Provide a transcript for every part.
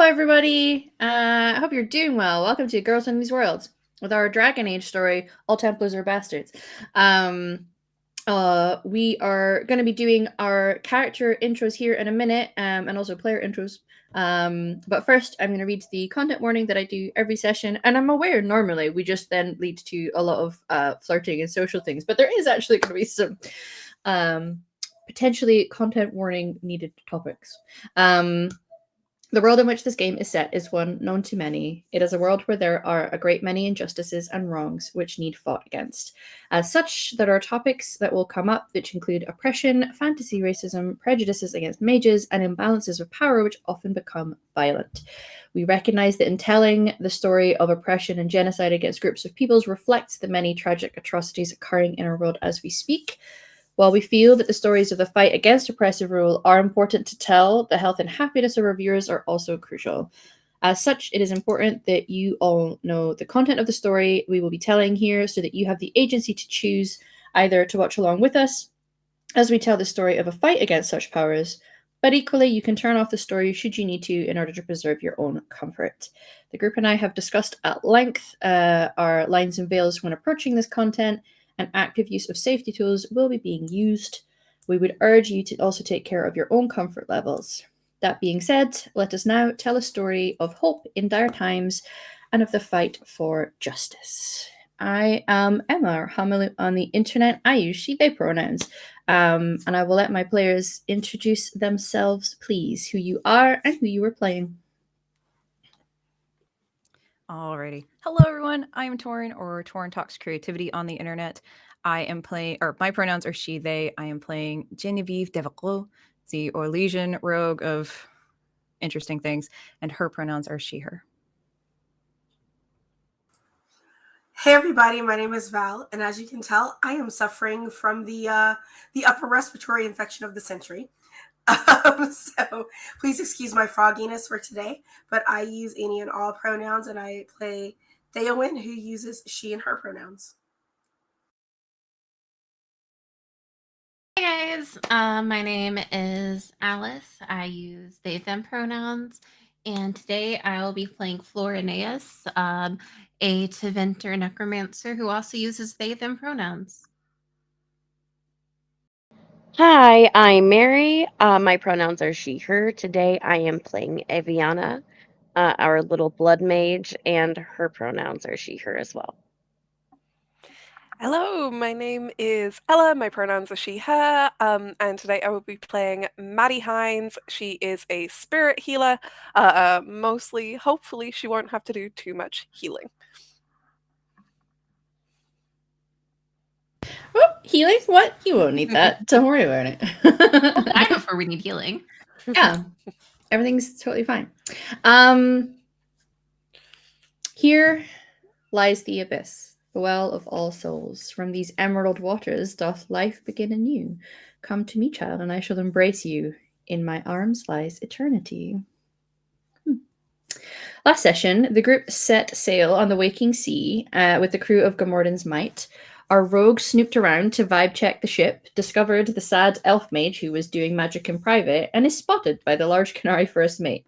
everybody. I hope you're doing well. Welcome to Girls in These Worlds with our Dragon Age story, All Templars Are Bastards. We are going to be doing our character intros here in a minute, and also player intros. But first, I'm going to read the content warning that I do every session, and I'm aware normally we just then lead to a lot of flirting and social things, but there is actually going to be some potentially content warning needed topics. The world in which this game is set is one known to many. It is a world where there are a great many injustices and wrongs which need fought against. As such, there are topics that will come up which include oppression, fantasy racism, prejudices against mages, and imbalances of power which often become violent. We recognize that in telling the story of oppression and genocide against groups of peoples reflects the many tragic atrocities occurring in our world as we speak. While we feel that the stories of the fight against oppressive rule are important to tell, the health and happiness of our viewers are also crucial. As such, it is important that you all know the content of the story we will be telling here so that you have the agency to choose either to watch along with us as we tell the story of a fight against such powers, but equally you can turn off the story should you need to in order to preserve your own comfort. The group and I have discussed at length our lines and veils when approaching this content, and active use of safety tools will be being used. We would urge you to also take care of your own comfort levels. That being said, let us now tell a story of hope in dire times and of the fight for justice. I am Emma, or on the internet. I use she, they pronouns. And I will let my players introduce themselves, please, who you are and who you are playing. Alrighty. Hello, everyone. I'm Torin, or Torin Talks Creativity on the internet. I am playing, or my pronouns are she, they. I am playing Genevieve Devaclot, the Orlesian rogue of interesting things, and her pronouns are she, her. Hey everybody, my name is Val, and as you can tell, I am suffering from the upper respiratory infection of the century. So please excuse my frogginess for today, but I use any and all pronouns, and I play Theowin, who uses she and her pronouns. Hey guys, my name is Alice. I use they, them pronouns, and today I will be playing Florineus, a Teventer necromancer who also uses they, them pronouns. Hi, I'm Mary. My pronouns are she, her. Today I am playing Aviana, our little blood mage, and her pronouns are she, her as well. Hello, my name is Ella. My pronouns are she, her. And today I will be playing Maddie Hines. She is a spirit healer. Mostly, hopefully, she won't have to do too much healing. Oh, healing? What? You won't need that. Don't worry about it. We'll die before we need healing. Yeah, everything's totally fine. Here lies the abyss, the well of all souls. From these emerald waters doth life begin anew. Come to me, child, and I shall embrace you. In my arms lies eternity. Last session, the group set sail on the waking sea with the crew of Gomordan's Might. Our rogue snooped around to vibe check the ship, discovered the sad elf mage who was doing magic in private, and is spotted by the large Canary first mate.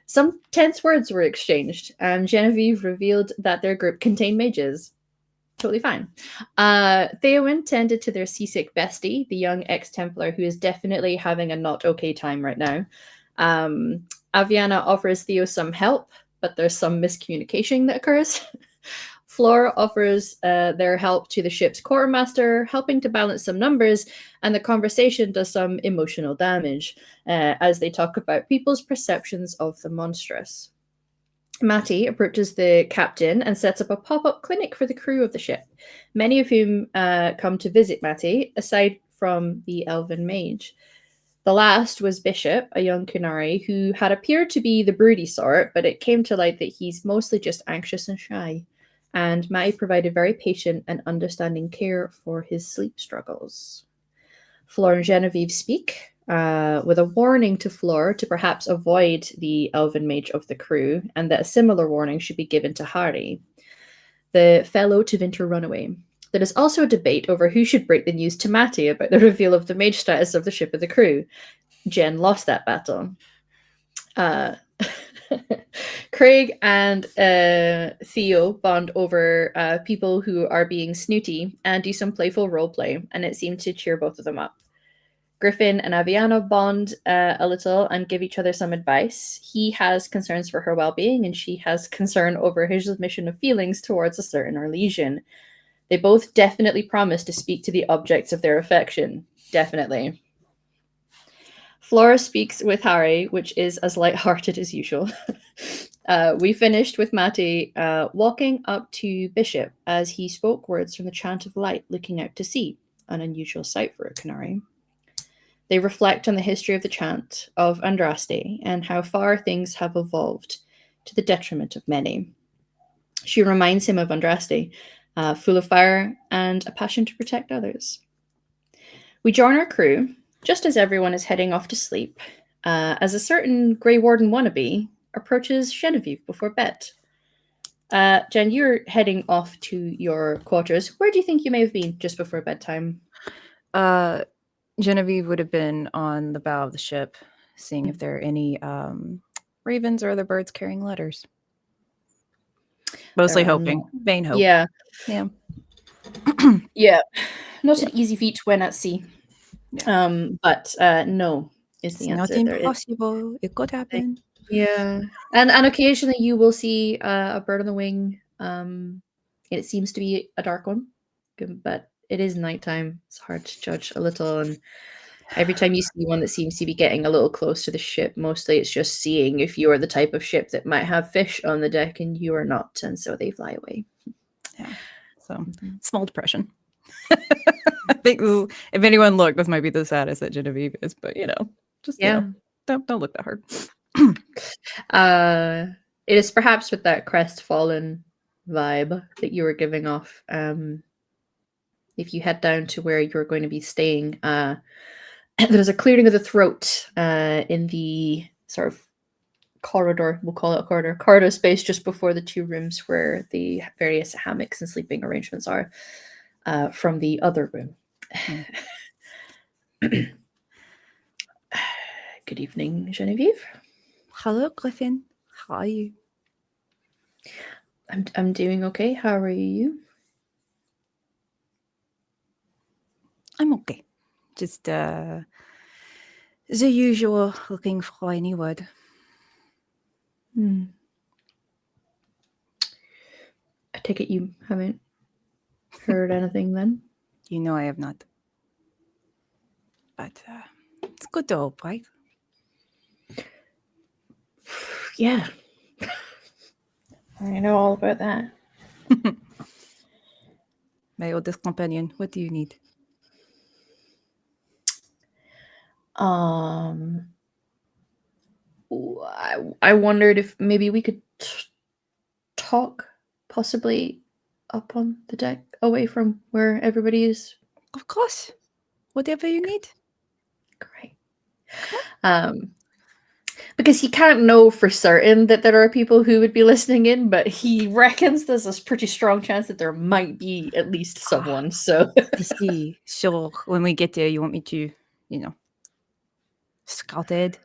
Some tense words were exchanged, and Genevieve revealed that their group contained mages. Totally fine. Theowin tended to their seasick bestie, the young ex-Templar who is definitely having a not okay time right now. Aviana offers Theo some help, but there's some miscommunication that occurs. Flora offers their help to the ship's quartermaster, helping to balance some numbers, and the conversation does some emotional damage as they talk about people's perceptions of the monstrous. Matty approaches the captain and sets up a pop-up clinic for the crew of the ship, many of whom come to visit Matty, aside from the elven mage. The last was Bishop, a young Kunari, who had appeared to be the broody sort, but it came to light that he's mostly just anxious and shy. And Matty provided very patient and understanding care for his sleep struggles. Fleur and Genevieve speak, with a warning to Fleur to perhaps avoid the elven mage of the crew, and that a similar warning should be given to Harry, the fellow Teventer runaway. There is also a debate over who should break the news to Matty about the reveal of the mage status of the ship of the crew. Jen lost that battle. Craig and Theo bond over people who are being snooty and do some playful role play, and it seemed to cheer both of them up. Griffin and Aviana bond a little and give each other some advice. He has concerns for her well-being, and she has concern over his admission of feelings towards a certain Orlesian. They both definitely promise to speak to the objects of their affection. Definitely. Flora speaks with Harry, which is as light-hearted as usual. We finished with Matty walking up to Bishop as he spoke words from the chant of light looking out to sea, an unusual sight for a Canary. They reflect on the history of the chant of Andraste and how far things have evolved to the detriment of many. She reminds him of Andraste, full of fire and a passion to protect others. We join our crew just as everyone is heading off to sleep, as a certain Grey Warden wannabe approaches Genevieve before bed. Jen, you're heading off to your quarters. Where do you think you may have been just before bedtime? Genevieve would have been on the bow of the ship, seeing if there are any ravens or other birds carrying letters. Mostly There are hoping. not. Vain hope. Yeah. Yeah. Yeah. Not Yeah. an easy feat when at sea. Yeah. But no is the It's not answer. There is. impossible. It could happen. Yeah. And occasionally you will see a bird on the wing. It seems to be a dark one, but it is nighttime. It's hard to judge a little, and every time you see one that seems to be getting a little close to the ship, mostly it's just seeing if you are the type of ship that might have fish on the deck and you are not, and so they fly away. Yeah. So small depression. I think if anyone looked, this might be the saddest that Genevieve is, but just don't look that hard. It is perhaps with that crestfallen vibe that you were giving off. If you head down to where you're going to be staying, there's a clearing of the throat in the sort of corridor, we'll call it a corridor space just before the two rooms where the various hammocks and sleeping arrangements are from the other room. Good evening, Genevieve. Hello, Griffin. How are you? I'm doing okay. How are you? I'm okay. Just the usual, looking for any word. I take it you haven't heard anything then? You know I have not. But it's good to hope, right? Yeah. I know all about that. My oldest companion, what do you need? I wondered if maybe we could talk, possibly up on the deck, away from where everybody is. Of course. Whatever you need. Great. Because he can't know for certain that there are people who would be listening in, but he reckons there's a pretty strong chance that there might be at least someone. So I see. So when we get there, you want me to, scout it?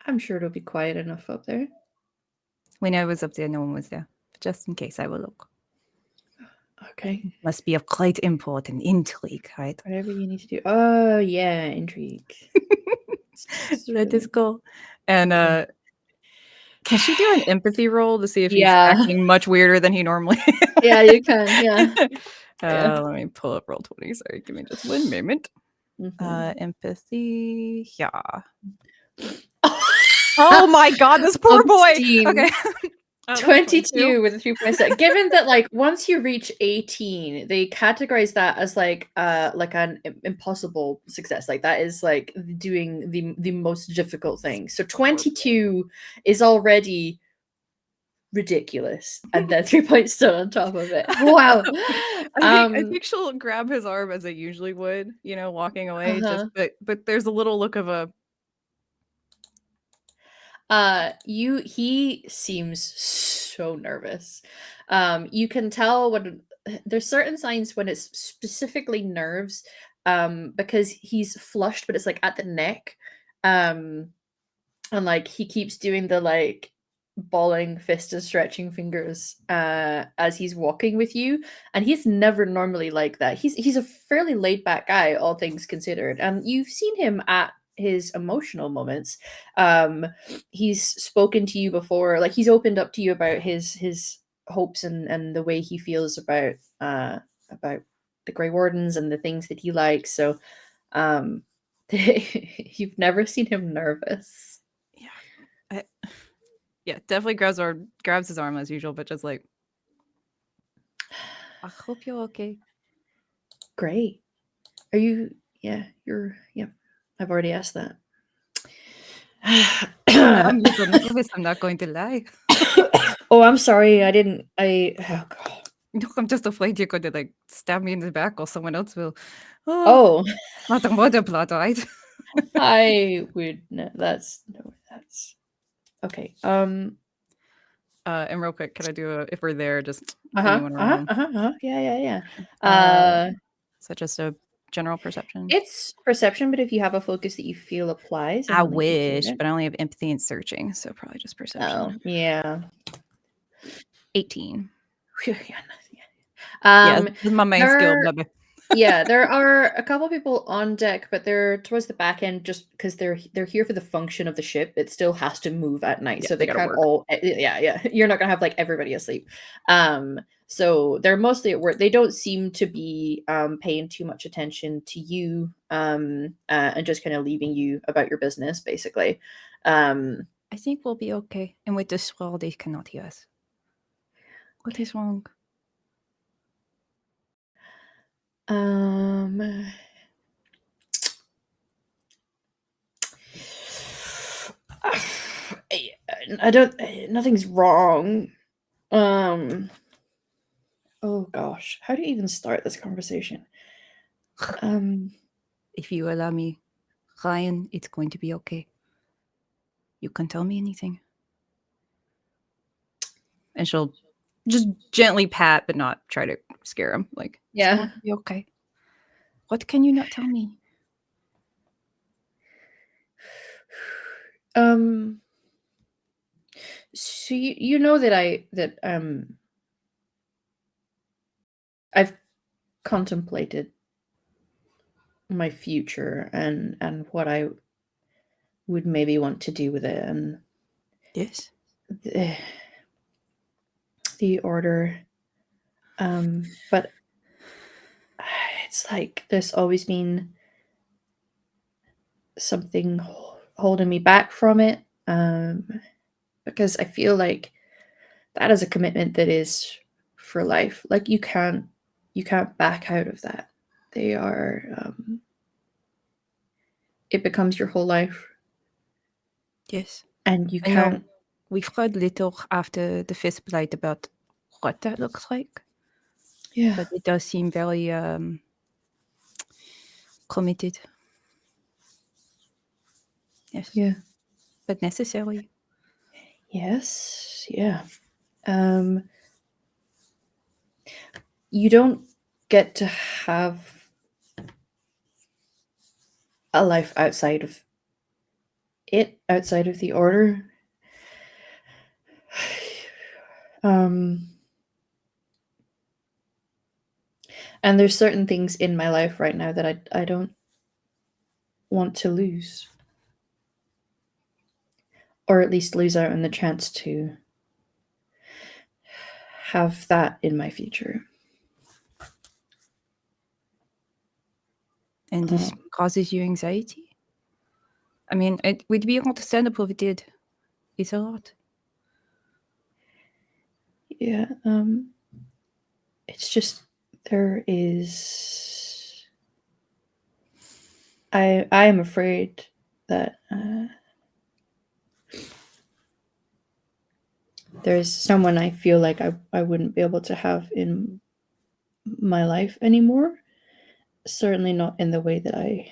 I'm sure it'll be quiet enough up there. When I was up there, no one was there. But just in case, I will look. Okay. Must be of great import and intrigue, right? Whatever you need to do. Oh, yeah, intrigue. That is cool. And can she do an empathy roll to see if he's Yeah. acting much weirder than he normally is? Yeah, you can, yeah. Let me pull up roll 20. Sorry, give me just one moment. Empathy. Yeah. Oh my god, this poor boy. Okay. 22 with a 3.7. Given that, like, once you reach 18, they categorize that as like an impossible success. Like, that is like doing the most difficult thing. So 22 is already ridiculous, and then 3 points still on top of it. Wow. I think she'll grab his arm as I usually would, walking away. But there's a little look of a. He seems so nervous. You can tell when there's certain signs when it's specifically nerves, because he's flushed, but it's like at the neck. And like he keeps doing the like balling fist and stretching fingers as he's walking with you, and he's never normally like that. He's a fairly laid back guy, all things considered, and you've seen him at his emotional moments. He's spoken to you before, like he's opened up to you about his hopes and the way he feels about the Grey Wardens and the things that he likes. So you've never seen him nervous. Yeah, definitely grabs his arm as usual, but just like, I hope you're okay. Great. Are you? Yeah, you're. Yep. I've already asked that. I'm little nervous. I'm not going to lie. Oh, I'm sorry. I didn't. Oh god. No, I'm just afraid you're going to like stab me in the back, or someone else will. Oh, Not the mother blood, right? I would. No, that's okay. And real quick, can I do if we're there, just Uh-huh. anyone around? Yeah. Is that just a general perception? It's perception, but if you have a focus that you feel applies, I I'll make you do wish, it. but I only have empathy and searching, so probably just perception. Oh, yeah. 18. Phew, yeah, Yeah, this is my main skill, there- baby. yeah, there are a couple people on deck, but they're towards the back end just because they're here for the function of the ship. It still has to move at night, Yeah, so they they gotta can't work. all. Yeah. You're not gonna have like everybody asleep. So they're mostly at work. They don't seem to be paying too much attention to you, and just kind of leaving you about your business, basically. I think we'll be okay. And with the swirl, they cannot hear us. What is wrong? I don't. Nothing's wrong. Oh gosh, how do you even start this conversation? If you allow me, Ryan, it's going to be okay. You can tell me anything. And she'll just gently pat, but not try to scare him. Like, Yeah. it's going to be okay. What can you not tell me? So you know that I've contemplated my future and what I would maybe want to do with it, and Yes. the order, but it's like there's always been something holding me back from it, because I feel like that is a commitment that is for life. Like you can't back out of that. They are it becomes your whole life. Yes. And you I know can't. we've heard little after the fist blight about what that looks like. Yeah. But it does seem very committed. Yes. Yeah. But necessary. Yes. Yeah. You don't get to have a life outside of it, outside of the order. And there's certain things in my life right now that I don't want to lose. Or at least lose out on the chance to have that in my future. And this causes you anxiety? I mean, it would be understandable if it did. It's a lot. Yeah, it's just there is. I am afraid that there's someone I feel like I wouldn't be able to have in my life anymore. Certainly not in the way that I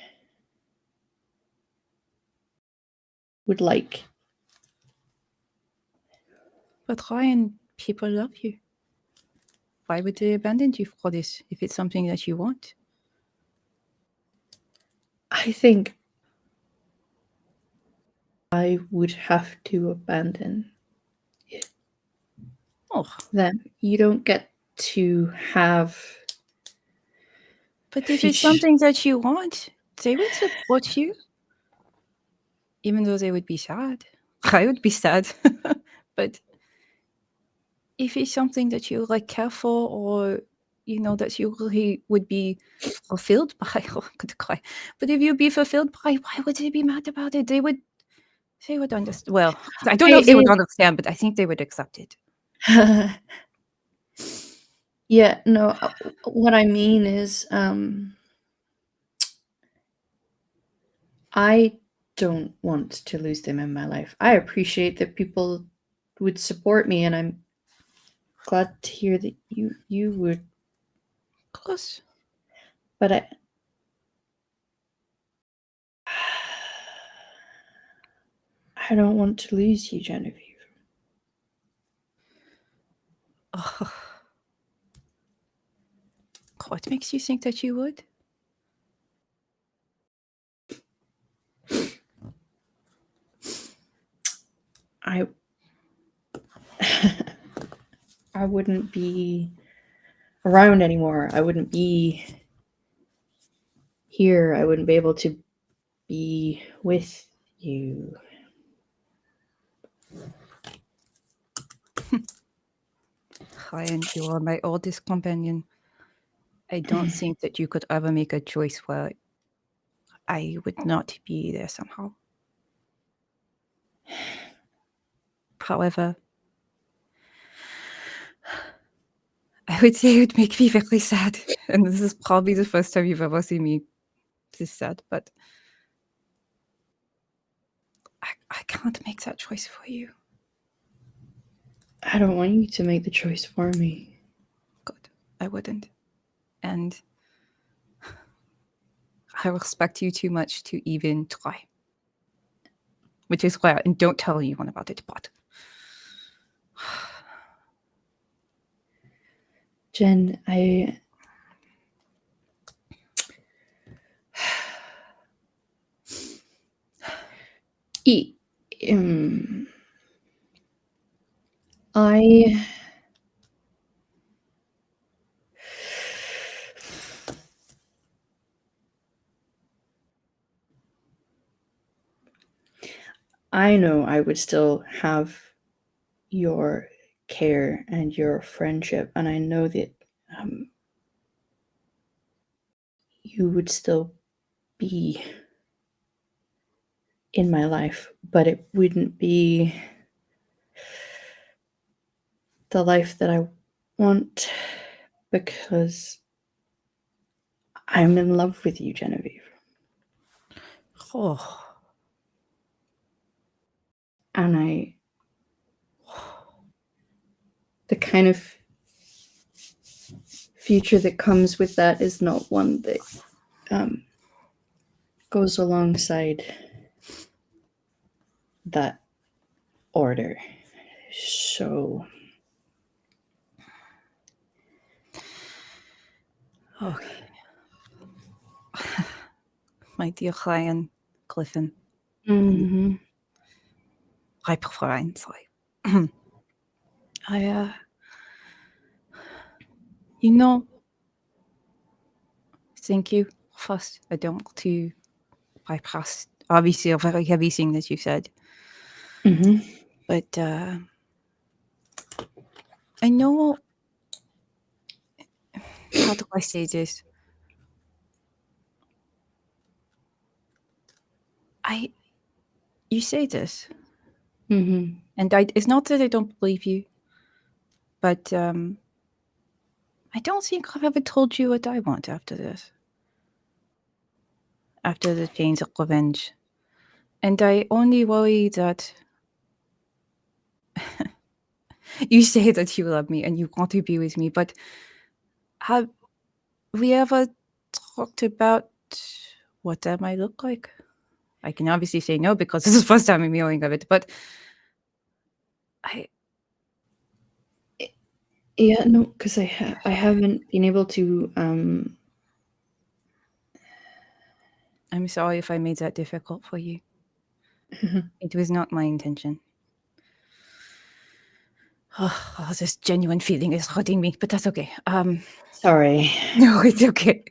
would like. But Ryan, people love you. Why would they abandon you for this if it's something that you want? I think I would have to abandon Oh, them. You don't get to have. but if it's future- something that you want, they would support you. Even though they would be sad. I would be sad. But if it's something that you like care for, or that you really would be fulfilled by, oh, I'm gonna cry. But if you'd be fulfilled by, why would they be mad about it? They would understand. Well, I don't know if they would understand, but I think they would accept it. Yeah, no, what I mean is, I don't want to lose them in my life. I appreciate that people would support me, and I'm glad to hear that you would. Of course. But I don't want to lose you, Genevieve. Oh. What makes you think that you would? I wouldn't be around anymore. I wouldn't be here. I wouldn't be able to be with you. Ryan, you are my oldest companion. I don't think that you could ever make a choice where I would not be there somehow. However, I would say it would make me very sad. And this is probably the first time you've ever seen me this sad, but I can't make that choice for you. I don't want you to make the choice for me. Good. I wouldn't. And I respect you too much to even try. Which is why, and don't tell anyone about it, but Jen, I know I would still have your care and your friendship, and I know that you would still be in my life, but it wouldn't be the life that I want, because I'm in love with you, Genevieve. oh. And the kind of future that comes with that is not one that goes alongside that order. So Okay. My dear Ryan Clifton. mm-hmm. I prefer Ryan, sorry. Thank you. First, I don't want to bypass, obviously, a very heavy thing that you said. Mm-hmm. But I know, how do I say this? You say this, Mm-hmm. and it's not that I don't believe you, but I don't think I've ever told you what I want after this. After the chains of revenge. And I only worry that you say that you love me and you want to be with me, but have we ever talked about what that might look like? I can obviously say no because this is the first time I'm hearing of it, but Yeah, no, because I haven't been able to. I'm sorry if I made that difficult for you. It was not my intention. Oh, this genuine feeling is hurting me, but that's okay. Sorry. No, it's okay.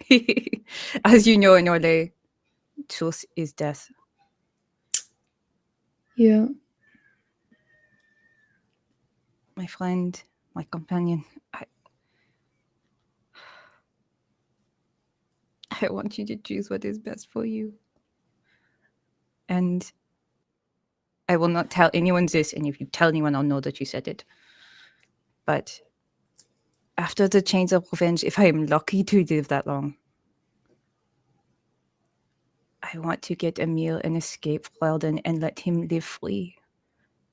As you know in Orlais, truth is death. Yeah. My friend, my companion, I want you to choose what is best for you. And I will not tell anyone this, and if you tell anyone, I'll know that you said it. But after the chains of revenge, if I am lucky to live that long, I want to get Emil and escape Weldon and let him live free.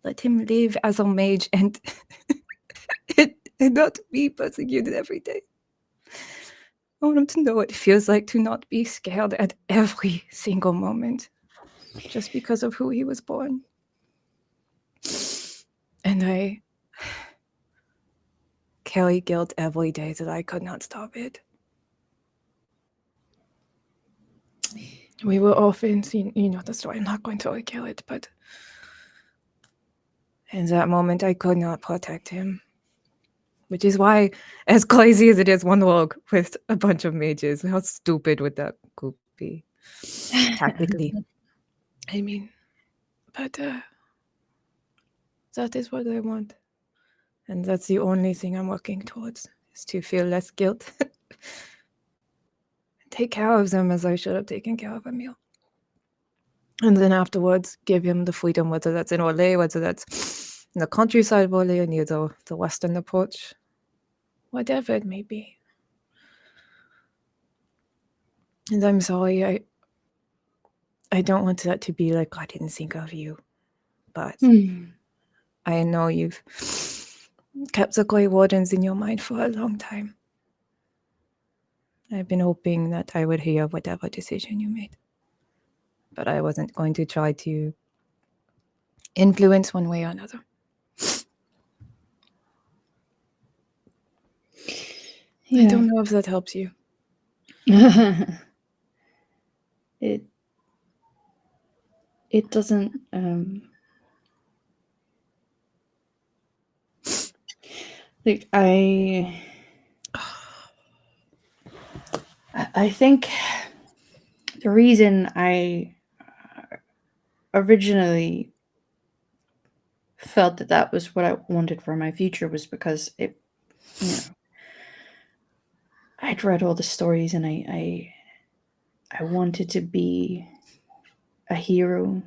Let him live as a mage and, and not be persecuted every day. I want him to know what it feels like to not be scared at every single moment just because of who he was born. And I carry guilt every day that I could not stop it. We were orphans, you know the story. I'm not going to kill it, but in that moment, I could not protect him. Which is why, as crazy as it is, one rogue with a bunch of mages, how stupid would that group be? Tactically. I mean, but that is what I want. And that's the only thing I'm working towards, is to feel less guilt. Take care of them as I should have taken care of Emil. And then afterwards, give him the freedom, whether that's in Orlais, whether that's in the countryside of Orlais, near the western approach. Whatever it may be. And I'm sorry, I don't want that to be like, I didn't think of you. But I know you've kept the Grey Wardens in your mind for a long time. I've been hoping that I would hear whatever decision you made. But I wasn't going to try to influence one way or another. Yeah. I don't know if that helps you. It doesn't. Like I think the reason I originally felt that was what I wanted for my future was because it, I'd read all the stories and I wanted to be a hero,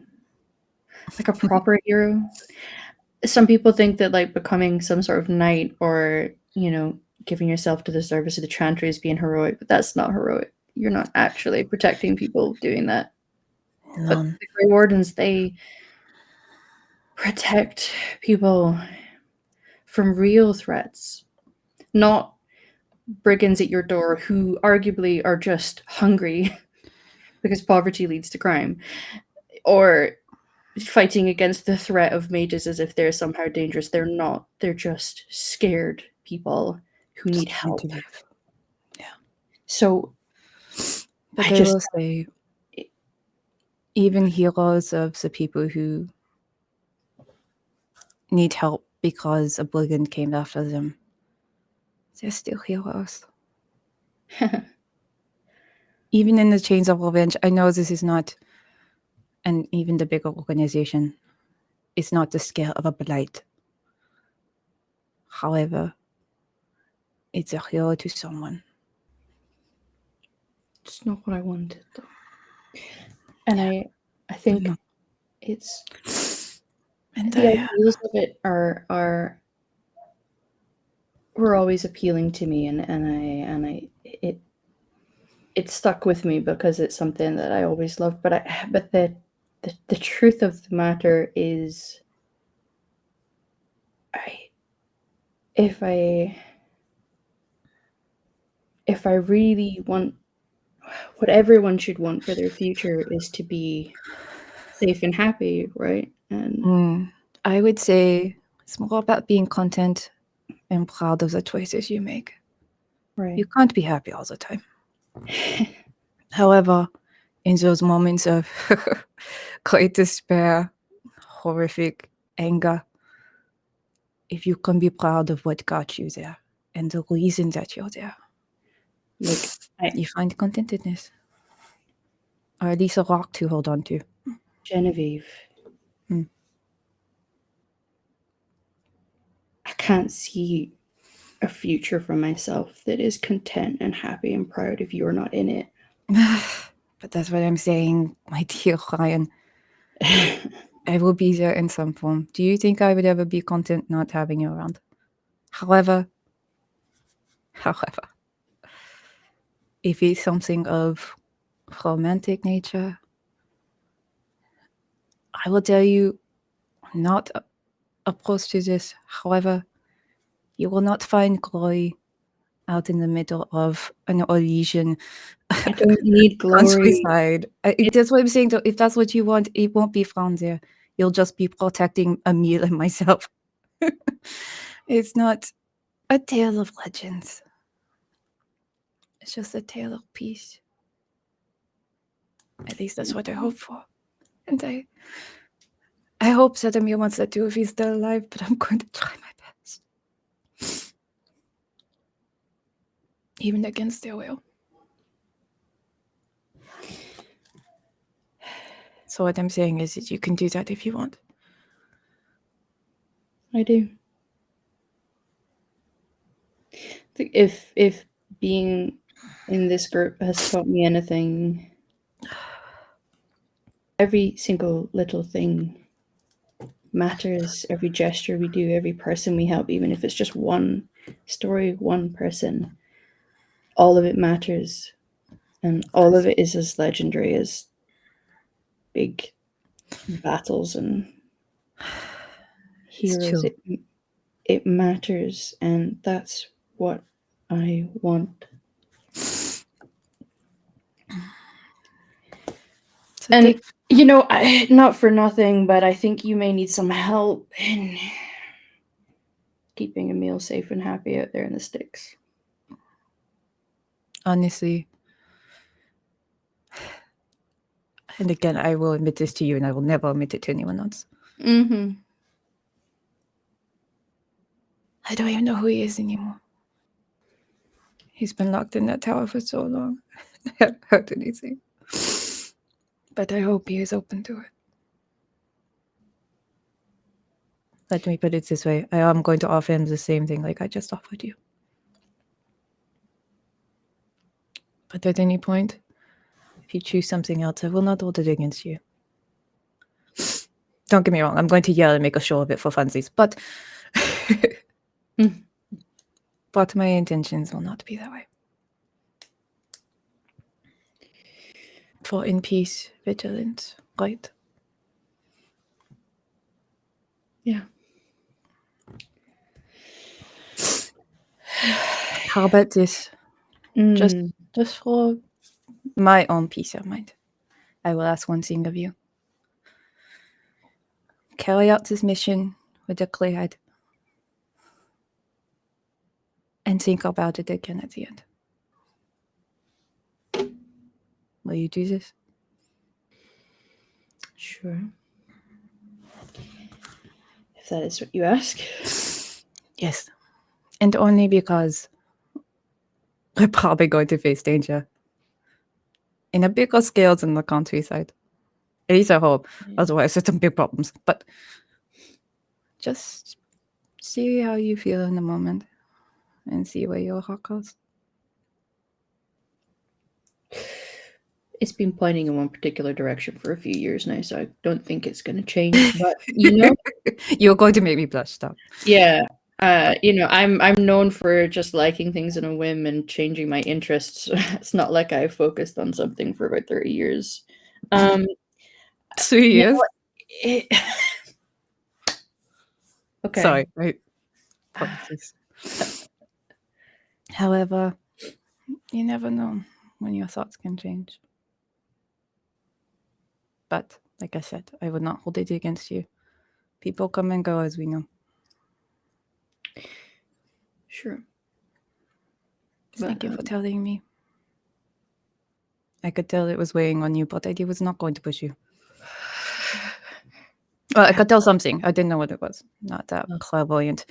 like a proper hero. Some people think that like becoming some sort of knight or, giving yourself to the service of the Chantry is being heroic, but that's not heroic. You're not actually protecting people doing that. But the Grey Wardens, they protect people from real threats, not brigands at your door who arguably are just hungry because poverty leads to crime, or fighting against the threat of mages as if they're somehow dangerous. They're not. They're just scared people who need help. Yeah. So, but I will say, even heroes of the people who need help because a brigand came after them, they're still heroes. Even in the Chains of Revenge, I know this is not, and even the bigger organization, is not the scale of a blight. However, it's a hero to someone. It's not what I wanted, though. And I think it's... And the ideals of it were always appealing to me, and it stuck with me because it's something that I always loved. But the truth of the matter is, if I really want, what everyone should want for their future is to be safe and happy, right? And I would say it's more about being content and proud of the choices you make. Right. You can't be happy all the time. However, in those moments of great despair horrific anger, if you can be proud of what got you there and the reason that you're there, Like, you find contentedness. Or at least a rock to hold on to. Genevieve. Hmm. I can't see a future for myself that is content and happy and proud if you're not in it. But that's what I'm saying, my dear Ryan. I will be there in some form. Do you think I would ever be content not having you around? However, if it's something of romantic nature, I will tell you, not opposed to this. However, you will not find glory out in the middle of an Elysian I don't need glory. countryside. That's what I'm saying, though. If that's what you want, it won't be found there. You'll just be protecting Emil and myself. It's not a tale of legends. It's just a tale of peace. At least that's what I hope for. And I hope that Emil wants that too if he's still alive, but I'm going to try my best. Even against their will. So what I'm saying is that you can do that if you want. I do. If being in this group has taught me anything, every single little thing matters. Every gesture we do, every person we help, even if it's just one story, one person, all of it matters. And all of it is as legendary as big battles and heroes. It matters, and that's what I want. And you know, not for nothing, but I think you may need some help in keeping Emil safe and happy out there in the sticks. Honestly, and again, I will admit this to you, and I will never admit it to anyone else. Mm-hmm. I don't even know who he is anymore. He's been locked in that tower for so long. I haven't heard anything. But I hope he is open to it. Let me put it this way. I am going to offer him the same thing like I just offered you. But at any point, if you choose something else, I will not hold it against you. Don't get me wrong. I'm going to yell and make a show of it for funsies. But but my intentions will not be that way. For in peace, vigilance, right? Yeah. How about this? Just for my own peace of mind, I will ask one thing of you. Carry out this mission with a clear head. And think about it again at the end. Will you do this? Sure. If that is what you ask. Yes. And only because we're probably going to face danger in a bigger scale than the countryside. At least I hope. Otherwise, there's some big problems. But just see how you feel in the moment and see where your heart goes. It's been pointing in one particular direction for a few years now, so I don't think it's going to change. But you know, you're going to make me blush. Stop. Yeah, you know, I'm known for just liking things on a whim and changing my interests. It's not like I've focused on something for about 30 years. 3 years. Okay. Sorry. Apologies. However, you never know when your thoughts can change. But, like I said, I would not hold it against you. People come and go, as we know. Sure. Thank you for telling me. I could tell it was weighing on you, but I was not going to push you. I could tell something. I didn't know what it was. Not that clairvoyant.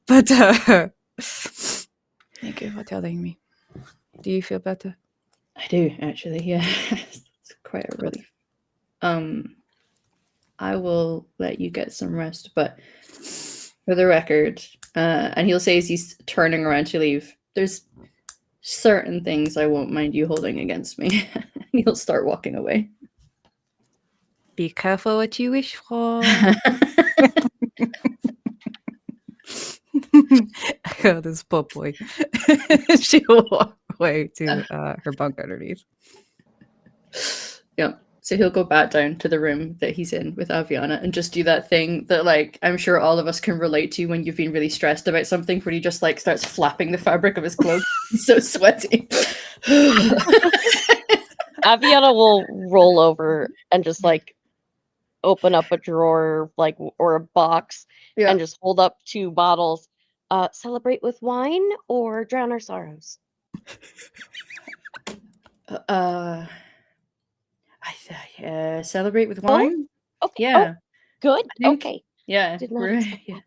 But thank you for telling me. Do you feel better? I do, actually, yeah. It's quite a relief. I will let you get some rest, but for the record, and he'll say as he's turning around to leave, there's certain things I won't mind you holding against me. He'll start walking away. Be careful what you wish for. Oh, this poor boy. She will walk away to her bunk underneath. Yeah. So he'll go back down to the room that he's in with Aviana and just do that thing that, like, I'm sure all of us can relate to when you've been really stressed about something, where he just like starts flapping the fabric of his clothes. He's so sweaty. Aviana will roll over and just like open up a drawer, like, or a box, Yeah. and just hold up 2 bottles. Celebrate with wine or drown our sorrows? I celebrate with Both? wine. Okay. Yeah. Oh, good. I think. Okay. Yeah. Did not We're, expect yeah.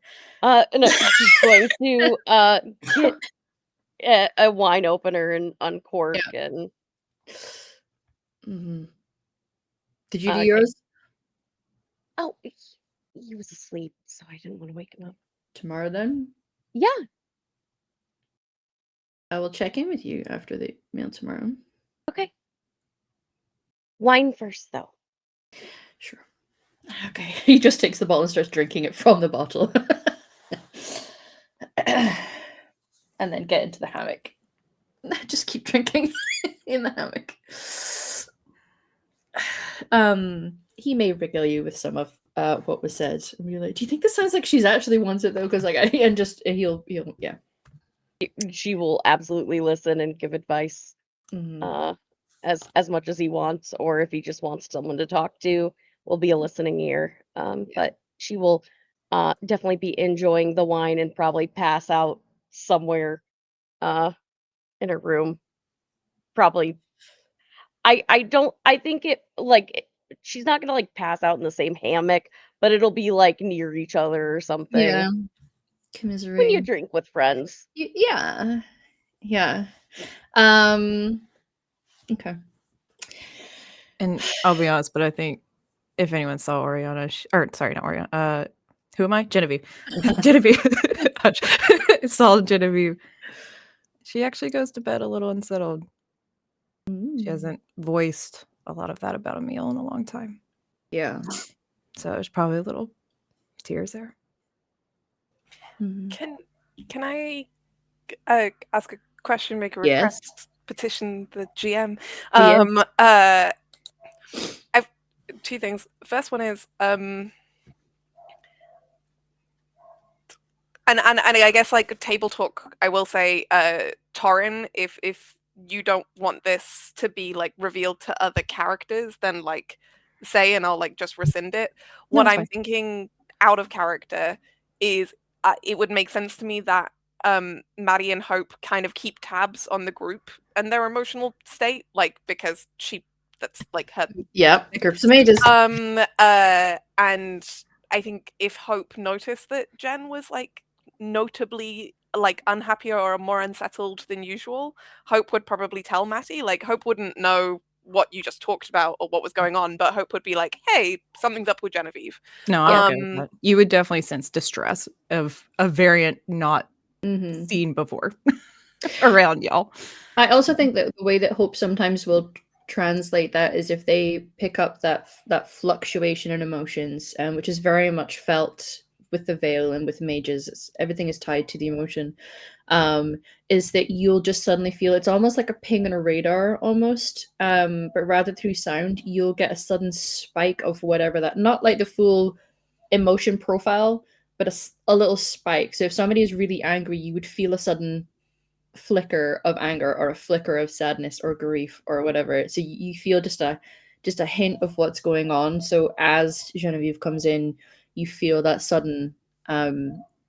that. No, she's going to get a wine opener and uncork and Mhm. Did you do okay. yours Oh, he was asleep, so I didn't want to wake him up. tomorrow then? Yeah. I will check in with you after the meal tomorrow. Okay. Wine first, though. Sure. Okay. He just takes the bottle and starts drinking it from the bottle. And then get into the hammock. Just keep drinking in the hammock. He may regale you with some of what was said, and be like, "Do you think this sounds like she's actually wants it though?" Because like, and just he'll yeah. She will absolutely listen and give advice Mhm. as much as he wants, or if he just wants someone to talk to, will be a listening ear. But she will definitely be enjoying the wine and probably pass out somewhere in her room. Probably. I think it like she's not gonna like pass out in the same hammock, but it'll be like near each other or something. Yeah. When you Commiserating. drink with friends. Yeah. Yeah. Okay. And I'll be honest, but I think if anyone saw Oriana, or sorry, not Oriana. Who am I? Genevieve. Genevieve. Saw Genevieve. She actually goes to bed a little unsettled. She hasn't voiced a lot of that about a meal in a long time. Yeah. So there's probably a little tears there. Mhm. Can I ask a question, make a Yes. request, petition the GM? Yes. I've 2 things. First one is and I guess like table talk. I will say, Torin, if you don't want this to be like revealed to other characters, then like say, and I'll like just rescind it. What that's I'm fine. thinking out of character is it would make sense to me that Maddie and Hope kind of keep tabs on the group and their emotional state, like because that's like her. Yeah. Groups of mages. And I think if Hope noticed that Jen was like notably like unhappier or more unsettled than usual, Hope would probably tell Matty. Like Hope wouldn't know what you just talked about or what was going on, but Hope would be like, "Hey, something's up with Genevieve." No, I'm okay with that. You would definitely sense distress of a variant not seen before around y'all. I also think that the way that Hope sometimes will translate that is if they pick up that fluctuation in emotions, which is very much felt with the veil and with mages. Everything is tied to the emotion. Is that you'll just suddenly feel it's almost like a ping on a radar, almost. But rather through sound, you'll get a sudden spike of whatever that, not like the full emotion profile, but a little spike. So if somebody is really angry, you would feel a sudden flicker of anger or a flicker of sadness or grief or whatever. So you feel just a hint of what's going on. So as Genevieve comes in, you feel that sudden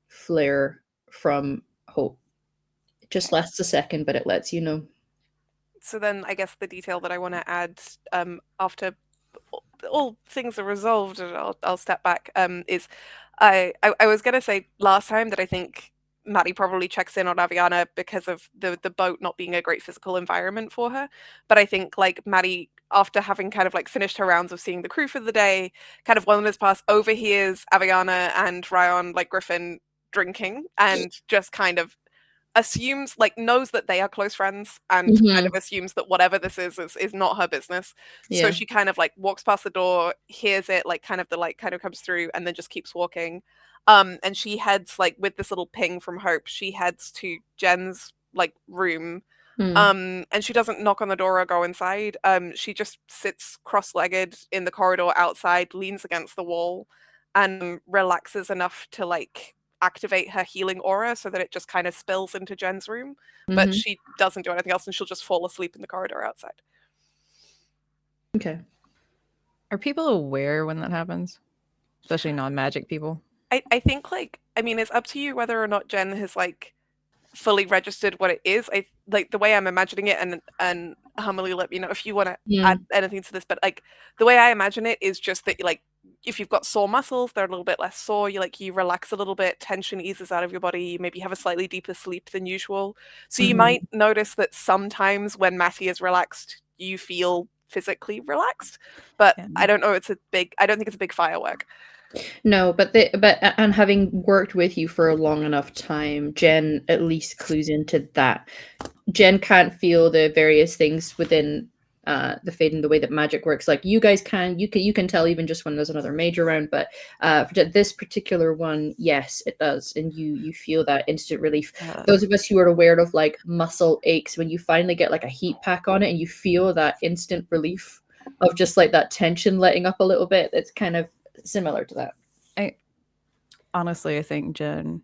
flare from Hope. It just lasts a second, but it lets you know. So then I guess the detail that I want to add after all things are resolved, and I'll step back. Is I was gonna say last time that I think Maddie probably checks in on Aviana because of the boat not being a great physical environment for her. But I think like Maddie, after having kind of like finished her rounds of seeing the crew for the day, kind of wanders past, overhears Aviana and Ryan, like Griffin, drinking, and just kind of assumes, like, knows that they are close friends, and kind of assumes that whatever this is not her business. So Yeah. she kind of like walks past the door, hears it, like kind of the light kind of comes through, and then just keeps walking. And she heads, like, with this little ping from Hope, she heads to Jen's like room. And she doesn't knock on the door or go inside. She just sits cross-legged in the corridor outside, leans against the wall, and relaxes enough to like activate her healing aura so that it just kind of spills into Jen's room. But she doesn't do anything else, and she'll just fall asleep in the corridor outside. Okay. Are people aware when that happens? Especially non-magic people? I think, like, I mean, it's up to you whether or not Jen has like fully registered what it is. I like the way I'm imagining it, and Hammerly, let me know if you want to add anything to this. But like the way I imagine it is just that, like, if you've got sore muscles, they're a little bit less sore. You relax a little bit, tension eases out of your body. You maybe have a slightly deeper sleep than usual. So you might notice that sometimes when Matty is relaxed, you feel physically relaxed. But I don't know. I don't think it's a big firework. No, but and having worked with you for a long enough time, Jen at least clues into that. Jen can't feel the various things within the Fade and the way that magic works. Like you guys can, you can tell even just when there's another major round. But for this particular one, yes, it does, and you feel that instant relief. Those of us who are aware of like muscle aches, when you finally get like a heat pack on it, and you feel that instant relief of just like that tension letting up a little bit, it's kind of similar to that. I think Jen,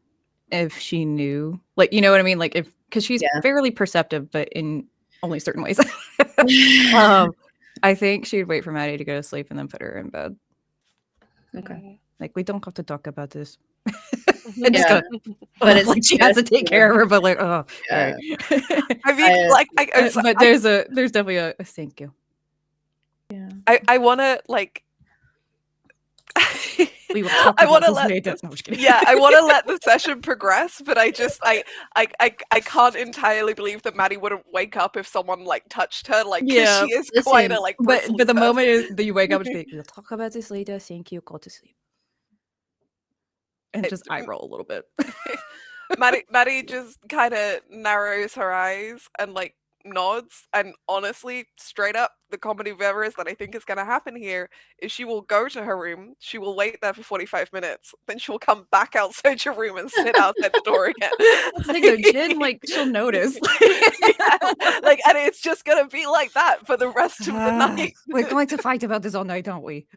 if she knew, like, you know what I mean, like, if, because she's fairly perceptive, but in only certain ways. I think she'd wait for Maddie to go to sleep and then put her in bed. Okay. Like, we don't have to talk about this. But it's like she has to take care of her, but like, oh, right. I mean, like, but there's definitely a thank you. Yeah. I want to like. We will talk about this later. No, I'm just kidding. Yeah, I want to let the session progress, but I can't entirely believe that Maddie wouldn't wake up if someone like touched her. Like, she is quite a like. But the moment that you wake up, and we'll talk about this later. Thank you. Go to sleep. And just eye roll a little bit. Maddie just kind of narrows her eyes and like nods, and honestly, straight up, the comedy of errors that I think is going to happen here is she will go to her room, she will wait there for 45 minutes, then she will come back outside your room and sit outside the door again. Jen, like, she'll notice. Like, and it's just going to be like that for the rest of the night. We're going to fight about this all night, aren't we?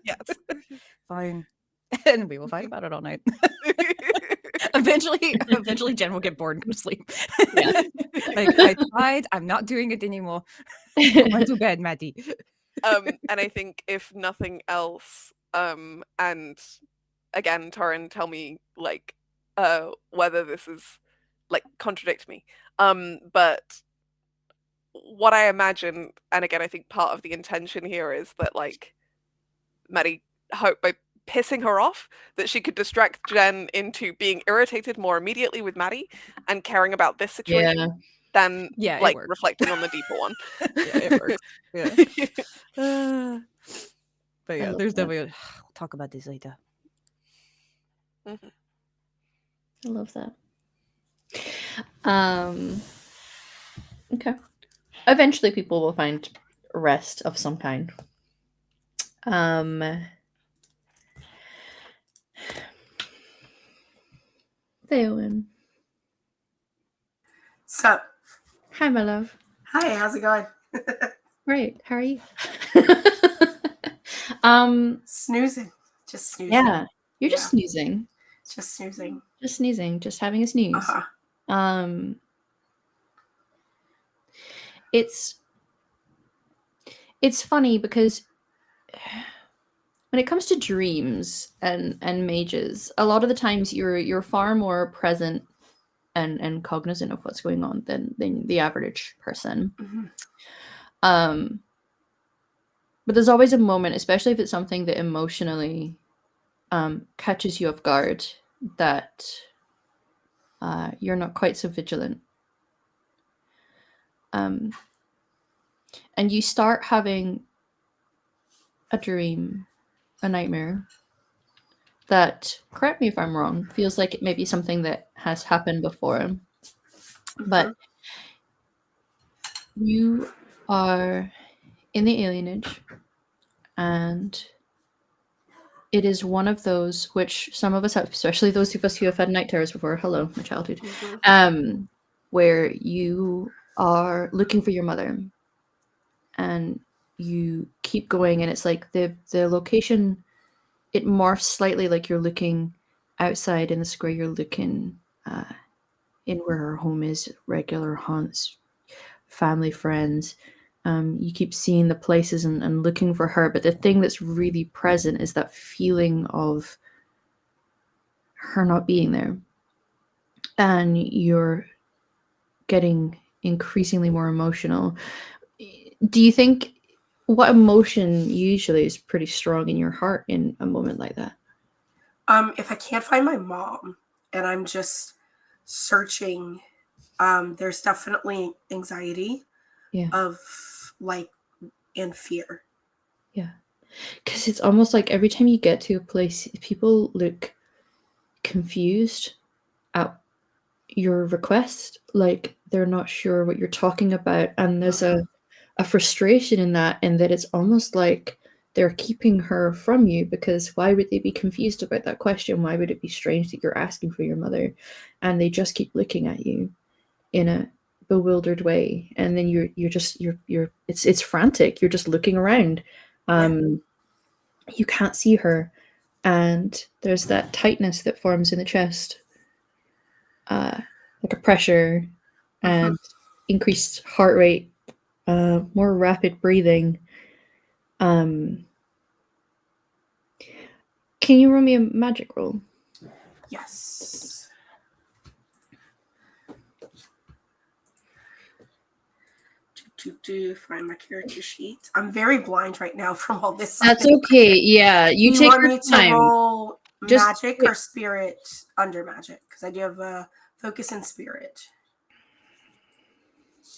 Yes. Fine. And we will fight about it all night. Eventually Jen will get bored and go to sleep. Yeah. Like, I tried, I'm not doing it anymore. Go to bed, Maddie. And I think if nothing else, and again, Torin, tell me like whether this is like contradict me. But what I imagine, and again, I think part of the intention here is that like Maddie hoped by pissing her off that she could distract Jen into being irritated more immediately with Maddie and caring about this situation than like reflecting on the deeper one. It works. But yeah, there's definitely we'll talk about this later. I love that. Okay. Eventually people will find rest of some kind. Theowen. Sup? Hi, my love. Hi, how's it going? Great. How are you? Snoozing. Just snoozing. Yeah. You're just snoozing. Just snoozing. Just snoozing. Just having a snooze. Uh-huh. It's funny because when it comes to dreams and mages, a lot of the times you're far more present and cognizant of what's going on than the average person. Mm-hmm. But there's always a moment, especially if it's something that emotionally catches you off guard, that you're not quite so vigilant. And you start having a dream, a nightmare, that, correct me if I'm wrong, feels like it may be something that has happened before. But you are in the alienage, and it is one of those which some of us have, especially those of us who have had night terrors before. Hello, my childhood. Where you are looking for your mother, and you keep going, and it's like the location, it morphs slightly, like you're looking outside in the square, you're looking in where her home is, regular haunts, family, friends. You keep seeing the places and looking for her, but the thing that's really present is that feeling of her not being there. And you're getting increasingly more emotional. Do you think, what emotion usually is pretty strong in your heart in a moment like that? If I can't find my mom and I'm just searching, there's definitely anxiety of like, and fear. Yeah. Because it's almost like every time you get to a place, people look confused at your request, like they're not sure what you're talking about, and there's a frustration in that, and that it's almost like they're keeping her from you, because why would they be confused about that question? Why would it be strange that you're asking for your mother? And they just keep looking at you in a bewildered way, and then you're it's frantic. You're just looking around. You can't see her, and there's that tightness that forms in the chest, like a pressure, and increased heart rate, more rapid breathing. Can you roll me a magic roll? Yes. To find my character sheet. I'm very blind right now from all this. That's okay. Yeah, you take want your me time. to roll Just magic or spirit under magic? Because I do have focus in spirit.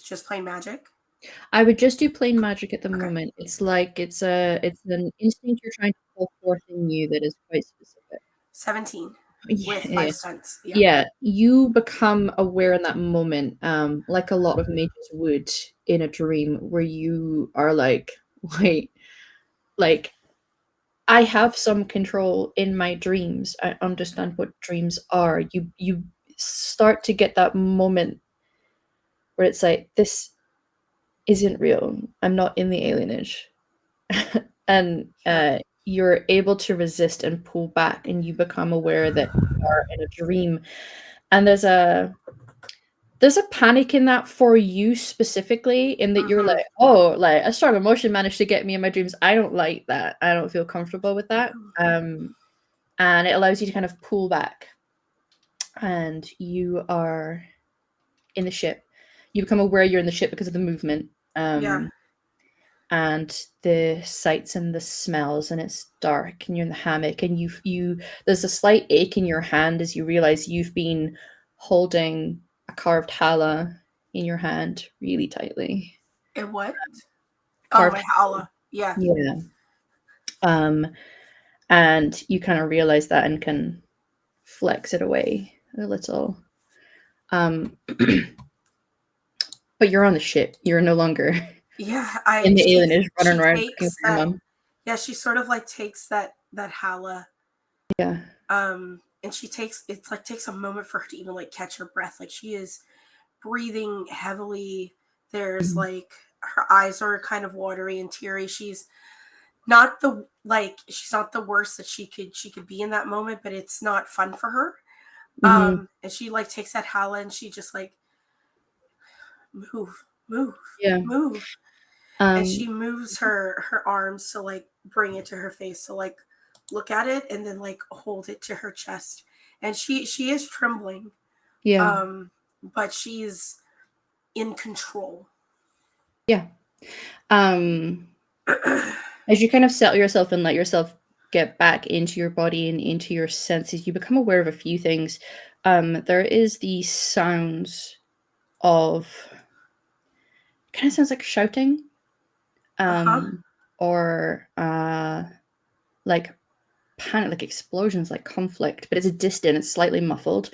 Just plain magic. I would just do plain magic at the moment. It's like it's an instinct you're trying to pull forth in you that is quite specific. 17 with 5 stunts. Yeah, you become aware in that moment, like a lot of mages would in a dream, where you are like, wait, like, I have some control in my dreams. I understand what dreams are. You start to get that moment where it's like, this isn't real. I'm not in the alienage. And you're able to resist and pull back, and you become aware that you are in a dream. And there's a panic in that for you specifically, in that you're like, oh, like a strong emotion managed to get me in my dreams. I don't like that. I don't feel comfortable with that. And it allows you to kind of pull back, and you are in the ship. You become aware you're in the ship because of the movement. And the sights and the smells, and it's dark, and you're in the hammock, and you there's a slight ache in your hand as you realize you've been holding a carved challah in your hand really tightly. A what? Carved my challah. Yeah. And you kind of realize that and can flex it away a little. But you're on the ship. You're no longer in the alienage running around looking for your mom. Yeah, she sort of like takes that challah. Yeah. And she takes a moment for her to even like catch her breath. Like, she is breathing heavily. There's like, her eyes are kind of watery and teary. She's not the worst that she could be in that moment, but it's not fun for her. And she like takes that challah, and she just like, move. And she moves her arms to like bring it to her face, to like look at it, and then like hold it to her chest. And she is trembling. But she's in control. And As you kind of settle yourself and let yourself get back into your body and into your senses, you become aware of a few things. There is the sounds of, kind of sounds like shouting, or like panic, like explosions, like conflict, but it's distant, it's slightly muffled.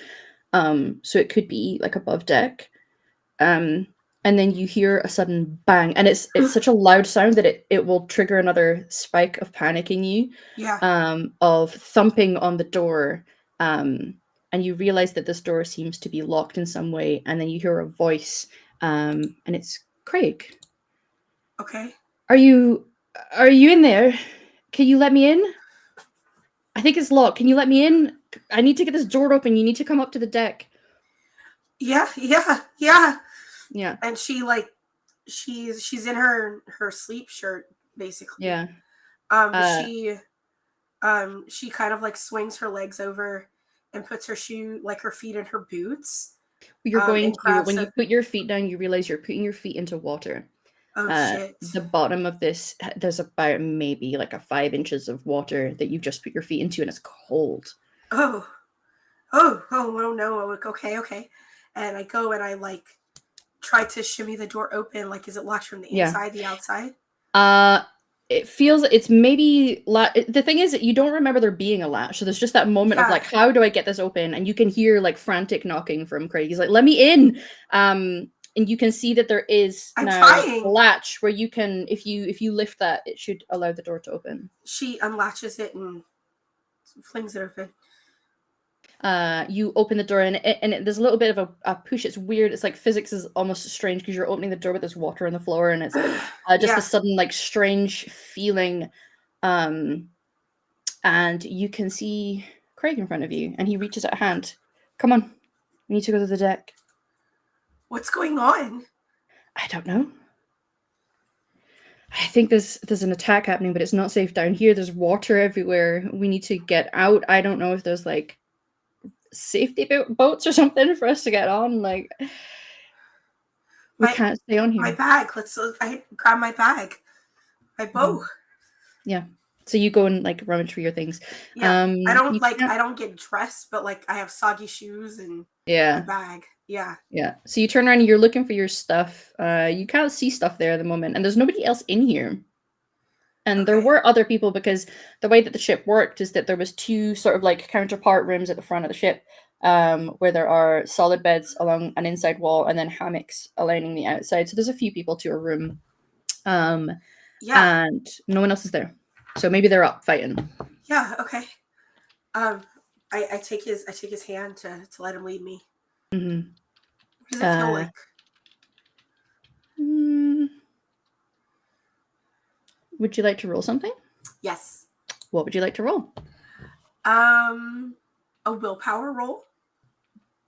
So it could be like above deck. And then you hear a sudden bang, and it's such a loud sound that it will trigger another spike of panic in you. Yeah. Of thumping on the door. And you realize that this door seems to be locked in some way, and then you hear a voice, and it's Craig. Okay. Are you in there? Can you let me in? I think it's locked. Can you let me in? I need to get this door open. You need to come up to the deck. Yeah. Yeah. And she like she's in her sleep shirt basically. Yeah. But she kind of like swings her legs over and puts her feet in her boots. You're going to, when you a, put your feet down, you realize you're putting your feet into water. oh shit. The bottom of this, there's about maybe like a 5 inches of water that you've just put your feet into, and it's cold. Oh no. Okay. And I go and I like try to shimmy the door open. Like, is it locked from the inside, the outside? It feels, it's maybe the thing is that you don't remember there being a latch, so there's just that moment of like, how do I get this open? And you can hear like frantic knocking from Craig. He's like, let me in. And you can see that there is now a latch where you can, if you lift that, it should allow the door to open. She unlatches it and flings it open. You open the door, and there's a little bit of a push. It's weird. It's like physics is almost strange because you're opening the door with this water on the floor, and it's just a sudden like strange feeling. And you can see Craig in front of you, and he reaches out a hand. Come on, we need to go to the deck. What's going on? I don't know. I think there's an attack happening, but it's not safe down here. There's water everywhere. We need to get out. I don't know if there's like safety boats or something for us to get on. Like, we can't stay on here. My bag. I grab my bag. My bow. Yeah. So you go and like rummage for your things. Yeah. I don't get dressed, but like I have soggy shoes and my bag. Yeah. Yeah. So you turn around and you're looking for your stuff. You can't see stuff there at the moment, and there's nobody else in here. And there were other people, because the way that the ship worked is that there was 2 sort of like counterpart rooms at the front of the ship, where there are solid beds along an inside wall and then hammocks lining the outside. So there's a few people to a room. And no one else is there. So maybe they're up fighting. Yeah, okay. I take his hand to let him lead me. Mm-hmm. What does it feel like? Would you like to roll something? Yes. What would you like to roll? A willpower roll.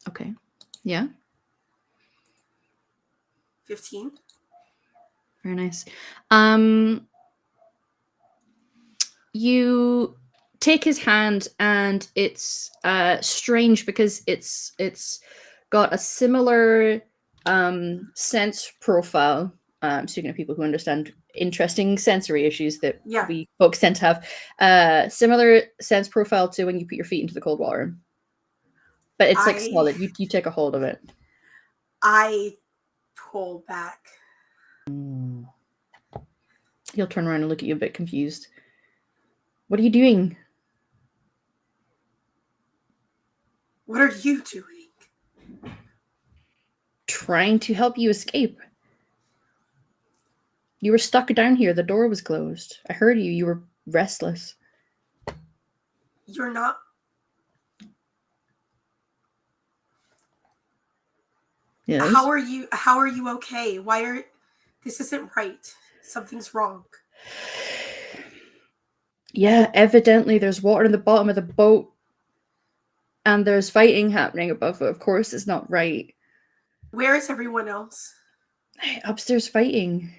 Okay. Yeah. 15. Very nice. You take his hand, and it's strange because it's got a similar sense profile. Speaking of people who understand interesting sensory issues that we folks tend to have, similar sense profile to when you put your feet into the cold water. But it's like solid. You take a hold of it. I pull back. He'll turn around and look at you a bit confused. What are you doing? What are you doing? Trying to help you escape. You were stuck down here. The door was closed. I heard you. You were restless. You're not. Yes. How are you okay? This isn't right. Something's wrong. Yeah, evidently there's water in the bottom of the boat, and there's fighting happening above it. Of course it's not right. Where is everyone else? Upstairs fighting.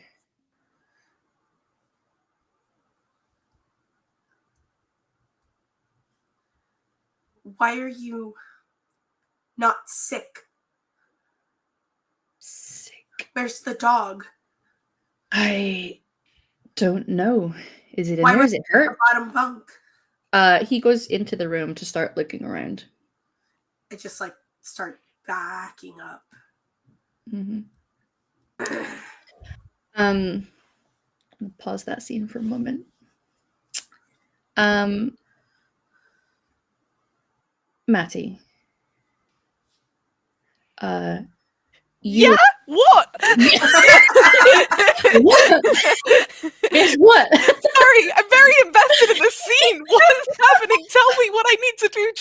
Why are you not sick? Sick? Where's the dog? I don't know. Is it in Why there? was Is it it at the hurt? bottom bunk? He goes into the room to start looking around. I just like start backing up. Mm-hmm. Pause that scene for a moment. Matty. Yeah? What? What? Yes, what? Sorry, I'm very invested in the scene. What is happening? Tell me what I need to do,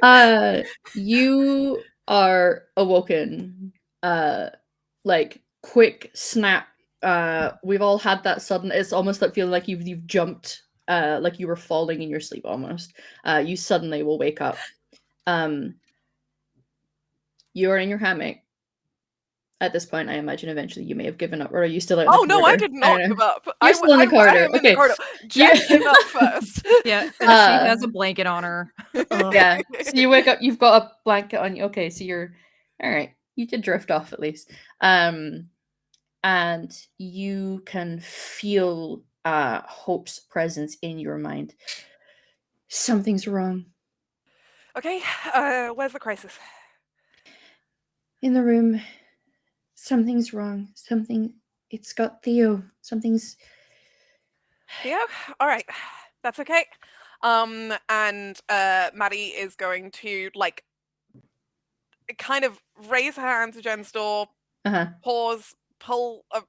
GM. You are awoken. Like quick snap. We've all had that sudden. It's almost like feeling like you've jumped. Like you were falling in your sleep almost. You suddenly will wake up. You are in your hammock. At this point, I imagine eventually you may have given up, or are you still out in the corridor? No, I did not give up. You're still in the corridor. I am in the corridor. Jen gave up first. Yeah, and she has a blanket on her. Yeah. So you wake up, you've got a blanket on you. Okay, so you're all right. You did drift off at least. And you can feel Hope's presence in your mind. Something's wrong. Okay, where's the crisis? In the room. Something's wrong. It's got Theo. Something's... Theo? Alright, that's okay. And Maddie is going to, like, kind of raise her hand to Jen's door, pause, pull a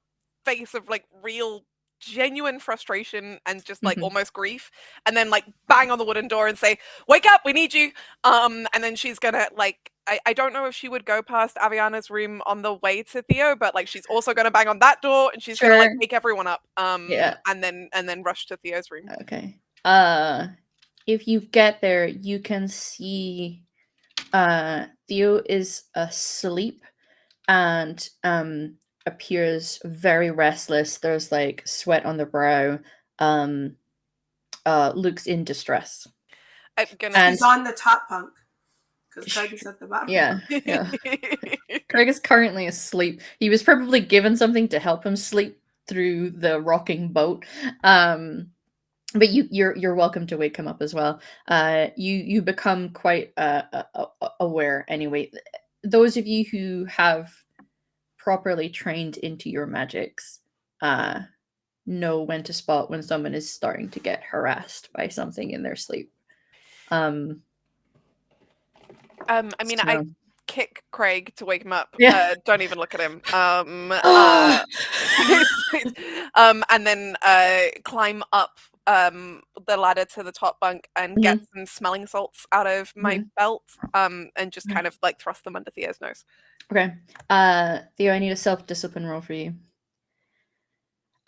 face of, like, real, genuine frustration and just, like, almost grief, and then, like, bang on the wooden door and say, wake up, we need you! And then she's gonna, like, I don't know if she would go past Aviana's room on the way to Theo, but, like, she's also gonna bang on that door, and she's gonna, like, wake everyone up, and then rush to Theo's room. Okay. If you get there, you can see Theo is asleep and appears very restless. There's like sweat on the brow. Looks in distress. He's on the top bunk because Craig is at the bottom. Yeah. Craig is currently asleep. He was probably given something to help him sleep through the rocking boat. But you're welcome to wake him up as well. You become quite aware anyway. Those of you who have properly trained into your magics know when to spot when someone is starting to get harassed by something in their sleep. I mean, I kick Craig to wake him up. Don't even look at him. And then climb up the ladder to the top bunk and get some smelling salts out of my belt, and just kind of like thrust them under Theo's nose. Okay. Theo, I need a self-discipline roll for you.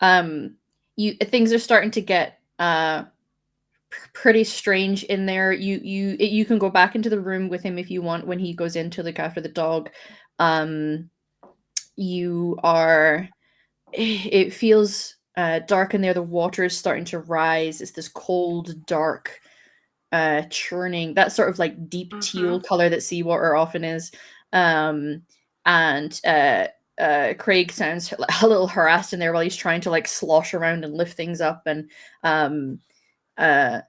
Things are starting to get pretty strange in there. You can go back into the room with him if you want when he goes in to look after the dog. It feels dark in there. The water is starting to rise. It's this cold, dark, churning, that sort of like deep teal color that seawater often is. Craig sounds a little harassed in there while he's trying to like slosh around and lift things up, and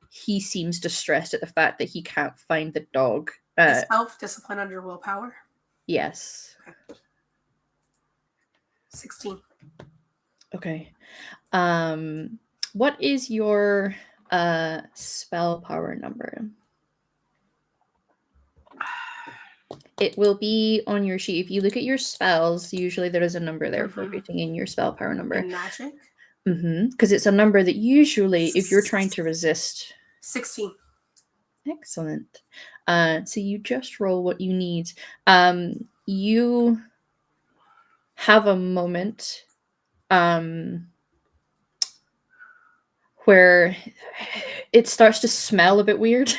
he seems distressed at the fact that he can't find the dog. Is self-discipline under willpower? Yes. Okay. 16. Okay. What is your spell power number? It will be on your sheet. If you look at your spells, usually there is a number there for putting in your spell power number. In magic? Because it's a number that usually, if you're trying to resist... 16. Excellent. So you just roll what you need. You have a moment where it starts to smell a bit weird.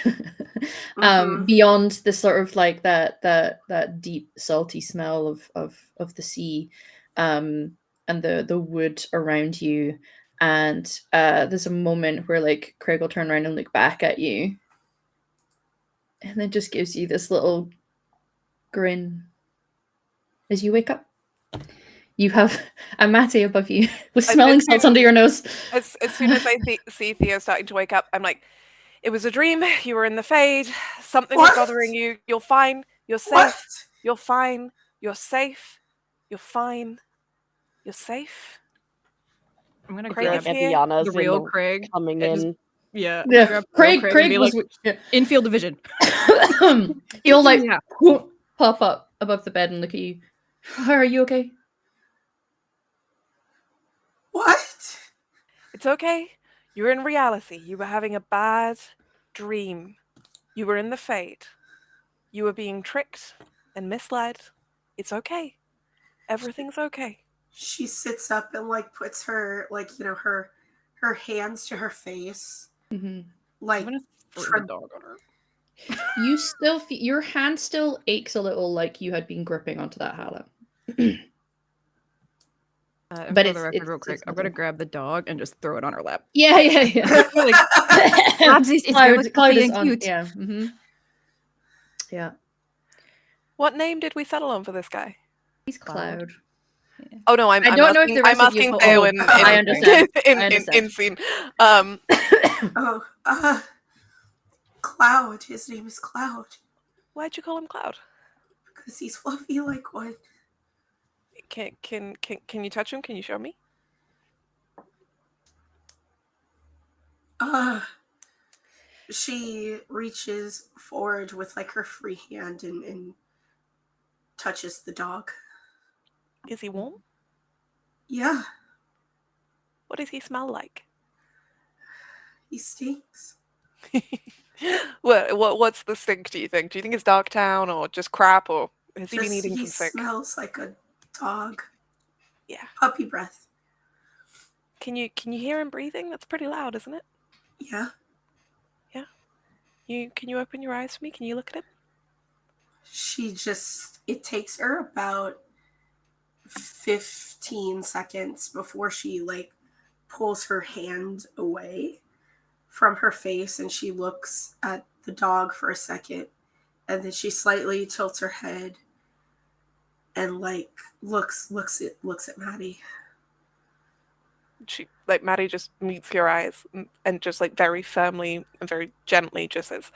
Beyond the sort of like that deep salty smell of the sea, and the wood around you, and there's a moment where like Craig will turn around and look back at you, and then just gives you this little grin as you wake up. You have a Matty above you with As smelling soon salts under your nose. As soon as I see Theo starting to wake up, I'm like, it was a dream. You were in the Fade. Something was What? bothering you. You're fine. You're What? safe. You're fine. You're safe. You're fine. You're safe. I'm gonna Craig grab is here. Eviana's the in real the Craig. coming and just- in. Yeah, I'm gonna grab the real Craig and be was like, yeah. infield division. He'll like Yeah. pop up above the bed and look at you. Are you okay? What? It's okay. You're in reality. You were having a bad dream. You were in the Fade. You were being tricked and misled. It's okay. Everything's okay. She sits up and like puts her like her hands to her face, Mm-hmm. like I'm gonna throw try- the dog on her. You still your hand still aches a little, like you had been gripping onto that Hala. And But for the it's- record, real it's quick, I'm nothing. gonna grab the dog and just throw it on her lap. Yeah. Like, Labsies, it's Cloud, very Cloud comfy is and on. cute. Yeah. Mm-hmm. Yeah. What name did we settle on for this guy? He's Cloud. Cloud. Oh no, I'm I don't know if asking, the rest I'm of you asking call- Theo oh, in I understand. I in understand. scene. Oh, Cloud. His name is Cloud Why'd you call him Cloud? because he's fluffy like one. Can you touch him? Can you show me? She reaches forward with like her free hand and touches the dog. Is he warm? Yeah, What does he smell like? he stinks. What's the stink, do you think? Do you think it's Darktown or just crap, or has he been Just eating he from sick? smells like a dog. Yeah. Puppy breath. Can you hear him breathing? That's pretty loud, isn't it? Yeah. Can you open your eyes for me? Can you look at him? It takes her about 15 seconds before she like pulls her hand away from her face and she looks at the dog for a second and then she slightly tilts her head and like looks at Maddie. She, like, Maddie just meets your eyes and just like very firmly and very gently just says,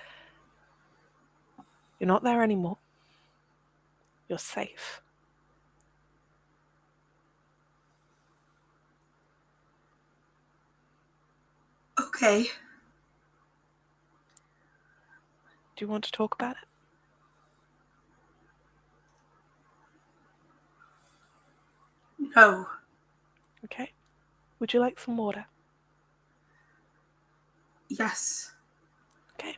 "You're not there anymore. You're safe." Okay. Do you want to talk about it? No. Okay. Would you like some water? Yes. Okay.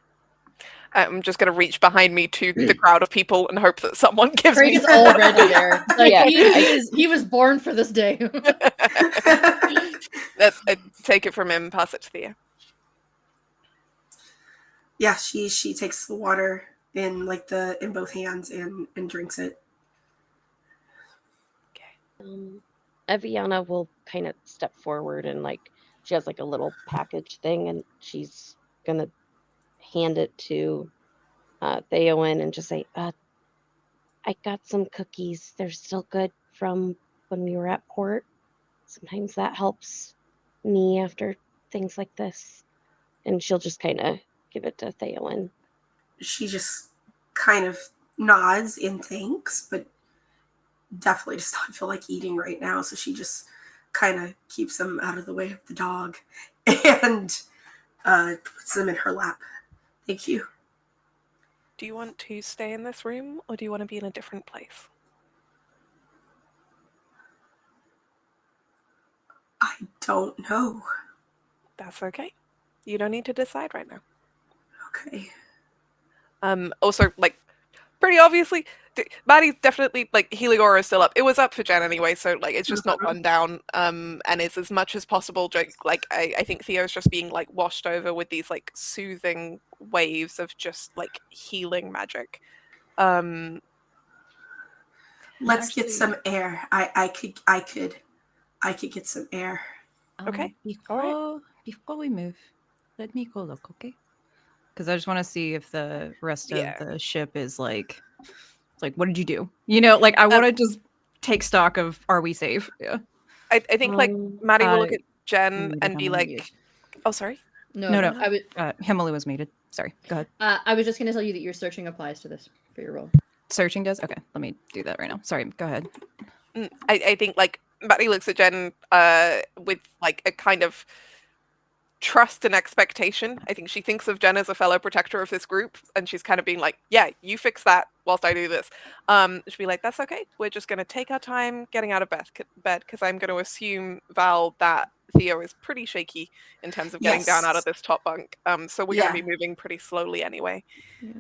I'm just going to reach behind me to the crowd of people and hope that someone gives Craig me is already there. Like, Yeah. he was born for this day. I take it from him, pass it to Thea. Yeah, she takes the water in both hands and drinks it. Eviana will kind of step forward and like she has like a little package thing and she's gonna hand it to Theowen and just say, I got some cookies. They're still good from when we were at port. Sometimes that helps me after things like this. And she'll just kind of give it to Theowen. She just kind of nods and thanks, but definitely does not feel like eating right now. So she just kind of keeps them out of the way of the dog and puts them in her lap. Thank you. Do you want to stay in this room or do you want to be in a different place? I don't know. That's okay. You don't need to decide right now. Okay. Also, like, pretty obviously, Maddie's definitely, like, healing aura is still up. It was up for Jen anyway, so, like, it's just not gone down, and it's as much as possible, like, I think Theo's just being, like, washed over with these, like, soothing waves of just, like, healing magic. Let's Actually- get some air. I could get some air. Okay. Before we move, let me go look, okay? Because I just want to see if the rest Yeah. of the ship is like, what did you do? You know, like I want to just take stock of, are we safe? Yeah. I think like Maddie will look at Jen muted and be Emily. like, "Oh, sorry." No. I would. Himali was muted. Sorry. Go ahead. I was just going to tell you that your searching applies to this for your role. Searching does? Okay, let me do that right now. Sorry, go ahead. I think like Maddie looks at Jen with like a kind of trust and expectation. I think she thinks of Jen as a fellow protector of this group, and she's kind of being like, "Yeah, you fix that whilst I do this." She'll be like, "That's okay. We're just going to take our time getting out of bed because I'm going to assume, Val, that Theo is pretty shaky in terms of getting down out of this top bunk. So we're going to be moving pretty slowly anyway." Yeah.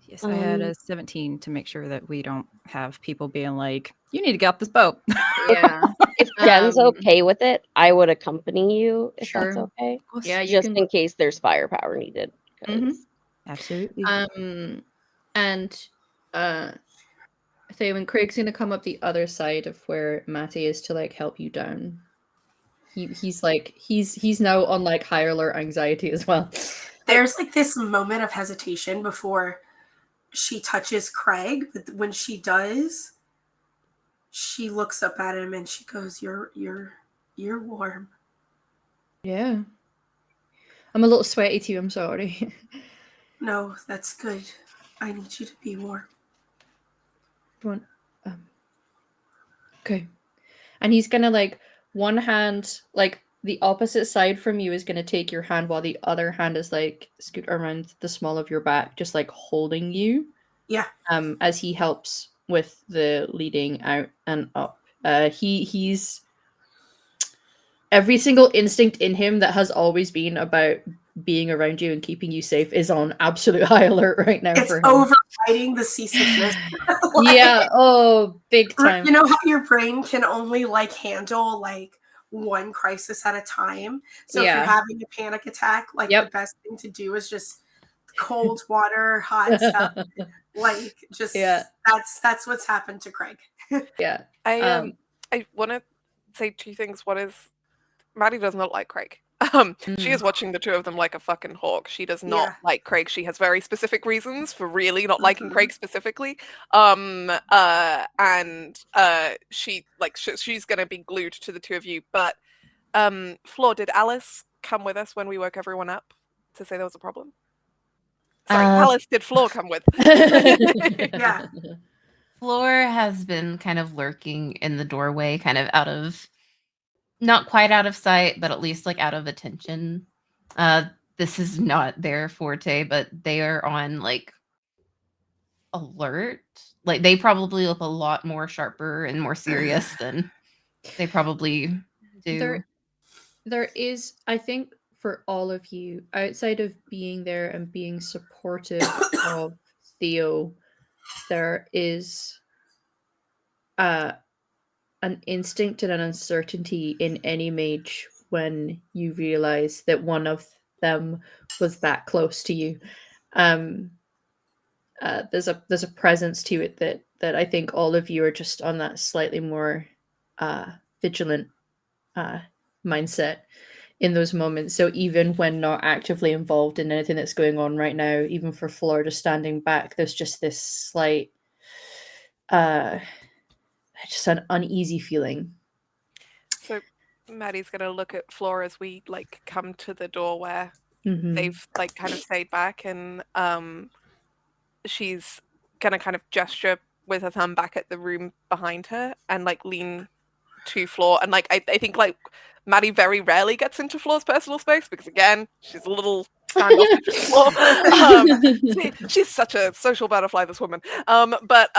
Yes, I had a 17 to make sure that we don't have people being like, "You need to get off this boat." Yeah. If Jen's okay with it, I would accompany you if that's Sure. okay. Yeah, you Just can. in case there's firepower needed. 'cause- Absolutely. And Theo and Craig's gonna come up the other side of where Matty is to like help you down. He's like he's now on like high alert anxiety as well. There's like this moment of hesitation before she touches Craig, but when she does, she looks up at him and she goes, You're warm." Yeah. I'm a little sweaty too, I'm sorry. "No, that's good. I need you to be warm." Okay. And he's gonna like one hand, like the opposite side from you is gonna take your hand while the other hand is like scoot around the small of your back, just like holding you. Yeah. As he helps with the leading out and up. He's every single instinct in him that has always been about being around you and keeping you safe is on absolute high alert right now. It's for him. overriding the seasickness. Yeah, big time. You know how your brain can only like handle like one crisis at a time? So if you're having a panic attack, like the best thing to do is just cold water, hot stuff. Like just that's what's happened to Craig. Yeah. I want to say two things. One is Maddie does not like Craig. She is watching the two of them like a fucking hawk. She does not like Craig. She has very specific reasons for really not liking Craig specifically. She's gonna be glued to the two of you. But Flor, did Alice come with us when we woke everyone up to say there was a problem? Sorry, Alice, did Flor come with? Yeah. Flor has been kind of lurking in the doorway, kind of out of, not quite out of sight, but at least like out of attention. This is not their forte, but they are on like alert. Like they probably look a lot more sharper and more serious than they probably do. There is, I think, for all of you, outside of being there and being supportive of Theo, there is an instinct and an uncertainty in any mage when you realize that one of them was that close to you. There's a presence to it that I think all of you are just on that slightly more vigilant mindset in those moments. So even when not actively involved in anything that's going on right now, even for Flor just standing back, there's just this slight just an uneasy feeling. So Maddie's gonna look at Flor as we like come to the door where they've like kind of stayed back, and she's gonna kind of gesture with her thumb back at the room behind her and like lean to Flor. And like I think like Maddie very rarely gets into Flor's personal space because again she's a little standoffish with Flor. She's such a social butterfly, this woman. But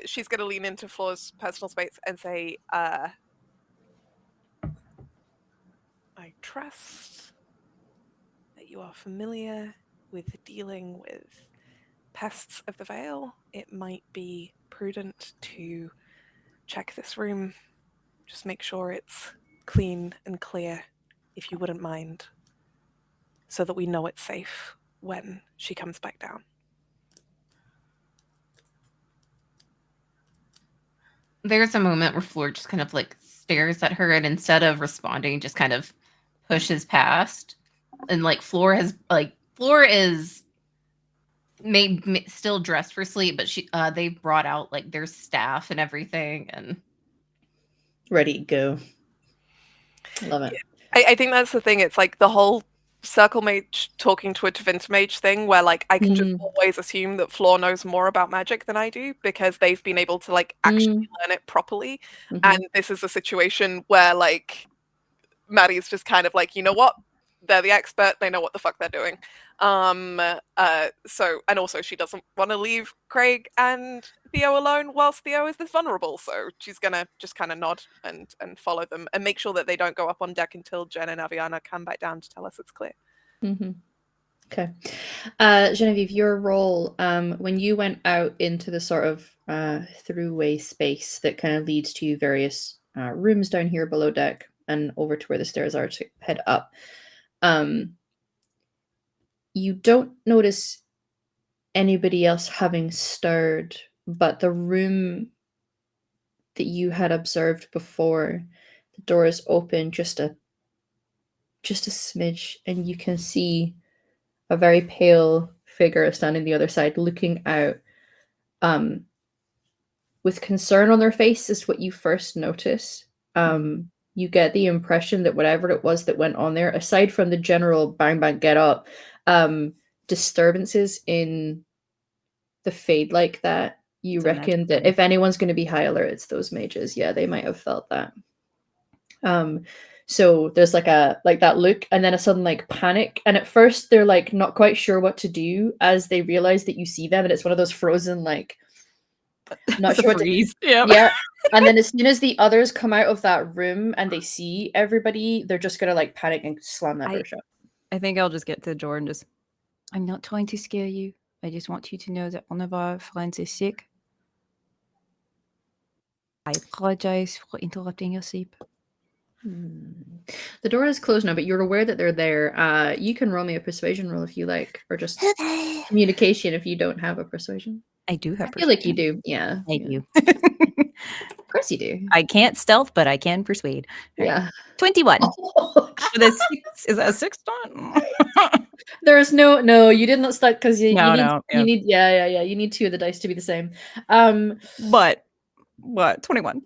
she's gonna lean into Flor's personal space and say, I trust that you are familiar with dealing with pests of the Vale. It might be prudent to check this room. Just make sure it's clean and clear, if you wouldn't mind, so that we know it's safe when she comes back down. There's a moment where Flor just kind of like stares at her, and instead of responding, just kind of pushes past. And like Flor is still dressed for sleep, but they brought out like their staff and everything, and Ready to go. Love it. I think that's the thing. It's like the whole circle mage talking to a Tevinter mage thing where like I can just always assume that Floor knows more about magic than I do because they've been able to like actually learn it properly. And this is a situation where like Maddie's just kind of like, you know what? They're the expert. They know what the fuck they're doing. So, and also she doesn't want to leave Craig and Theo alone whilst Theo is this vulnerable. So she's gonna just kind of nod and follow them and make sure that they don't go up on deck until Jen and Aviana come back down to tell us it's clear. Okay. Genevieve, your role, when you went out into the sort of throughway space that kind of leads to various rooms down here below deck and over to where the stairs are to head up, you don't notice anybody else having stirred, but the room that you had observed before, the door is open just a smidge, and you can see a very pale figure standing the other side looking out, with concern on their face is what you first notice. You get the impression that whatever it was that went on there, aside from the general bang bang get up, disturbances in the fade like that, you It's a reckon magic that thing. if anyone's going to be high alert, it's those mages. Yeah, they might have felt that. So there's like that look, and then a sudden like panic, and at first they're like not quite sure what to do as they realize that you see them, and it's one of those frozen like not It's sure a what to, freeze. Yep. yeah. And then as soon as the others come out of that room and they see everybody, they're just gonna like panic and slam that door shut. I think I'll just get to the door and just, I'm not trying to scare you. I just want you to know that one of our friends is sick. I apologize for interrupting your sleep. The door is closed now, but you're aware that they're there. You can roll me a persuasion roll if you like, or just communication if you don't have a persuasion. I do have I feel like you persuasion. do. Yeah. I yeah. do. Of course you do. I can't stealth, but I can persuade. All right. Yeah. 21. Oh, With a 6, is that a 6 dot? there's no, you did not start because you No, need no, you yeah. need you need 2 of the dice to be the same. But what? 21.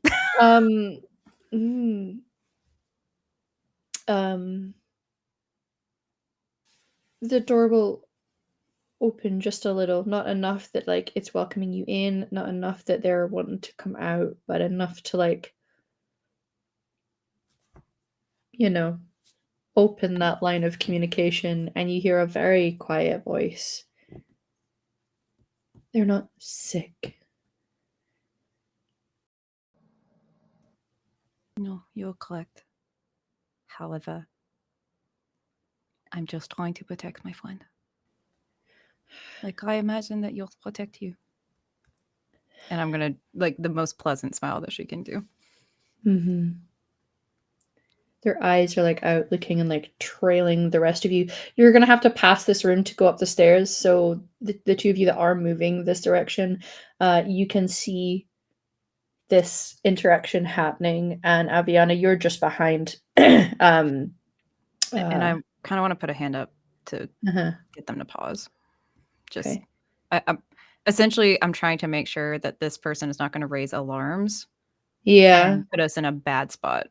The door will open just a little, not enough that like it's welcoming you in, not enough that they're wanting to come out, but enough to like, open that line of communication, and you hear a very quiet voice. They're not sick. No, you're correct. However, I'm just trying to protect my friend. Like, I imagine that you'll protect you. And I'm going to, like, the most pleasant smile that she can do. Their eyes are like out looking and like trailing the rest of you. You're going to have to pass this room to go up the stairs. So the 2 of you that are moving this direction, you can see this interaction happening. And Aviana, you're just behind. And I kind of want to put a hand up to get them to pause. Just, okay. Essentially, I'm trying to make sure that this person is not going to raise alarms. Yeah. And put us in a bad spot.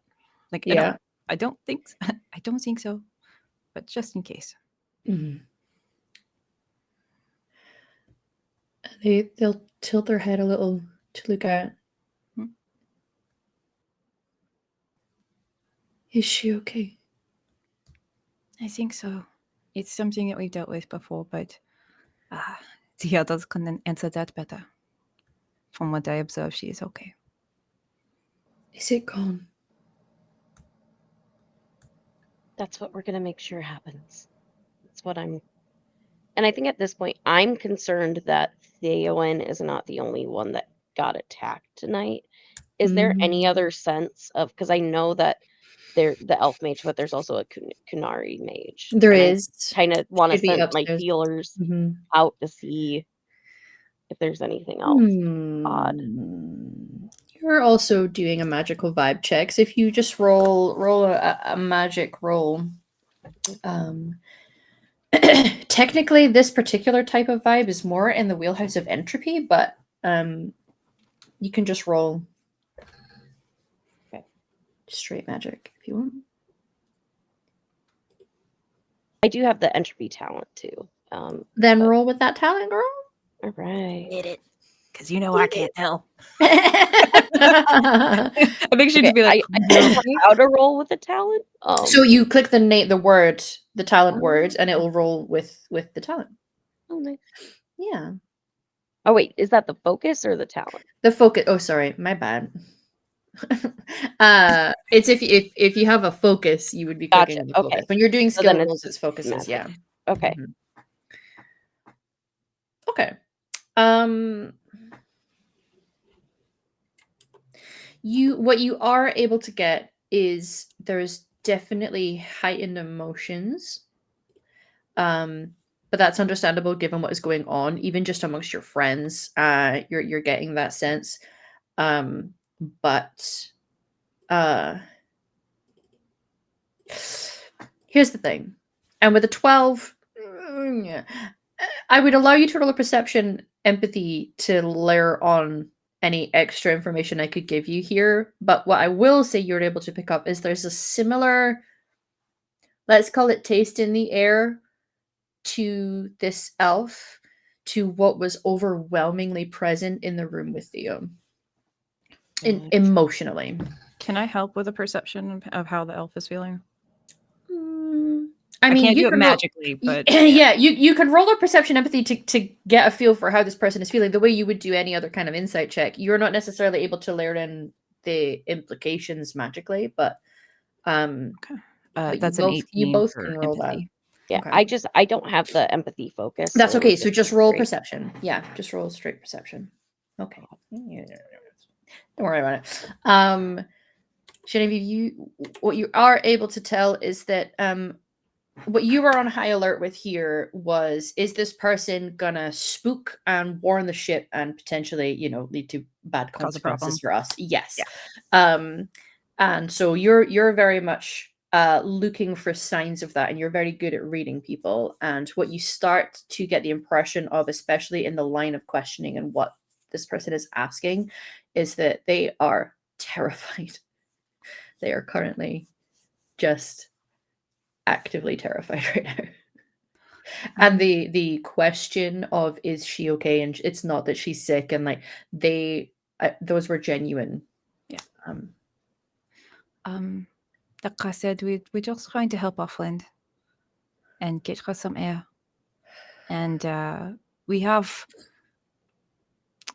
Like, yeah. I don't think so, but just in case. They'll tilt their head a little to look at. Is she okay? I think so. It's something that we've dealt with before, but the others can answer that better. From what I observe, she is okay. Is it gone? That's what we're going to make sure happens. That's what I'm... And I think at this point, I'm concerned that Theowen is not the only one that got attacked tonight. Is there any other sense of... Because I know that they're the elf mage, but there's also a Kunari mage. There is. I kind of want to Should be send my upstairs. healers out to see if there's anything else odd. You're also doing a magical vibe check. So if you just roll a magic roll, Technically, this particular type of vibe is more in the wheelhouse of entropy, but you can just roll straight magic if you want. I do have the entropy talent too. Then but- roll with that talent, girl. All right. Get it. Because I can't tell. I I think she'd Okay, be like, I don't know how to roll with a talent. so you click the word, the talent word, and it will roll with the talent. Oh, nice. Yeah. Oh wait, is that the focus or the talent? The focus. Oh, sorry, my bad. It's if you have a focus, you would be clicking Gotcha. on the focus. Okay. When you're doing So skill then rolls, it's focuses. magic. Yeah. Okay. Mhm. Okay. What you are able to get is there's definitely heightened emotions. But that's understandable given what is going on, even just amongst your friends. You're getting that sense. But here's the thing. And with a 12, I would allow you to roll a perception empathy to layer on any extra information I could give you here. But what I will say you're able to pick up is there's a similar, let's call it taste in the air to this elf, to what was overwhelmingly present in the room with Theo. Emotionally. Can I help with a perception of how the elf is feeling? I mean, can't you do it can magically, but yeah, you can roll a perception empathy to get a feel for how this person is feeling, the way you would do any other kind of insight check. You're not necessarily able to layer in the implications magically, but okay. but That's you an 18 both for can roll empathy. Yeah, Okay. I don't have the empathy focus. That's so it okay. would So just be roll straight. perception. Yeah, just roll straight perception. Okay. Don't worry about it. Genevieve, what you are able to tell is that what you were on high alert with here is this person gonna spook and warn the ship and potentially, lead to bad Cause a problem. consequences for us? Yes. Yeah. And so you're very much looking for signs of that, and you're very good at reading people. And what you start to get the impression of, especially in the line of questioning and what this person is asking, is that they are terrified. They are currently just actively terrified right now. And the question of, is she okay? And it's not that she's sick, and like those were genuine. Yeah. Like I said, we're just trying to help our friend and get her some air. And we have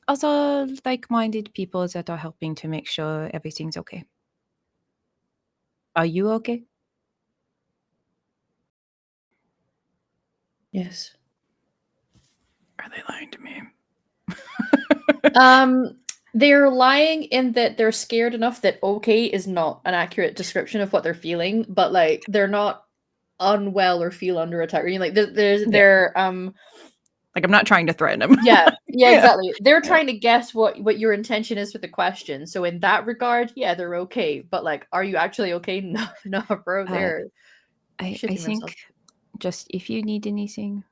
other like-minded people that are helping to make sure everything's okay. Are you okay? Yes. Are they lying to me? They're lying in that they're scared enough that okay is not an accurate description of what they're feeling, but like they're not unwell or feel under attack. Like they're like I'm not trying to threaten them. yeah, exactly. They're trying to guess what your intention is with the question. So in that regard, yeah, they're okay. But like, are you actually okay? No, bro. They're I shitting think themselves. just if you need anything,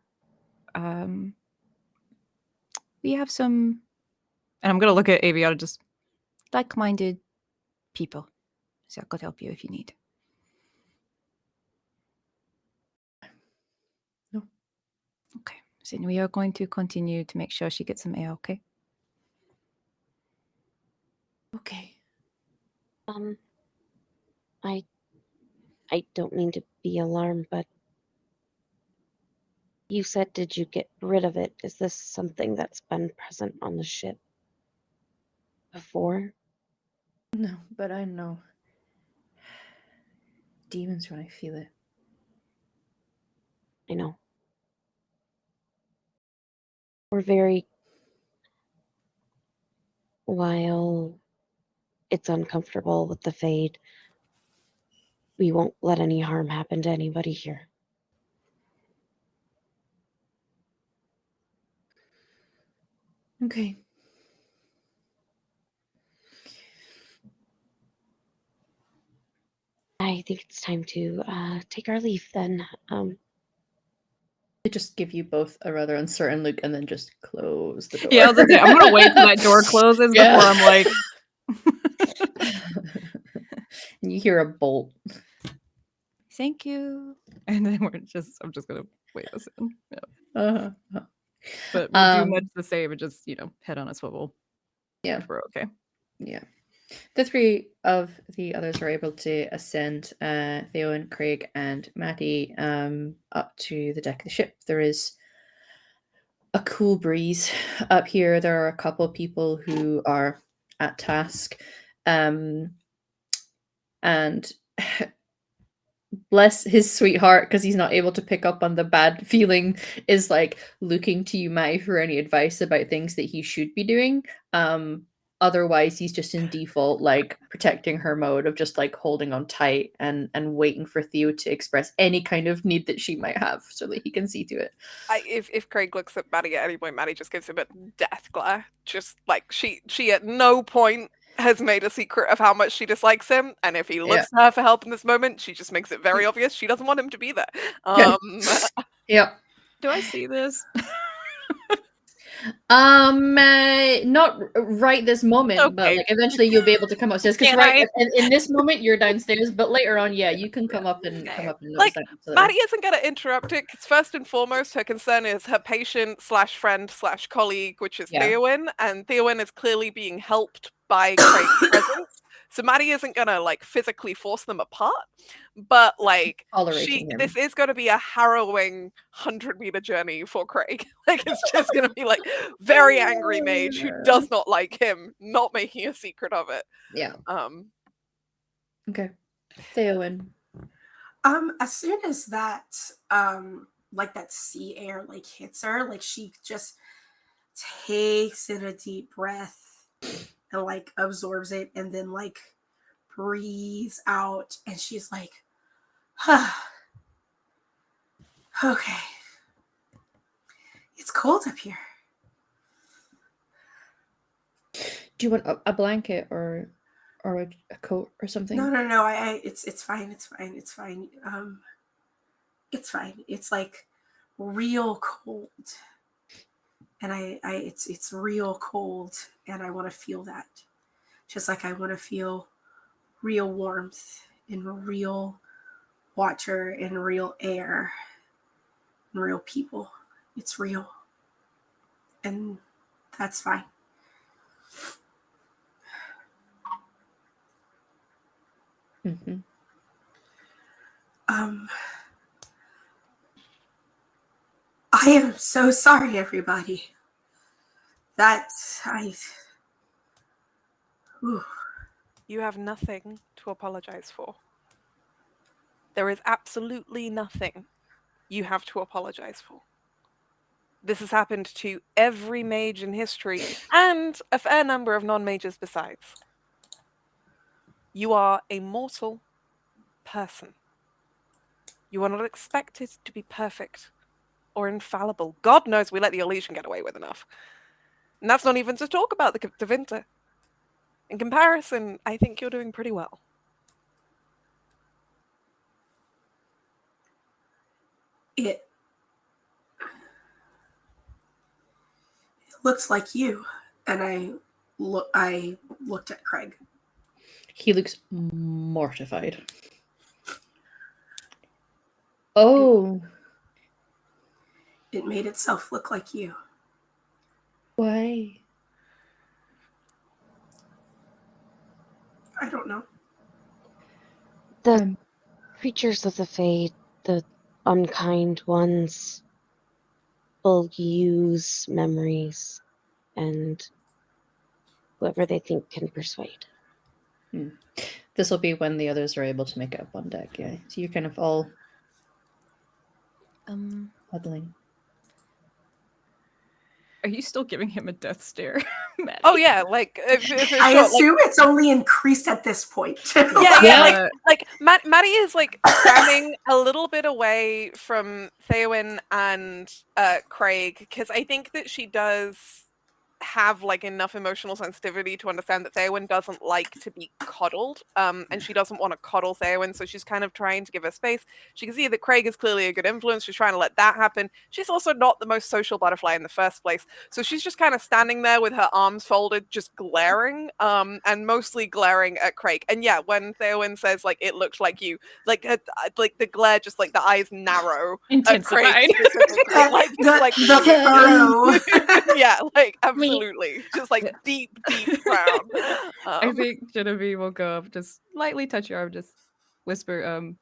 we have some, and I'm gonna look at Aviata, just like-minded people that could help you if you need. No. Okay, so we are going to continue to make sure she gets some air. Okay. Okay. I don't mean to be alarmed, but you said, did you get rid of it? Is this something that's been present on the ship before? No, but I know demons when I feel it. I know. We're very, while it's uncomfortable with the fade, we won't let any harm happen to anybody here. Okay. I think it's time to take our leave then. They just give you both a rather uncertain look and then just close the door. Yeah, I was gonna say, I'm gonna wait till that door closes before I'm like. And you hear a bolt. Thank you. And then I'm just gonna wait this in. Yeah. Uh-huh. But we'll do much the same and just, head on a swivel. Yeah. We're okay. Yeah. The three of the others are able to ascend, Theowen, Craig, and Maddie, up to the deck of the ship. There is a cool breeze up here. There are a couple of people who are at task. And bless his sweetheart, because he's not able to pick up on the bad feeling, is like looking to you, Mai, for any advice about things that he should be doing. Otherwise, he's just in default, like protecting her mode of just like holding on tight and waiting for Theo to express any kind of need that she might have, so that he can see to it. If Craig looks at Maddie at any point, Maddie just gives him a death glare. Just like she at no point has made a secret of how much she dislikes him, and if he looks to her for help in this moment, she just makes it very obvious she doesn't want him to be there. Yeah. Do I see this? Not right this moment, but Okay. like eventually you'll be able to come upstairs. Because Can in this moment you're downstairs, but later on, yeah, you can come up and Okay. notice Like, that. Maddie isn't going to interrupt it because first and foremost, her concern is her patient / friend / colleague, which is Theowen, and Theowen is clearly being helped by Craig's presence. So Maddie isn't going to like physically force them apart, but like this is going to be a harrowing 100-meter journey for Craig. Like it's just going to be like very angry mage who does not like him, not making a secret of it. Yeah. Okay. Theowen. As soon as that like that sea air like hits her, like she just takes in a deep breath and like absorbs it and then like breathes out, and she's like, okay, it's cold up here. Do you want a blanket or a coat or something? No, it's fine. It's fine. It's fine. It's like real cold, and it's real cold, and I want to feel that, just like I want to feel real warmth and real water and real air and real people. It's real, and that's fine. Mm-hmm. I am so sorry, everybody. You have nothing to apologize for. There is absolutely nothing you have to apologize for. This has happened to every mage in history, and a fair number of non-mages besides. You are a mortal person. You are not expected to be perfect or infallible. God knows we let the illusion get away with enough. And that's not even to talk about the Devinter. In comparison, I think you're doing pretty well. It looks like you. And I looked at Craig. He looks mortified. Oh. It made itself look like you. Why? I don't know. The creatures of the Fade, the unkind ones, will use memories and whoever they think can persuade. This will be when the others are able to make it up on deck, yeah. So you're kind of all huddling. Are you still giving him a death stare, Maddie? Oh yeah, like I assume it's only increased at this point. Yeah. Like Maddie is like standing a little bit away from Theowen and Craig, because I think that she does have like enough emotional sensitivity to understand that Theowen doesn't like to be coddled, and she doesn't want to coddle Theowen, so she's kind of trying to give her space. She can see that Craig is clearly a good influence. She's trying to let that happen. She's also not the most social butterfly in the first place, so she's just kind of standing there with her arms folded, just glaring, and mostly glaring at Craig. And yeah, when Theowen says like it looks like you, like like the glare, just like the eyes narrow at Craig Intensified. specifically, like just like the furrow. yeah, like absolutely, just like deep frown. I think Genevieve will go up, just lightly touch your arm, just whisper,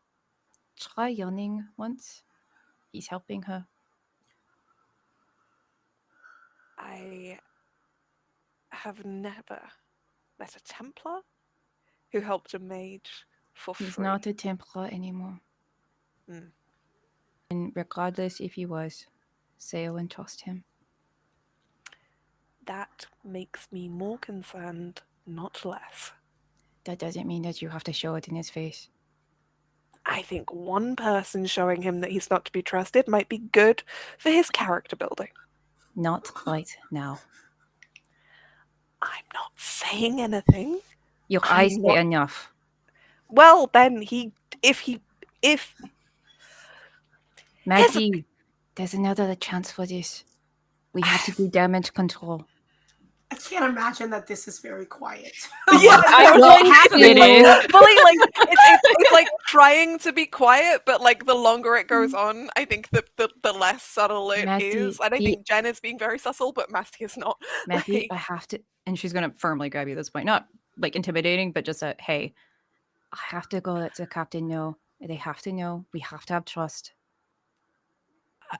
try yawning once. He's helping her. I have never met a Templar who helped a mage for He's free. not a Templar anymore. Mm. And regardless if he was, Theowen trust him. That makes me more concerned, not less. That doesn't mean that you have to show it in his face. I think one person showing him that he's not to be trusted might be good for his character building. Not right now. I'm not saying anything. Your I'm eyes say not- enough. Well, then if Maggie, there's another chance for this. We have to do damage control. I can't imagine that this is very quiet. Yeah, I'm Well, going half of it to- is. fully like it's like trying to be quiet, but like the longer it goes on, I think the less subtle it Maggie, is. And I think Jen is being very subtle, but Masty is not. Maggie, Like, I have to, and she's gonna firmly grab you at this point. Not like intimidating, but just a hey, I have to go let the captain know. They have to know. We have to have trust.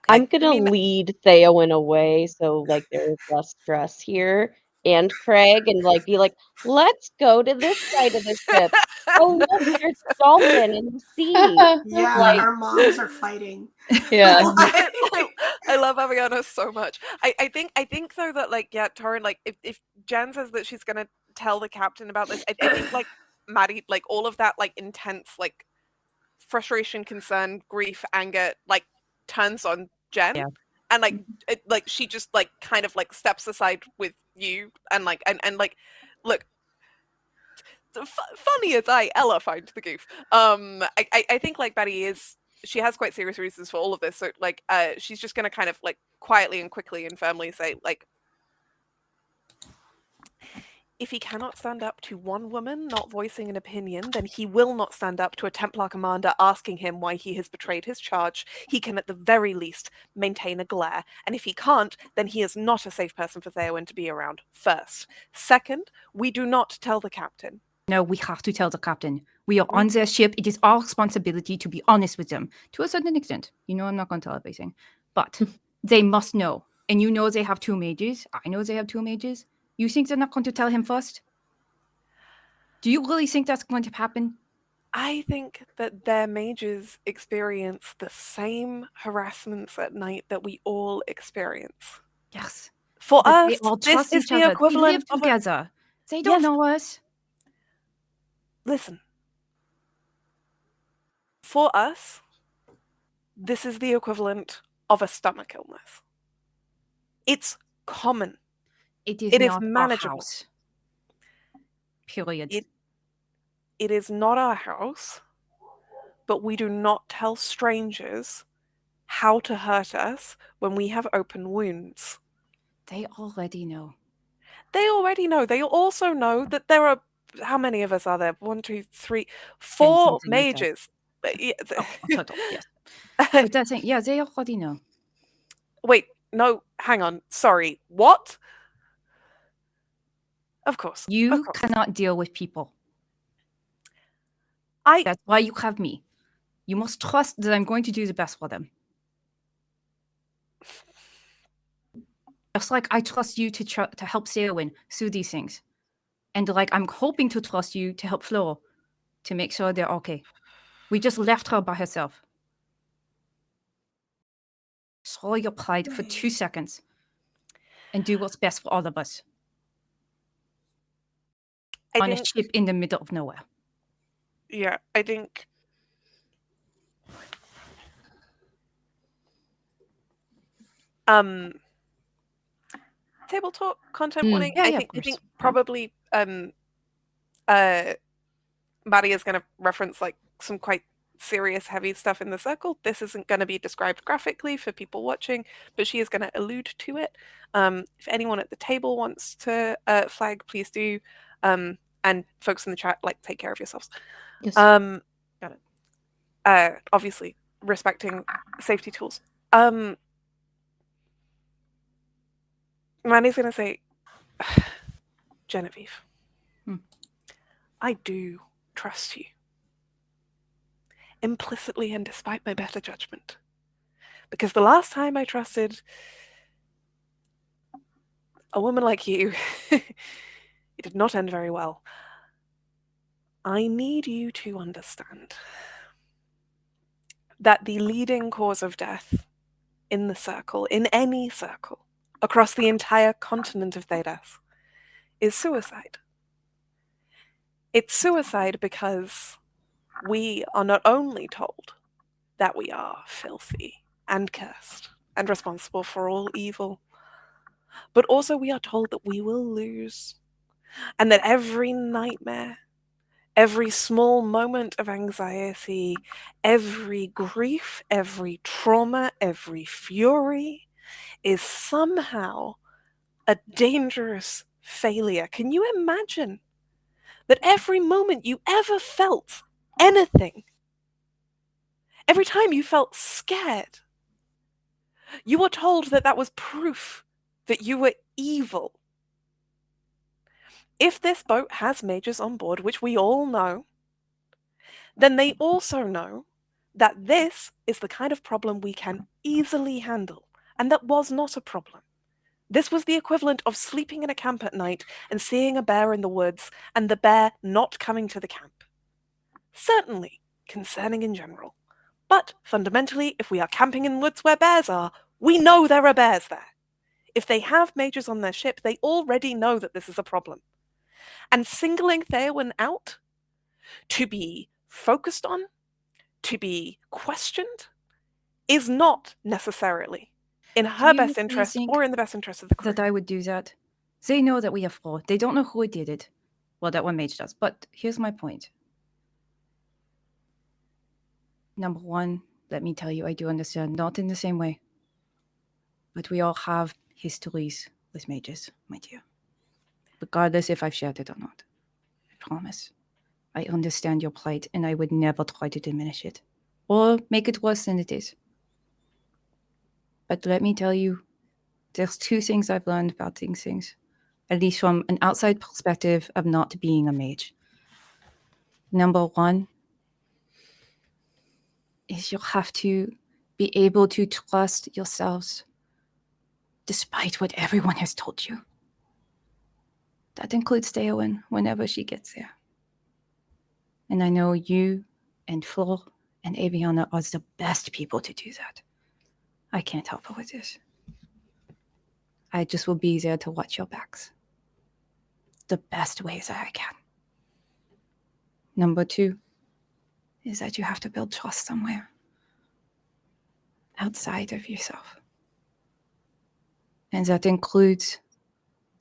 I'm gonna lead Theowen away so like there's less stress here, and Craig, and like be like, let's go to this side of the ship. Oh look, there's a dolphin in the sea. Yeah, Like- our moms are fighting. Yeah. I love Aviana so much. I think though that like yeah, Torin, like if Jen says that she's gonna tell the captain about this, I think like Maddie, like all of that like intense like frustration, concern, grief, anger, like turns on Jen. Yeah. And like like she just like kind of like steps aside with you and like and like look, funny as Ella find the goof. I think like Betty she has quite serious reasons for all of this. So like she's just gonna kind of like quietly and quickly and firmly say like, if he cannot stand up to one woman not voicing an opinion, then he will not stand up to a Templar commander asking him why he has betrayed his charge. He can at the very least maintain a glare. And if he can't, then he is not a safe person for Theowen to be around, first. Second, we do not tell the captain. No, we have to tell the captain. We are on their ship. It is our responsibility to be honest with them to a certain extent. You know, I'm not going to tell everything, but they must know. And you know they have two mages. I know they have two mages. You think they're not going to tell him first? Do you really think that's going to happen? I think that their mages experience the same harassments at night that we all experience. Yes. For But us, they all this trust is each the other. They equivalent live of together. They don't Yes. know us. Listen. For us, this is the equivalent of a stomach illness. It's common. It is It is not our manageable. house. Period. It is not our house, but we do not tell strangers how to hurt us when we have open wounds. They already know. They already know. They also know that there are, how many of us are there? 1, 2, 3, 4 something like that. mages. Yeah, Oh, total, yes. But that's it. Yeah, they already know. Wait, no, hang on. Sorry. What? Of course. You of course. cannot deal with people. I That's why you have me. You must trust that I'm going to do the best for them. Just like I trust you to help Theowen through these things. And like I'm hoping to trust you to help Flo to make sure they're okay. We just left her by herself. Swallow your pride for 2 seconds and do what's best for all of us. On a ship in the middle of nowhere. Yeah, I think table talk, content warning. Yeah, I of think course. probably Maddie is going to reference like some quite serious, heavy stuff in the circle. This isn't going to be described graphically for people watching, but she is going to allude to it. If anyone at the table wants to flag, please do. And folks in the chat, like, take care of yourselves. Yes. Got it. Obviously, respecting safety tools. Manny's going to say, Genevieve, I do trust you. Implicitly and despite my better judgment. Because the last time I trusted a woman like you, it did not end very well. I need you to understand that the leading cause of death in the circle, in any circle, across the entire continent of Thedas, is suicide. It's suicide because we are not only told that we are filthy and cursed and responsible for all evil, but also we are told that we will lose, and that every nightmare, every small moment of anxiety, every grief, every trauma, every fury is somehow a dangerous failure. Can you imagine that every moment you ever felt anything, every time you felt scared, you were told that that was proof that you were evil? If this boat has mages on board, which we all know, then they also know that this is the kind of problem we can easily handle, and that was not a problem. This was the equivalent of sleeping in a camp at night and seeing a bear in the woods, and the bear not coming to the camp. Certainly concerning in general, but fundamentally, if we are camping in woods where bears are, we know there are bears there. If they have mages on their ship, they already know that this is a problem. And singling Theowen out to be focused on, to be questioned, is not necessarily in her you best really interest think or in the best interest of the crew. that I would do that? They know that we have flaw. They don't know who did it. Well, that one mage does. But here's my point. Number one, let me tell you, I do understand, not in the same way. But we all have histories with mages, my dear. Regardless if I've shared it or not. I promise. I understand your plight, and I would never try to diminish it. Or make it worse than it is. But let me tell you, there's two things I've learned about these things. At least from an outside perspective of not being a mage. Number one is you have to be able to trust yourselves despite what everyone has told you. That includes Theowen whenever she gets there. And I know you and Flor and Aviana are the best people to do that. I can't help her with this. I just will be there to watch your backs. The best ways that I can. Number two is that you have to build trust somewhere. Outside of yourself. And that includes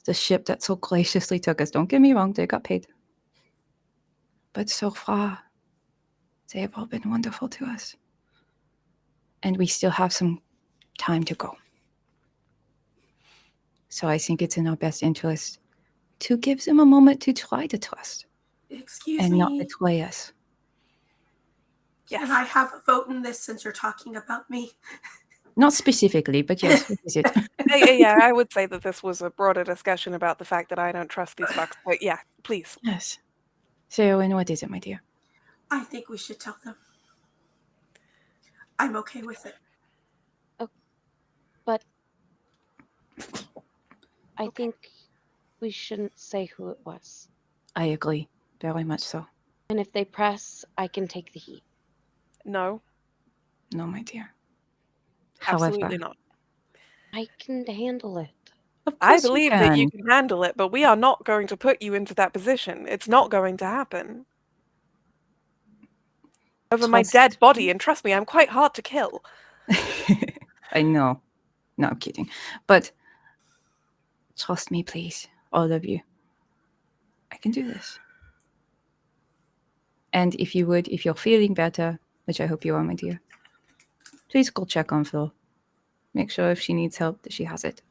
the ship that so graciously took us. Don't get me wrong, they got paid. But so far, they have all been wonderful to us. And we still have some time to go. So I think it's in our best interest to give them a moment to try to trust. Excuse and me. not betray us. Yes. Can I have a vote in this since you're talking about me? Not specifically, but yes, what is it? Yeah, I would say that this was a broader discussion about the fact that I don't trust these fucks. But yeah, please. Yes. So, and what is it, my dear? I think we should tell them. I'm okay with it. Oh, but I think we shouldn't say who it was. I agree. Very much so. And if they press, I can take the heat. No. No, my dear. Absolutely However, not. I can handle it. Of I course believe you that can. you can handle it, but we are not going to put you into that position. It's not going to happen. Over my Trust dead body, and trust me, I'm quite hard to kill. I know. No, I'm kidding. But Trust me, please, all of you. I can do this. And if you're feeling better, which I hope you are, my dear, please go check on Flo. Make sure if she needs help that she has it.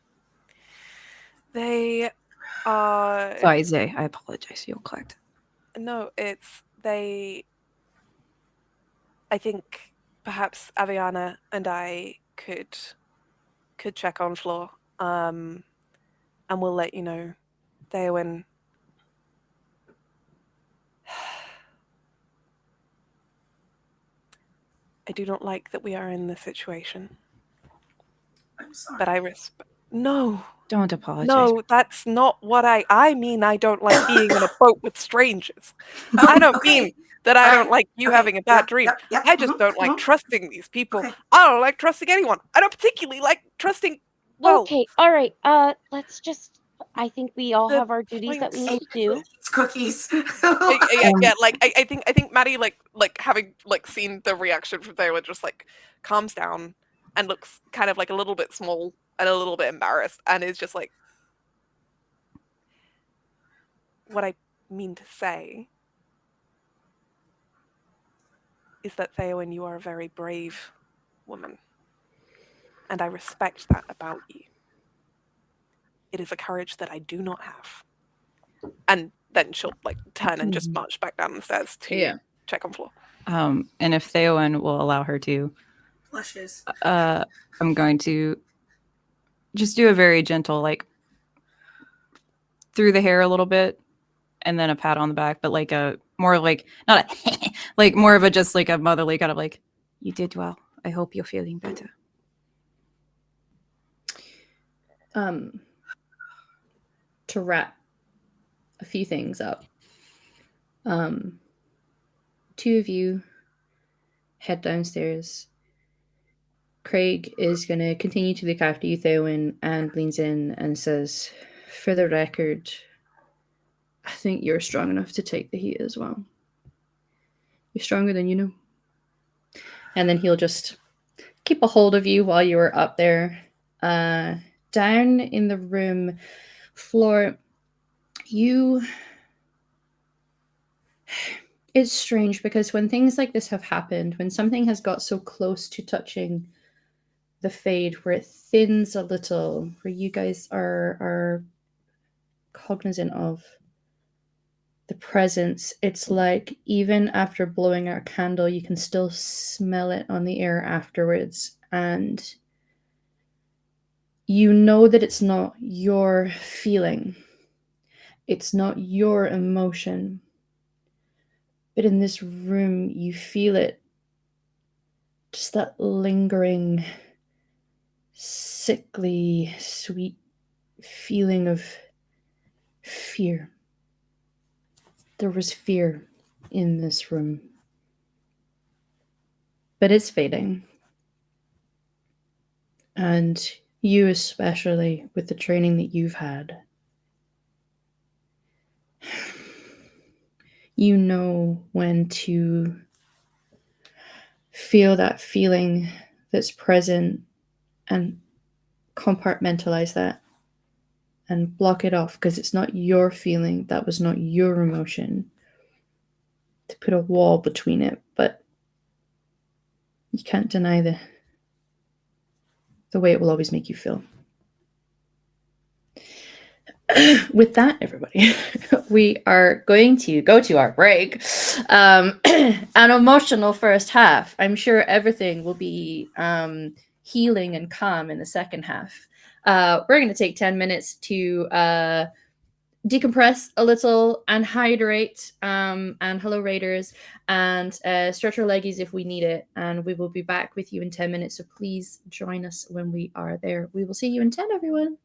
They are... Sorry, Zay, I apologize. You're correct. No, it's they... I think perhaps Aviana and I could check on Flo, and we'll let you know. Theowen... I do not like that we are in this situation. I'm sorry. But I respect... No. Don't apologize. No, that's not what I mean. I don't like being in a boat with strangers. Oh, I don't okay. mean that I don't Alright, like you okay, having a bad yep, dream. yep, yep, I just don't like mhm. trusting these people. Okay. I don't like trusting anyone. I don't particularly like trusting, well, Okay, all right. Let's just. I think we all the have our duties that we points. need to do. It's cookies. Yeah, like I think Maddie like having like seen the reaction from Theowen just like calms down and looks kind of like a little bit small and a little bit embarrassed and is just like, what I mean to say is that Theowen, you are a very brave woman, and I respect that about you. It is a courage that I do not have. And then she'll like turn and just march back down the stairs to check on Flo. And if Theowen will allow her to, Blushes. I'm going to just do a very gentle, like, through the hair a little bit, and then a pat on the back, but like a more like, not a, like more of a just like a motherly kind of like, you did well. I hope you're feeling better. To wrap a few things up, two of you head downstairs. Craig is going to continue to look after you, Theowen, and leans in and says, for the record, I think you're strong enough to take the heat as well. You're stronger than you know. And then he'll just keep a hold of you while you are up there. Down in the room floor, it's strange because when things like this have happened, when something has got so close to touching the fade where it thins a little, where you guys are cognizant of the presence, it's like even after blowing out a candle, you can still smell it on the air afterwards. And you know that it's not your feeling. It's not your emotion. But in this room, you feel it. Just that lingering, sickly, sweet feeling of fear. There was fear in this room. But it's fading. And you especially, with the training that you've had, you know when to feel that feeling that's present and compartmentalize that and block it off because it's not your feeling, that was not your emotion, to put a wall between it. But you can't deny the way it will always make you feel. With that, everybody, we are going to go to our break. An emotional first half. I'm sure everything will be healing and calm in the second half. We're going to take 10 minutes to decompress a little and hydrate, and hello raiders, and stretch our leggies if we need it. And we will be back with you in 10 minutes. So please join us when we are there. We will see you in 10, everyone.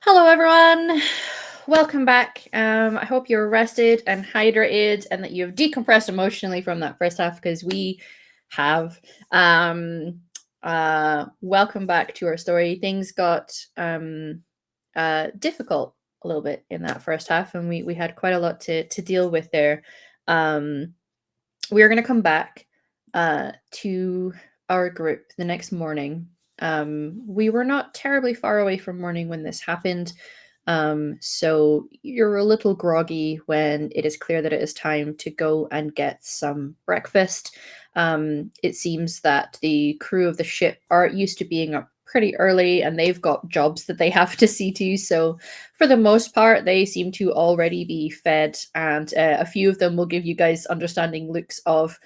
Hello, everyone. Welcome back. I hope you're rested and hydrated and that you've decompressed emotionally from that first half, because we have. Welcome back to our story. Things got difficult a little bit in that first half, and we had quite a lot to deal with there. We are going to come back to our group the next morning. We were not terribly far away from morning when this happened. So you're a little groggy when it is clear that it is time to go and get some breakfast. It seems that the crew of the ship are used to being up pretty early, and they've got jobs that they have to see to. So for the most part, they seem to already be fed, and a few of them will give you guys understanding looks of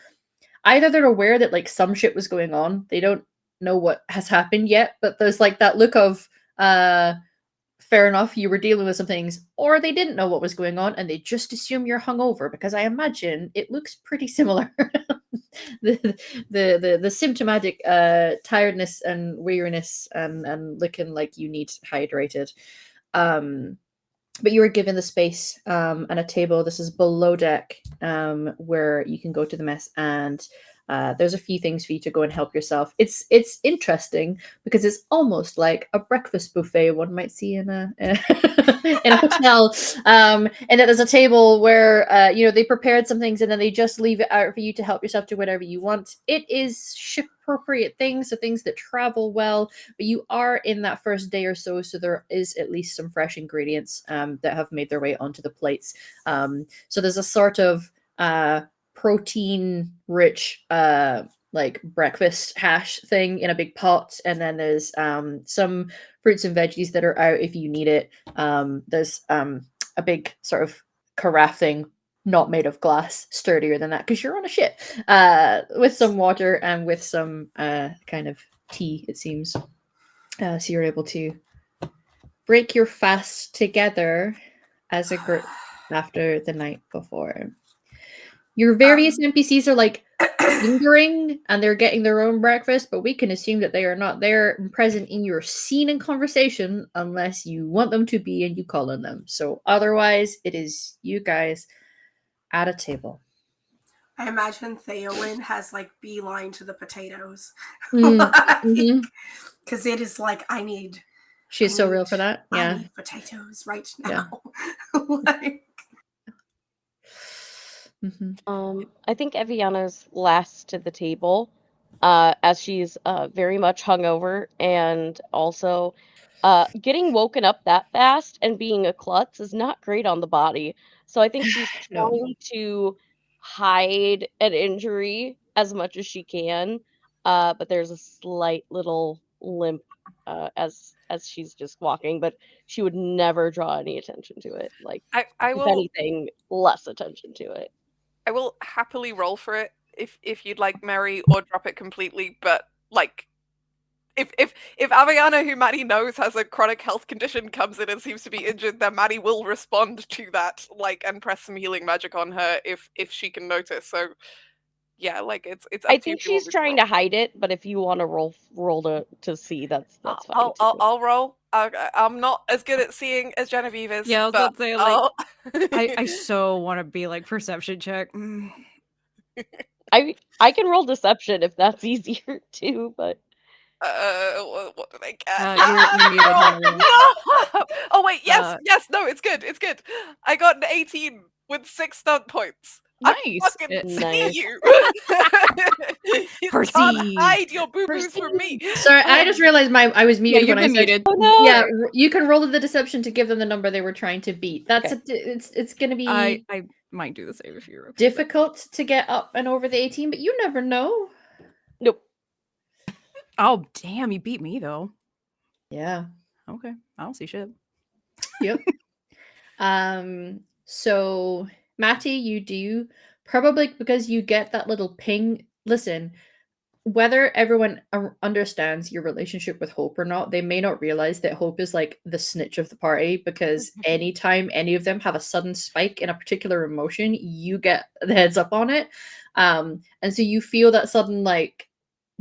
either they're aware that like some shit was going on, they don't know what has happened yet, but there's like that look of fair enough, you were dealing with some things, or they didn't know what was going on and they just assume you're hungover, because I imagine it looks pretty similar. the symptomatic tiredness and weariness and looking like you need hydrated. But you were given the space and a table. This is below deck, where you can go to the mess, and there's a few things for you to go and help yourself. It's interesting because it's almost like a breakfast buffet one might see in a in a hotel, and that there's a table where they prepared some things and then they just leave it out for you to help yourself to whatever you want. It is ship appropriate things, so things that travel well, but you are in that first day or so there is at least some fresh ingredients that have made their way onto the plates. So there's a sort of protein rich like breakfast hash thing in a big pot, and then there's some fruits and veggies that are out if you need it. There's a big sort of carafe thing, not made of glass, sturdier than that because you're on a ship, with some water and with some kind of tea, it seems. So you're able to break your fast together as a group after the night before. Your various NPCs are like lingering and they're getting their own breakfast, but we can assume that they are not there and present in your scene and conversation unless you want them to be and you call on them. So otherwise, it is you guys at a table. I imagine Theowin has like beeline to the potatoes. Mm-hmm. Because it is like, She's so real for that. Yeah. I need potatoes right now. Yeah. I think Eviana's last to the table, as she's very much hungover, and also getting woken up that fast and being a klutz is not great on the body. So I think she's trying to hide an injury as much as she can, but there's a slight little limp as she's just walking, but she would never draw any attention to it. Like, if anything, less attention to it. I will happily roll for it if you'd like, Mary, or drop it completely. But like, if Aviana, who Maddie knows has a chronic health condition, comes in and seems to be injured, then Maddie will respond to that, like, and press some healing magic on her if she can notice. So yeah, like it's up I to you think if you want she's me trying to hide it, but if you want to roll to see, that's fine. I'll roll. I'm not as good at seeing as Genevieve is. Yeah, I was but about to say, like, I so want to be like perception check. I can roll deception if that's easier too, but what did I get? You're muted. No! Oh wait, yes, no, it's good. I got an 18 with 6 stunt points. Nice. I fucking Nice. see you. You can't hide your boo-boos from me. Sorry, I just realized I was muted when I said muted. Oh no! Yeah, you can roll the deception to give them the number they were trying to beat. That's it's going to be I might do the same if you're okay. difficult to get up and over the 18, but you never know. Nope. Oh damn, you beat me though. Yeah. Okay, I don't see shit. Yep. So Matty, you do probably because you get that little ping. Listen, whether everyone understands your relationship with Hope or not, they may not realize that Hope is like the snitch of the party, because anytime any of them have a sudden spike in a particular emotion, you get the heads up on it. And so you feel that sudden like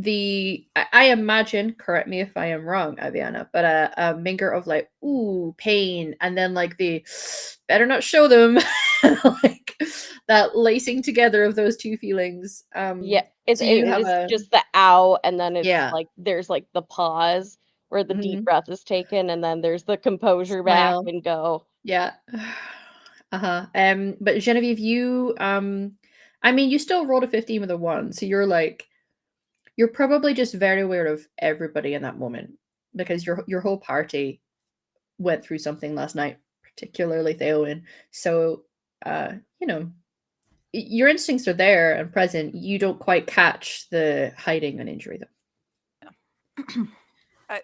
I imagine, correct me if I am wrong, Aviana, but a minger of like, ooh, pain, and then like the better not show them, like that lacing together of those two feelings. Yeah, So you have it's a just the ow, and then it's yeah, like there's like the pause where the deep mhm, breath is taken, and then there's the composure back smile, and go. yeah, uh-huh. But Genevieve, I mean, you still rolled a 15 with a 1, so you're probably just very aware of everybody in that moment because your whole party went through something last night, particularly Theowen. So, you know, your instincts are there and present. You don't quite catch the hiding an injury, though.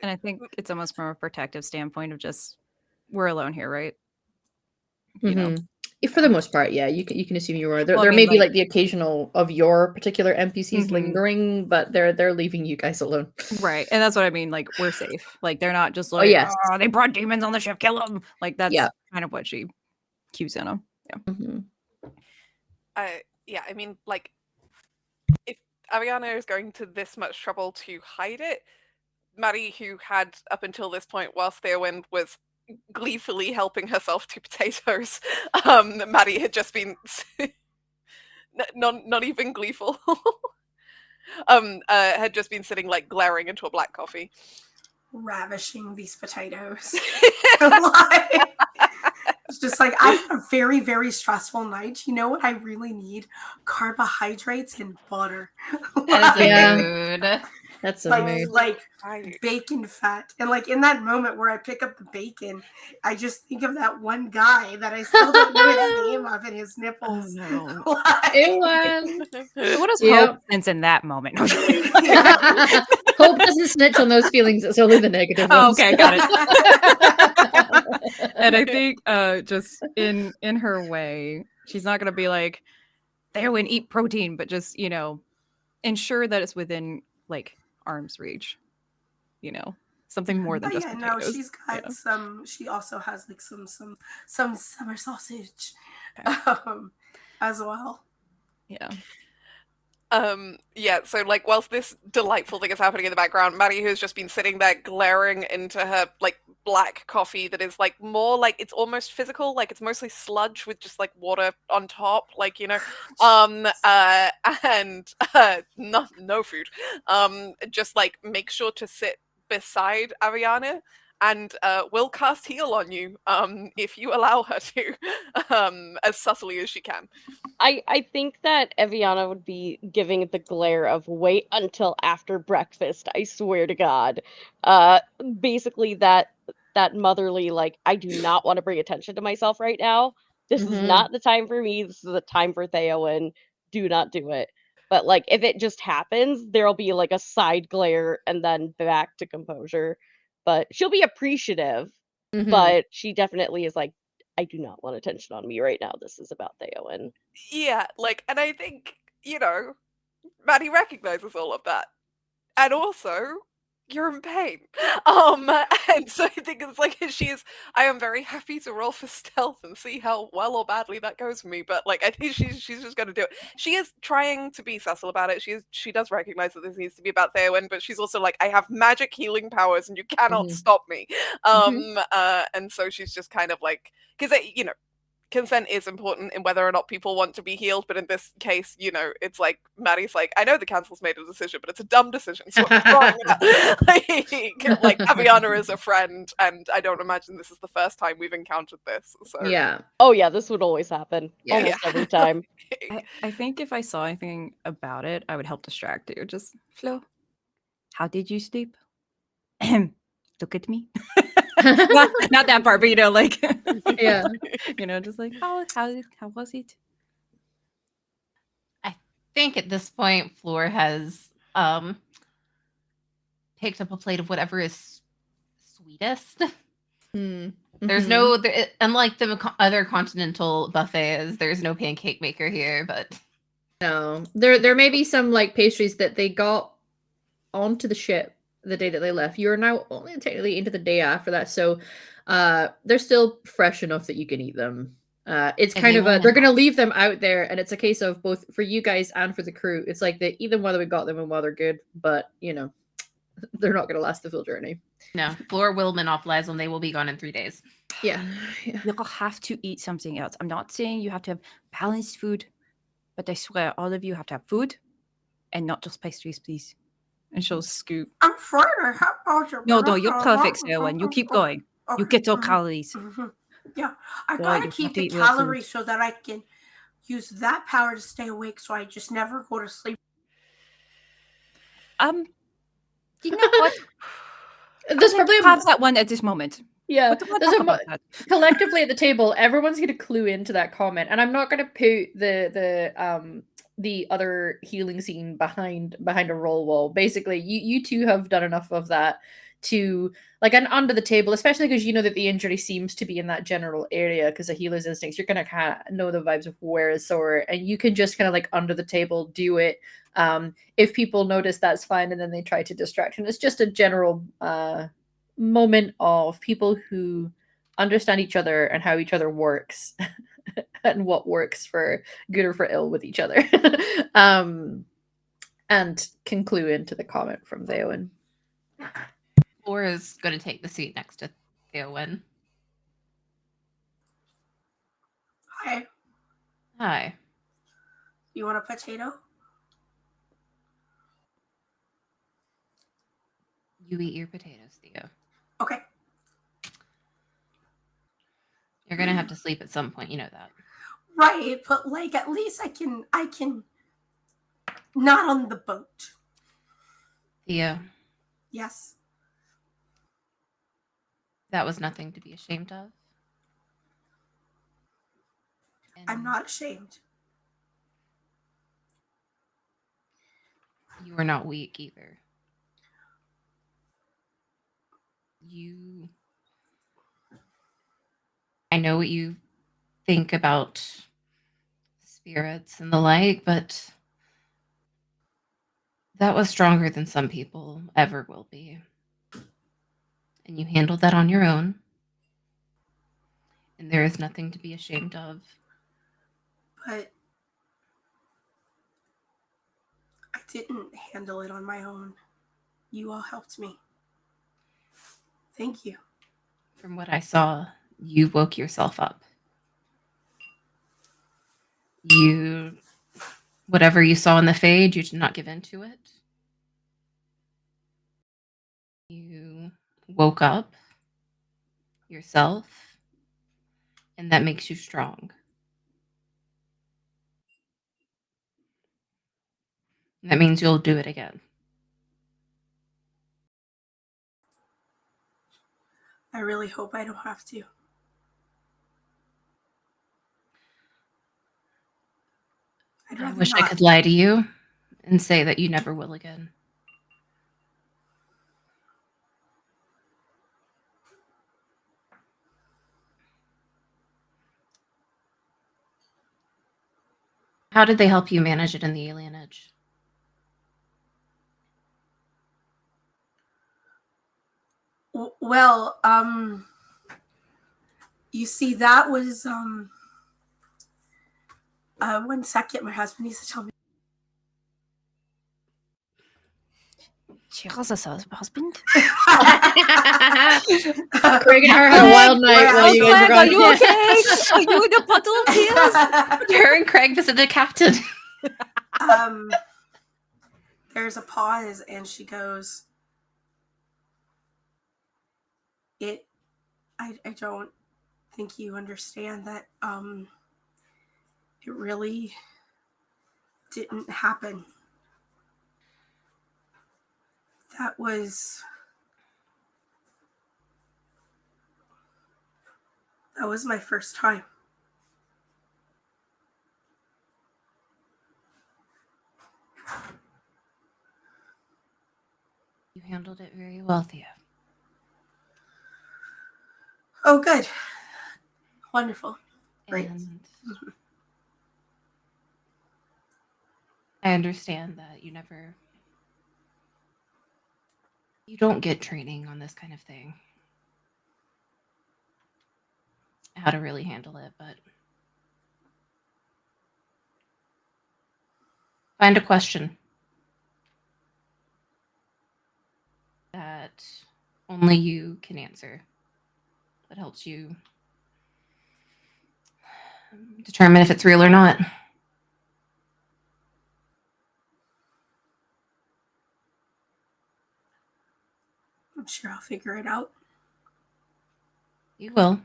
And I think it's almost from a protective standpoint of just we're alone here, right? You know. For the most part, yeah, you can assume you are. There, Well, I there mean, may be like like the occasional of your particular NPCs Mhm. lingering, but they're leaving you guys alone. Right. And that's what I mean. Like, we're safe. Like, they're not just Oh like, yes, oh, they brought demons on the ship, kill them. Like, that's yeah. kind of what she cues in on. Yeah. Mhm. Yeah, I mean, like, if Ariana is going to this much trouble to hide it, Maddie, who had up until this point, whilst Theowind was gleefully helping herself to potatoes, Maddie had just been not even gleeful. Had just been sitting like glaring into a black coffee, ravishing these potatoes. Like, it's just like, I've had a very, very stressful night. You know what I really need? Carbohydrates and butter. That is a Yeah. mood. That's a like, mood. like right? bacon fat. And like in that moment where I pick up the bacon, I just think of that one guy that I still don't know his name of and his nipples. no. Like, Ew, So what does Yep. Hope sense in that moment? Hope doesn't snitch on those feelings. It's only the negative Oh, ones. okay, got it. And I think just in her way, she's not gonna be like, there and eat protein, but just, ensure that it's within like arm's reach, something more than but just yeah, no, potatoes. she's got Yeah. some. She also has like some summer sausage, Okay. as well. Yeah. Yeah, so like whilst this delightful thing is happening in the background, Maddie, who's just been sitting there glaring into her like black coffee that is like more like it's almost physical, like it's mostly sludge with just like water on top, like and no food. Just like make sure to sit beside Ariana and will cast heal on you if you allow her to as subtly as she can. I think that Eviana would be giving the glare of wait until after breakfast. I swear to God. Uh, Basically that motherly like I do not want to bring attention to myself right now. This is Mhm. not the time for me. This is the time for Theowen. Do not do it. But like if it just happens, there'll be like a side glare and then back to composure. But she'll be appreciative. Mhm. But she definitely is like, I do not want attention on me right now. This is about Theowen. Yeah, like, and I think, Maddie recognizes all of that. And also, you're in pain. And so I think it's like I am very happy to roll for stealth and see how well or badly that goes for me. But like I think she's just gonna do it. She is trying to be subtle about it. She does recognize that this needs to be about Theowen, but she's also like, I have magic healing powers and you cannot Mhm. stop me. Mhm. And so she's just kind of like because consent is important in whether or not people want to be healed, but in this case, it's like Maddie's like, I know the council's made a decision, but it's a dumb decision, so I'm throwing it out. Like Aviana is a friend, and I don't imagine this is the first time we've encountered this. So Yeah. Oh yeah, this would always happen. Yeah. Almost every time. I think if I saw anything about it, I would help distract you. Just Flo, how did you sleep? Look at me. not that part, but like Yeah. just like how was it? I think at this point, Floor has picked up a plate of whatever is sweetest. Mm. There's Mhm. no, unlike the other continental buffets, there's no pancake maker here, but No. There may be some like pastries that they got onto the ship the day that they left. You're now only technically into the day after that, so they're still fresh enough that you can eat them. It's And kind they of won't they're going to attack. leave them out there, and it's a case of both for you guys and for the crew. It's like they either whether we got them and while they're good, but they're not going to last the full journey. No, Flora will monopolize them. They will be gone in 3 days. Yeah. You'll have to eat something else. I'm not saying you have to have balanced food, but I swear all of you have to have food and not just pastries, please. And she'll scoop. I'm sorry, how about your No, you're perfect, Sarah. You keep going. You get your calories. Yeah, I Boy, gotta you keep have to the eat real food. calories so that I can use that power to stay awake, so I just never go to sleep. You know what? There's probably have that one at this moment. Yeah, What do I there's talk about that? collectively at the table, everyone's going to clue into that comment, and I'm not going to put the other healing scene behind a roll wall. Basically, you two have done enough of that to like and under the table, especially because you know that the injury seems to be in that general area because of healer's instincts. You're going to kind of know the vibes of where is sore, and you can just kind of like under the table do it. If people notice, that's fine, and then they try to distract, and it's just a general moment of people who understand each other and how each other works and what works for good or for ill with each other. And can clue into the comment from Theowen. Flora's going to take the seat next to Theowen. Hi, Hi. you want a potato? You eat your potatoes, Theo. Okay. You're going to have to sleep at some point. You know that. Right, but like at least I can not on the boat. Theo, Yes. that was nothing to be ashamed of. And I'm not ashamed. you are not weak either. I know what you think about spirits and the like, but that was stronger than some people ever will be. And you handled that on your own. And there is nothing to be ashamed of. But I didn't handle it on my own. You all helped me. Thank you. From what I saw, you woke yourself up. Whatever you saw in the Fade, you did not give in to it. You woke up yourself, and that makes you strong. That means you'll do it again. I really hope I don't have to. I wish I could lie to you and say that you never will again. How did they help you manage it in the Alien Edge? Well, you see, that was 1 second. My husband needs to tell me. She has a husband. Craig and her had a wild night while you guys were gone. Are you okay? Are you in a puddle of tears? Her and Craig visited the captain. There's a pause, and she goes, I don't think you understand that it really didn't happen. That was my first time. You handled it very well, Theo. Oh, good. Wonderful. Great. And I understand that you don't get training on this kind of thing. How to really handle it, but Find a question that only you can answer. That helps you determine if it's real or not. I'm sure I'll figure it out. You will.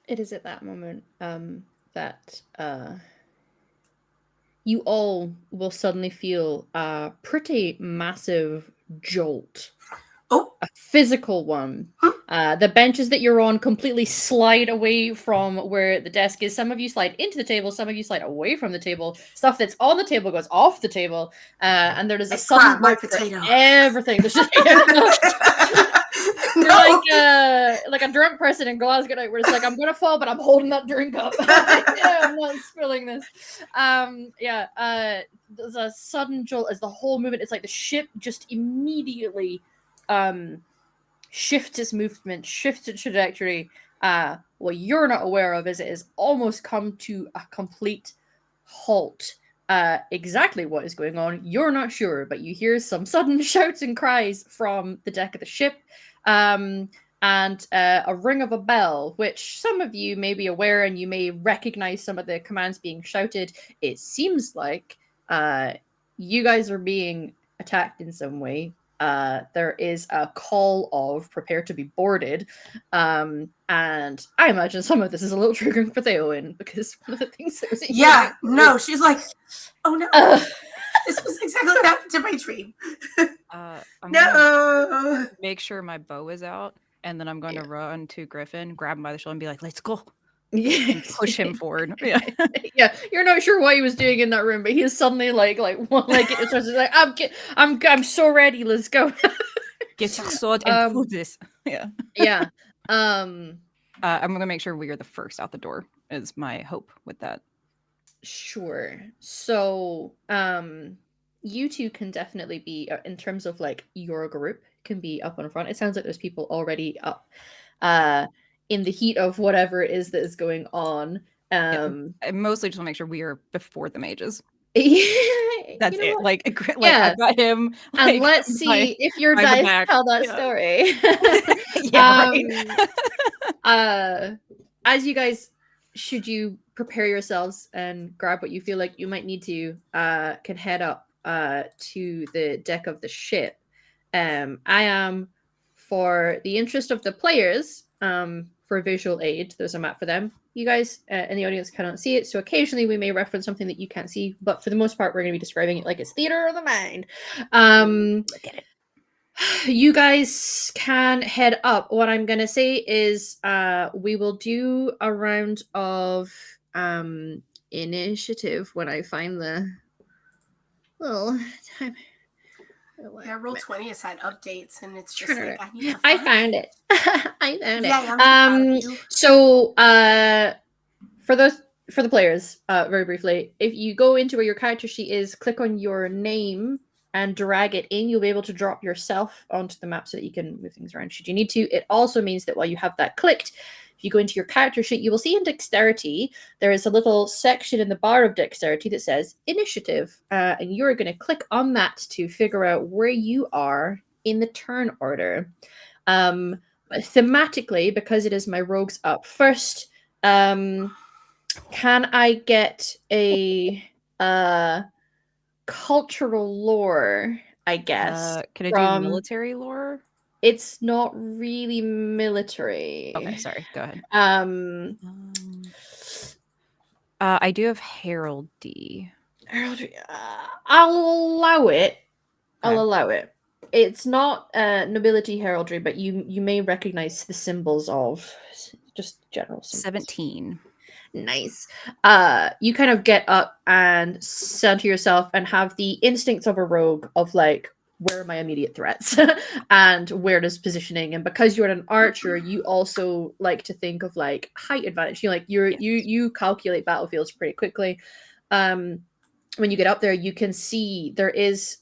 It is at that moment that you all will suddenly feel a pretty massive jolt. Oh, A physical one. The benches that you're on completely slide away from where the desk is. Some of you slide into the table, some of you slide away from the table. Stuff that's on the table goes off the table, and there is a I sudden grabbed my jolt for potato. everything. There's just, You're like a drunk person in Glasgow night where it's like, I'm gonna fall, but I'm holding that drink up. Yeah, I'm not spilling this. There's a sudden jolt as the whole movement. It's like the ship just immediately shifts its movement, shifts its trajectory. What you're not aware of is it has almost come to a complete halt. Exactly what is going on, you're not sure, but you hear some sudden shouts and cries from the deck of the ship, and a ring of a bell, which some of you may be aware and you may recognize some of the commands being shouted. It seems like you guys are being attacked in some way. There is a call of prepare to be boarded. And I imagine some of this is a little triggering for Theowen because one of the things that was she's like, oh no, this was exactly what happened to my dream. I'm No. gonna make sure my bow is out, and then I'm going to run to Griffin, grab him by the shoulder, and be like, "Let's go." And push him forward. Yeah. Yeah, you're not sure what he was doing in that room, but he's suddenly like one leg at his chest. He's like, I'm so ready. Let's go. Get your sword and do this. Yeah. Yeah. I'm gonna make sure we are the first out the door. Is my hope with that. Sure. So, you two can definitely be in terms of like your group can be up on front. It sounds like there's people already up. In the heat of whatever it is that is going on. I mostly just want to make sure we are before the mages. That's it. What? Like I've got him. And let's see if your dice tell that story. As you guys, should you prepare yourselves and grab what you feel like you might need to, can head up to the deck of the ship. I am, for the interest of the players, for visual aid, there's a map for them. You guys in the audience cannot see it, so occasionally we may reference something that you can't see, but for the most part, we're going to be describing it like it's theater of the mind. Look at it. You guys can head up. What I'm going to say is we will do a round of initiative when I find the little time. Yeah, Roll20 has had updates, and it's just like I found it. I found it. So for the players, very briefly, if you go into where your character sheet is, click on your name and drag it in, you'll be able to drop yourself onto the map so that you can move things around should you need to. It also means that while you have that clicked, if you go into your character sheet, you will see in Dexterity, there is a little section in the bar of Dexterity that says Initiative. And you're going to click on that to figure out where you are in the turn order. Thematically, because it is my rogues up first, can I get a cultural lore, I guess? Can I do military lore? It's not really military. Okay, sorry. Go ahead. I do have heraldry. I'll allow it. Okay. I'll allow it. It's not nobility heraldry, but you may recognize the symbols of just general symbols. 17. Nice. You kind of get up and center yourself and have the instincts of a rogue of like, where are my immediate threats and where does positioning, and because you're an archer, you also like to think of like height advantage. You calculate battlefields pretty quickly. When you get up there, you can see there is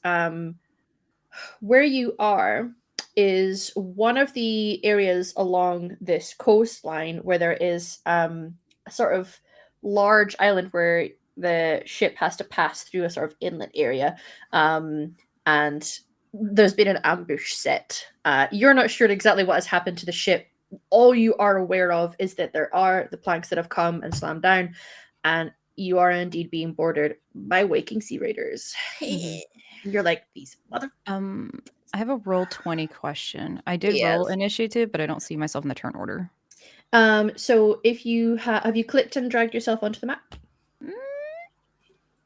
where you are, is one of the areas along this coastline where there is a sort of large island where the ship has to pass through a sort of inlet area, and there's been an ambush set. You're not sure exactly what has happened to the ship. All you are aware of is that there are the planks that have come and slammed down, and you are indeed being boarded by waking sea raiders. You're like, these mother. I have a roll 20 question. I did roll Yes. initiative, but I don't see myself in the turn order. So if you have you clicked and dragged yourself onto the map?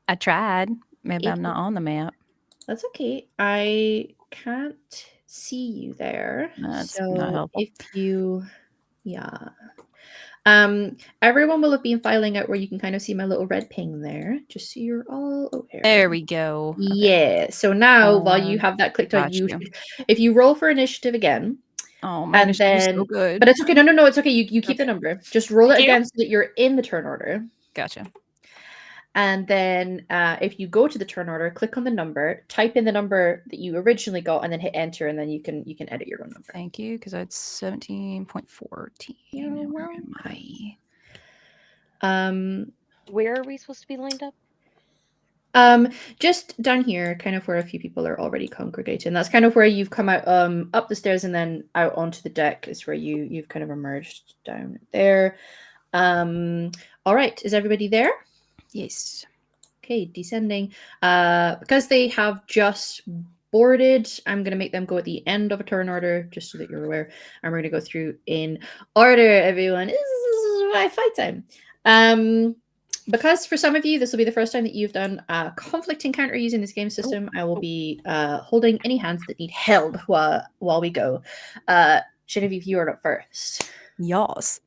I tried. Maybe If I'm not you- on the map. That's okay. I can't see you there. That's so not helpful. if you, yeah. Everyone will have been filing out where you can kind of see my little red ping there, just so you're all aware. There we go. Okay. Yeah. So now, while you have that clicked on, got you you. should, if you roll for initiative again, Oh, my and initiative is then, so good. but it's okay. No, it's okay. You keep Okay. the number. Just roll it Thank you. again so that you're in the turn order. Gotcha. And then if you go to the turn order, click on the number, type in the number that you originally got, and then hit enter, and then you can edit your own number. Thank you, because I had 17.14. Where am I? Where are we supposed to be lined up? Just down here, kind of where a few people are already congregating. That's kind of where you've come out up the stairs and then out onto the deck is where you've kind of emerged down there. All right, is everybody there? Yes. Okay, descending. Because they have just boarded, I'm going to make them go at the end of a turn order, just so that you're aware. And we're going to go through in order, everyone. This is my fight time. Because for some of you, this will be the first time that you've done a conflict encounter using this game system, I will be holding any hands that need held while we go. Genevieve, you are up first. Yes.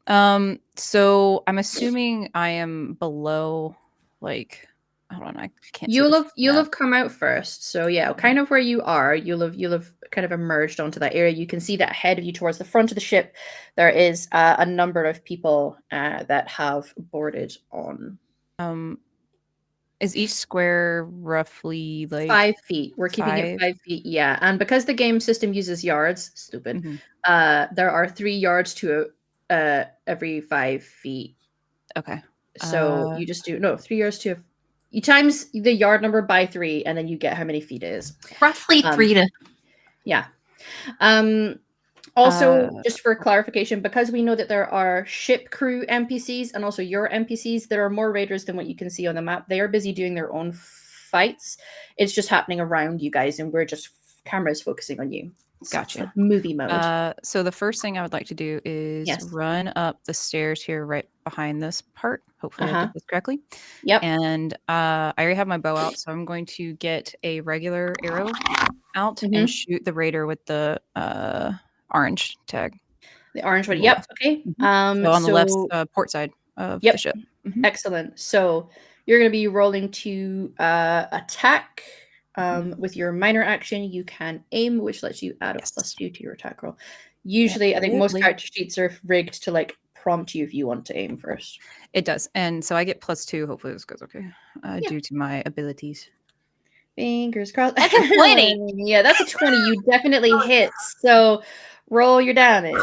So I'm assuming I am below, like, hold on, I can't. You'll have come out first, so yeah, kind of where you are. You'll have kind of emerged onto that area. You can see that ahead of you, towards the front of the ship, there is a number of people that have boarded on. Is each square roughly like 5 feet? We're keeping it 5 feet, yeah. And because the game system uses yards, stupid. There are 3 yards to every 5 feet. Okay. So you just do 3 yards to. You times the yard number by 3, and then you get how many feet it is. Roughly 3 to. Yeah. Also, just for clarification, because we know that there are ship crew NPCs and also your NPCs, there are more raiders than what you can see on the map. They are busy doing their own fights. It's just happening around you guys, and we're just cameras focusing on you. Gotcha. Like movie mode. So the first thing I would like to do is run up the stairs here right behind this part. Hopefully I did this correctly. Yep. And I already have my bow out, so I'm going to get a regular arrow out and shoot the raider with the orange tag. The orange one. Yep. Okay. So on the left port side of the ship. Excellent. So you're going to be rolling to attack. With your minor action, you can aim, which lets you add a +2 to your attack roll. Usually, I think most character sheets are rigged to like prompt you if you want to aim first. It does, and so I get +2. Hopefully, this goes okay due to my abilities. Fingers crossed. That's a 20. Yeah, that's a 20. You definitely hit. So roll your damage.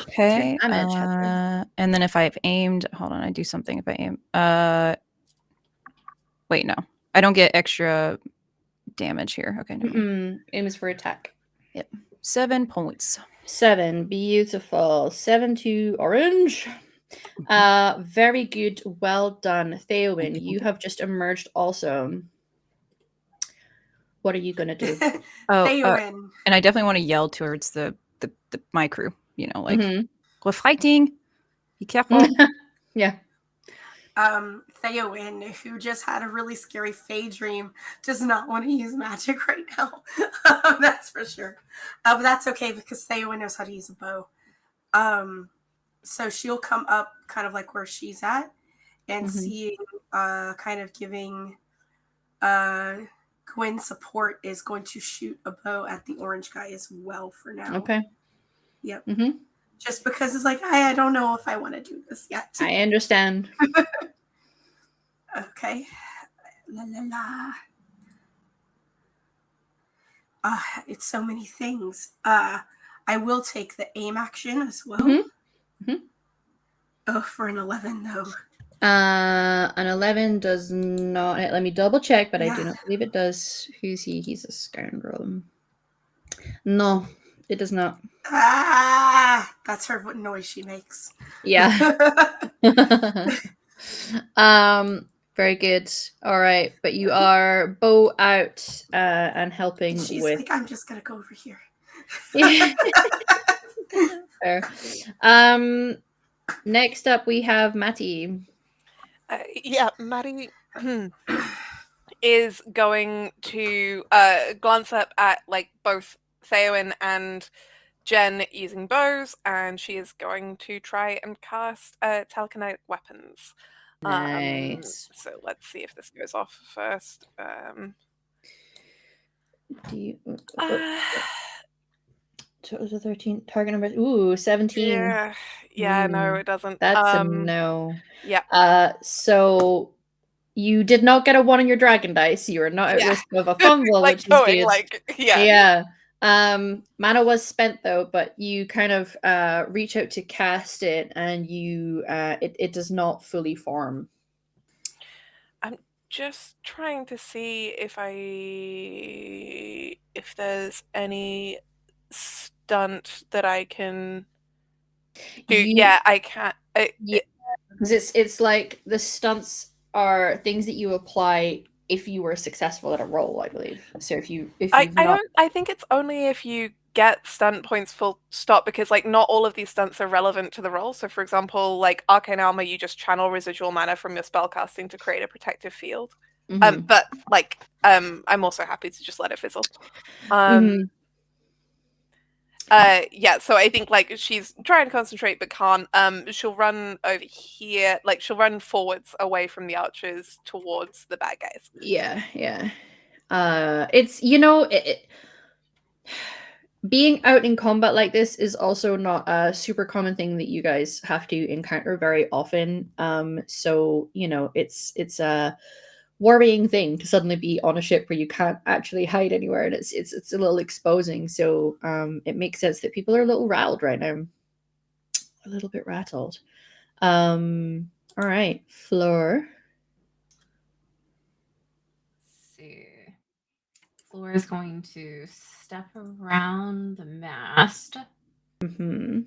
Okay. And then if I've aimed, hold on, I do something if I aim. Wait, no, I don't get extra damage here. Okay, no. Aim is for attack. Yep. 7 points. 7. Beautiful. 7 to orange. Very good. Well done, Theowin. You have just emerged also. What are you gonna do? Theowin. And I definitely want to yell towards the my crew. You know, like we're fighting. Be careful. Yeah. Theowin, who just had a really scary Fae dream, does not want to use magic right now. That's for sure. But that's okay because Theowin knows how to use a bow. So she'll come up kind of like where she's at and seeing, kind of giving Gwen support, is going to shoot a bow at the orange guy as well for now. Okay. Yep. Just because it's like, I don't know if I want to do this yet. I understand. Okay. La la la. It's so many things. I will take the aim action as well. Mhm. Oh, for an 11 though. An 11 does not hit. Let me double check, but I do Yeah. not believe it does. Who's he? He's a scoundrel. No, it does not. That's her noise she makes. Yeah. Very good. All right, but you are bow out and helping She's with. like, I'm just gonna go over here. Fair. Next up we have Matty. Yeah, Maddie is going to glance up at like both Theowen and Jen using bows, and she is going to try and cast telekinetic weapons. Nice. So let's see if this goes off first. Do you? Total of 13. Target number. Ooh, 17. Yeah, no, it doesn't. That's a no. Yeah. So you did not get a 1 on your dragon dice. You are not at Yeah. risk of a fumble, Like which is going, good. like, yeah. Yeah. Mana was spent though, but you kind of reach out to cast it, and you it does not fully form. I'm just trying to see if there's any stunt that I can do. Yeah, I can't. Yeah, because it's like the stunts are things that you apply if you were successful at a roll, I believe. So if you've not, I think it's only if you get stunt points full stop, because like not all of these stunts are relevant to the roll. So for example, like arcane armor, you just channel residual mana from your spellcasting to create a protective field. But like I'm also happy to just let it fizzle. Yeah, so I think like she's trying to concentrate but can't. She'll run over here, like she'll run forwards away from the archers towards the bad guys. Yeah. It's being out in combat like this is also not a super common thing that you guys have to encounter very often. So it's a worrying thing to suddenly be on a ship where you can't actually hide anywhere, and it's a little exposing. So it makes sense that people are a little rattled right now, a little bit rattled. All right, Fleur. Let's see. Fleur is going to step around the mast. Looking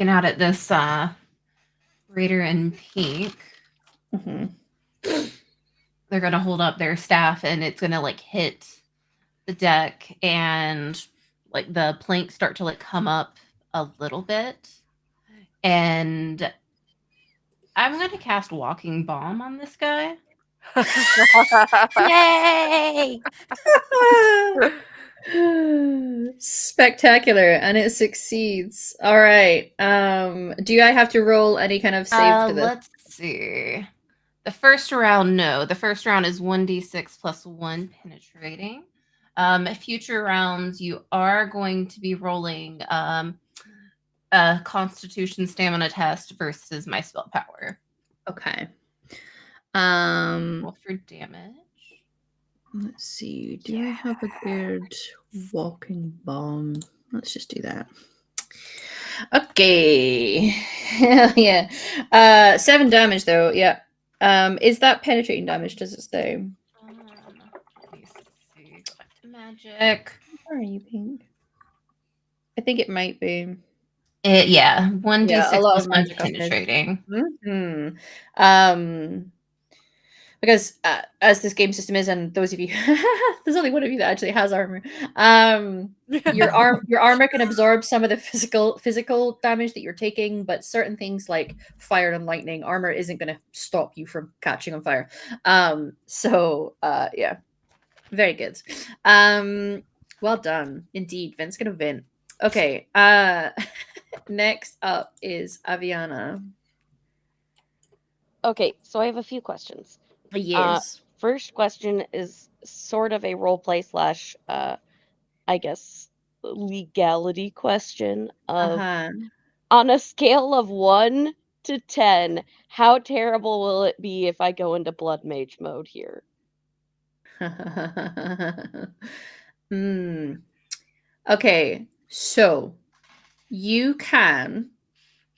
out at this raider in pink. They're gonna hold up their staff, and it's gonna like hit the deck, and like the planks start to like come up a little bit, and I'm gonna cast Walking Bomb on this guy. Yay! Spectacular, and it succeeds. All right. Do I have to roll any kind of save to this? Let's see. The first round, no. The first round is 1d6 plus 1 penetrating. Future rounds, you are going to be rolling a Constitution Stamina test versus my spell power. Okay. Roll for damage. Let's see. Do I have a good walking bomb? Let's just do that. Okay. Hell yeah. 7 damage though. Yeah. Is that penetrating damage? Does it say? Let me see. Go back to magic. Where are you, Pink? I think it might be. 1d6 a lot plus of 1 magic penetrating. Because as this game system is, and those of you, there's only one of you that actually has armor. Your armor can absorb some of the physical damage that you're taking, but certain things like fire and lightning, armor isn't going to stop you from catching on fire. Yeah, very good. Well done, indeed. Vent's gonna vent. Okay. Next up is Aviana. Okay, so I have a few questions. Yes. First question is sort of a role play slash, I guess, legality question of on a scale of 1 to 10, how terrible will it be if I go into blood mage mode here? Okay, so you can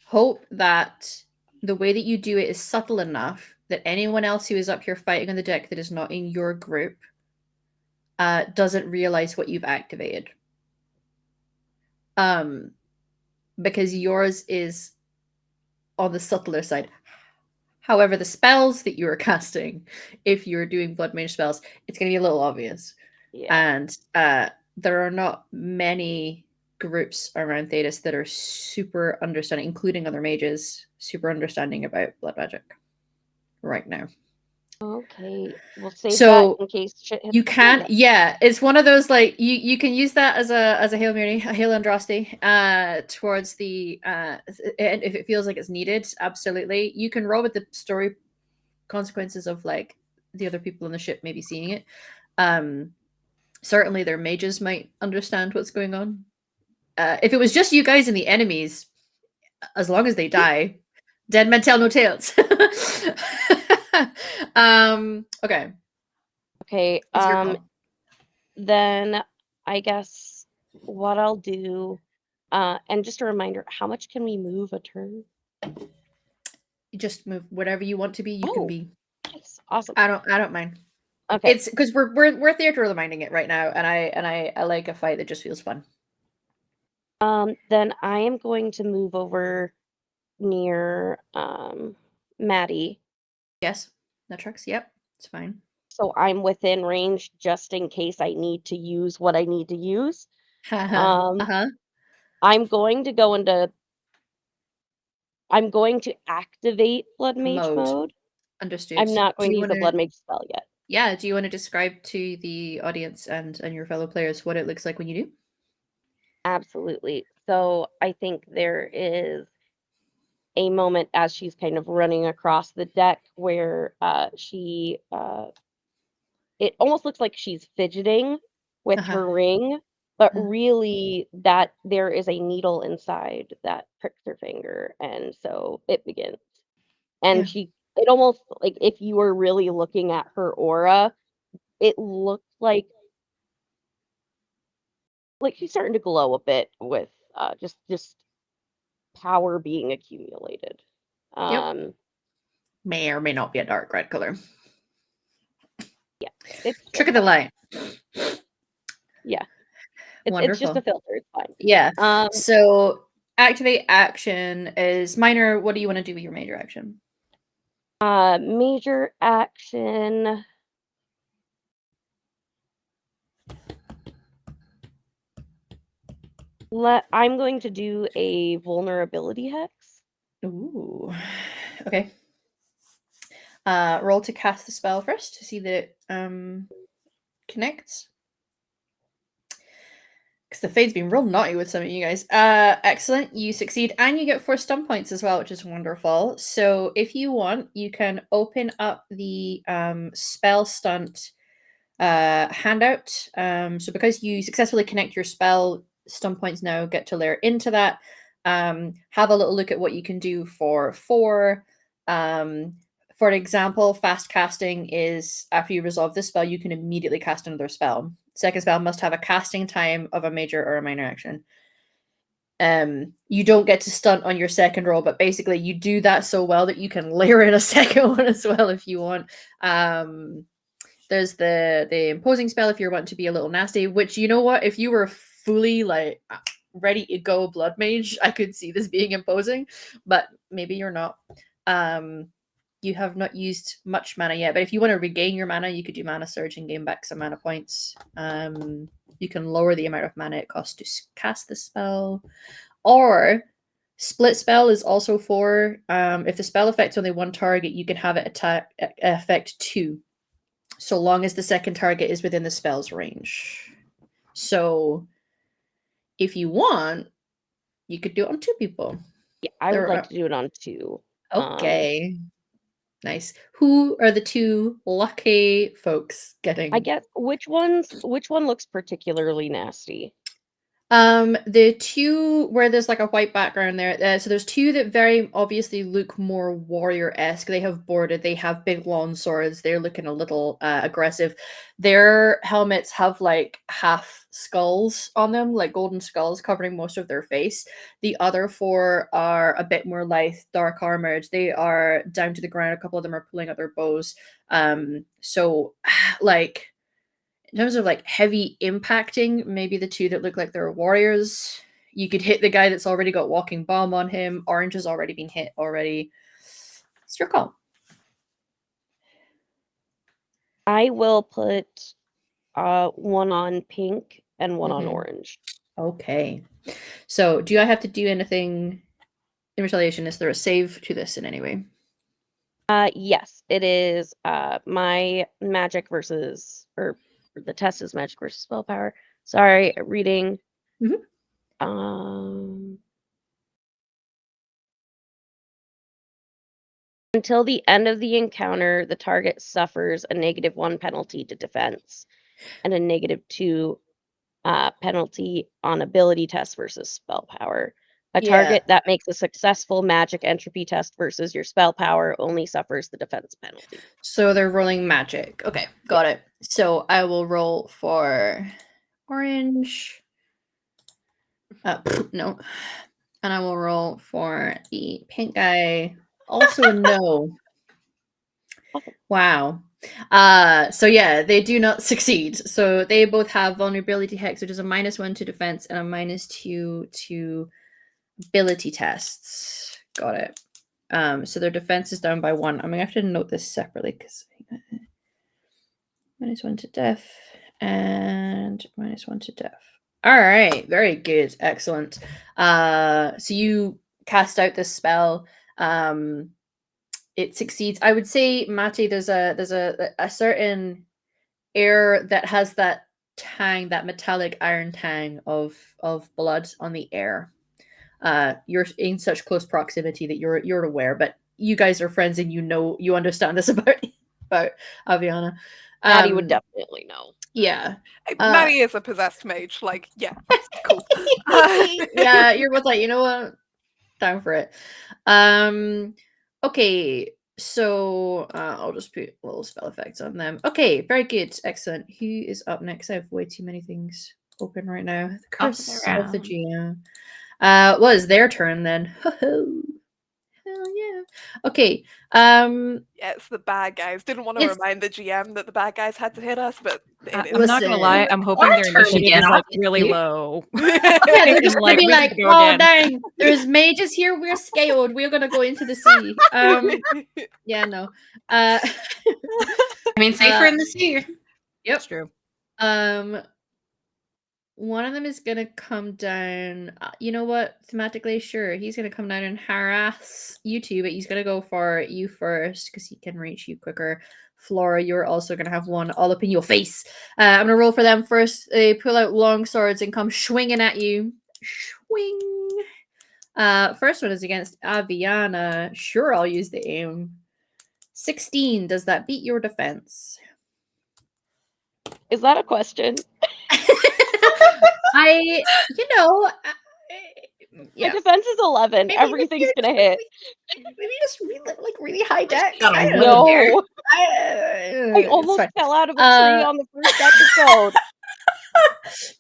hope that the way that you do it is subtle enough that anyone else who is up here fighting on the deck that is not in your group doesn't realize what you've activated. Because yours is on the subtler side. However, the spells that you are casting, if you're doing blood mage spells, it's going to be a little obvious. Yeah. And there are not many groups around Thetis that are super understanding, including other mages, super understanding about blood magic right now. Okay, we'll save So that in case shit hits you the fan can, yeah, it's one of those like you can use that as a Hail Mary, a Hail Andraste towards the and if it feels like it's needed, absolutely. You can roll with the story consequences of like the other people on the ship maybe seeing it. Certainly their mages might understand what's going on. If it was just you guys and the enemies, as long as they die, dead men tell no tales. Okay. Okay, It's your call. then I guess what I'll do, and just a reminder, how much can we move a turn? You just move whatever you want to be, you can Oh, be. nice, awesome. I don't mind. Okay, It's because we're theater reminding it right now, and I like a fight that just feels fun. then I am going to move over near Maddie, Yes, that tracks. Yep, it's fine. so I'm within range just in case I need to use what I need to use. Uh-huh. I'm going to go into. I'm going to activate Blood Mage Mode. mode. Understood. I'm not Do going to you use a want Blood to? Mage spell yet. Yeah. Do you want to describe to the audience and your fellow players what it looks like when you do? Absolutely. So I think there is a moment as she's kind of running across the deck where it almost looks like she's fidgeting with Uh-huh. her ring, but Uh-huh. really that there is a needle inside that pricks her finger, and so it begins. And Yeah. it almost like if you were really looking at her aura, it looked like she's starting to glow a bit with just power being accumulated. Yep. Um, May or may not be a dark red color. yeah, it's still Trick of the fine. light. Yeah, it's just Wonderful. a filter. It's fine. Yeah. So activate action is minor. What do you want to do with your major action? Major action. I'm going to do a vulnerability hex. Ooh. Okay. Roll to cast the spell first to see that it connects. Because the fade's been real naughty with some of you guys. Excellent. You succeed, and you get 4 stun points as well, which is wonderful. So if you want, you can open up the spell stunt handout. So because you successfully connect your spell, stun points now get to layer into that. Have a little look at what you can do for 4. For example, fast casting is after you resolve this spell, you can immediately cast another spell. Second spell must have a casting time of a major or a minor action. You don't get to stunt on your second roll, but basically you do that so well that you can layer in a second one as well if you want. There's the imposing spell if you're wanting to be a little nasty, which, you know what, if you were fully like ready to go blood mage, I could see this being imposing, but maybe you're not. You have not used much mana yet, but if you want to regain your mana, you could do mana surge and gain back some mana points. You can lower the amount of mana it costs to cast the spell, or split spell is also 4. If the spell affects only one target, you can have it affect 2, so long as the second target is within the spell's range. So if you want, you could do it on 2 people. Yeah, I would like to do it on 2. Okay. Nice. Who are the 2 lucky folks getting? I guess which one looks particularly nasty? The two where there's like a white background there, so there's two that very obviously look more warrior-esque. They have boarded, they have big long swords, they're looking a little aggressive. Their helmets have like half skulls on them, like golden skulls covering most of their face. The other four are a bit more lithe, dark armored. They are down to the ground. A couple of them are pulling out their bows. So like in terms of like heavy impacting, maybe the two that look like they're warriors. You could hit the guy that's already got walking bomb on him. Orange has already been hit already. It's your call. I will put one on pink and one on Mhm. orange. Okay. So do I have to do anything in retaliation? Is there a save to this in any way? Yes, it is my magic versus, or the test is magic versus spell power. Sorry, reading. Mhm. Until the end of the encounter, the target suffers a -1 penalty to defense and a -2 penalty on ability test versus spell power. A Yeah. target that makes a successful magic entropy test versus your spell power only suffers the defense penalty. So they're rolling magic. Okay, got it. So I will roll for orange. No. And I will roll for the pink guy. Also a no. Wow. So yeah, they do not succeed. So they both have vulnerability hex, which is a -1 to defense and a -2 to ability tests. Got it. So their defense is down by 1. I'm gonna have to note this separately because -1 to death and -1 to death. All right, very good, excellent. So you cast out this spell. It succeeds. I would say, Mate, there's a certain air that has that tang, that metallic iron tang of blood on the air. You're in such close proximity that you're aware, but you guys are friends and you understand this about Aviana. Maddie would definitely know. Yeah. Maddie is a possessed mage. Like, yeah, that's cool. Yeah, you're both like, you know what? Down for it. Okay, so I'll just put little spell effects on them. Okay, very good, excellent. Who is up next? I have way too many things open right now. The curse of the GM. Well, it's their turn then. Hell yeah. Okay. Yeah, it's the bad guys. Didn't want to remind the GM that the bad guys had to hit us, but I'm not gonna lie. I'm hoping their turn initiative again, is like obviously. really low. Yeah, they're just gonna be we like, need to go oh again." dang, there's mages here. We're scaled. We're gonna go into the sea. Yeah, no. I mean, safer in the sea. Yep. That's true. One of them is gonna come down. You know what? Thematically, sure, he's gonna come down and harass you two, but he's gonna go for you first because he can reach you quicker. Flora, you're also gonna have one all up in your face. I'm gonna roll for them first. They pull out long swords and come swinging at you. Swing. First one is against Aviana. Sure, I'll use the aim. 16. Does that beat your defense? Is that a question? Yeah. My defense is 11. Everything's gonna hit. Maybe just really high deck. No. I almost fell out of a tree on the first episode.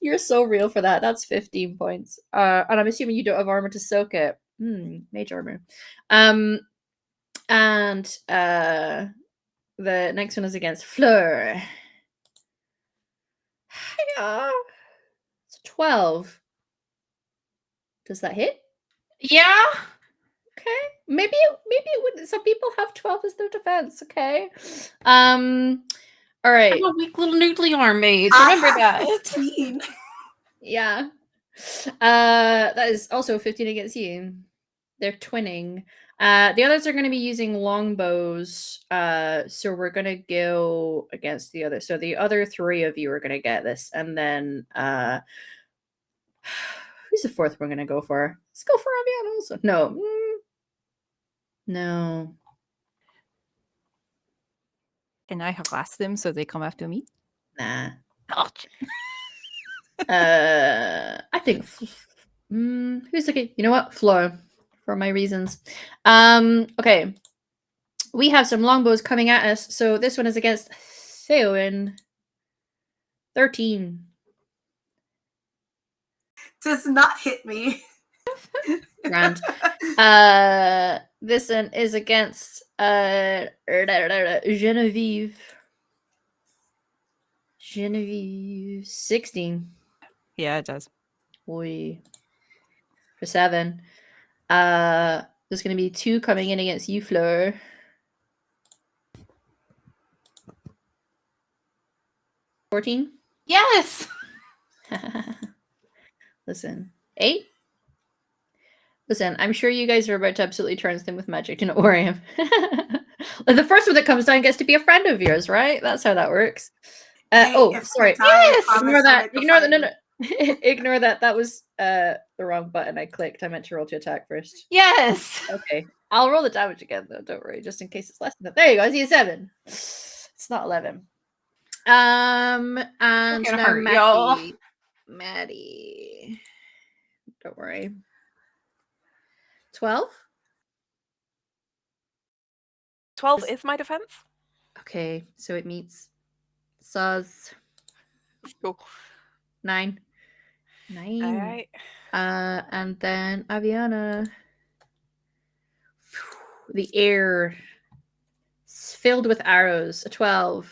You're so real for that. That's 15 points. And I'm assuming you don't have armor to soak it. Mage armor. And the next one is against Fleur. It's 12. Does that hit? Yeah. Okay. Maybe it would. Some people have 12 as their defense. Okay. All right. I'm a weak little nuclear mage. Remember that. 15. Yeah. That is also 15 against you. They're twinning. The others are going to be using longbows. So we're going to go against the other. So the other 3 of you are going to get this, and then who's the 4th we're going to go for? Let's go for Aviana also. No. No. Can I harass them so they come after me? Nah. Oh, I think who's looking? You know what? Flo, for my reasons. Okay. We have some longbows coming at us, so this one is against Theowen. 13. Does not hit me. Grand. This one is against Genevieve. Genevieve 16. Yeah, it does. Boy. For 7. There's gonna be 2 coming in against you, Fleur. 14. Yes. Listen. 8. Listen, I'm sure you guys are about to absolutely turn them with magic. Do not worry. The first one that comes down gets to be a friend of yours, right? That's how that works. Hey, Oh, if sorry. I die, I Yes! promise Ignore I'll that. make a Ignore that. No, fight. no. Ignore that. That was the wrong button I clicked. I meant to roll to attack first. Yes. Okay. I'll roll the damage again, though. Don't worry. Just in case it's less than that. There you go. I see a 7. It's not 11. And gonna now hurt, y'all. Maddie. Don't worry. 12? 12 is my defense. Okay, so it meets Saz. Cool. 9. All 9. right. And then Aviana. The air is filled with arrows. A 12,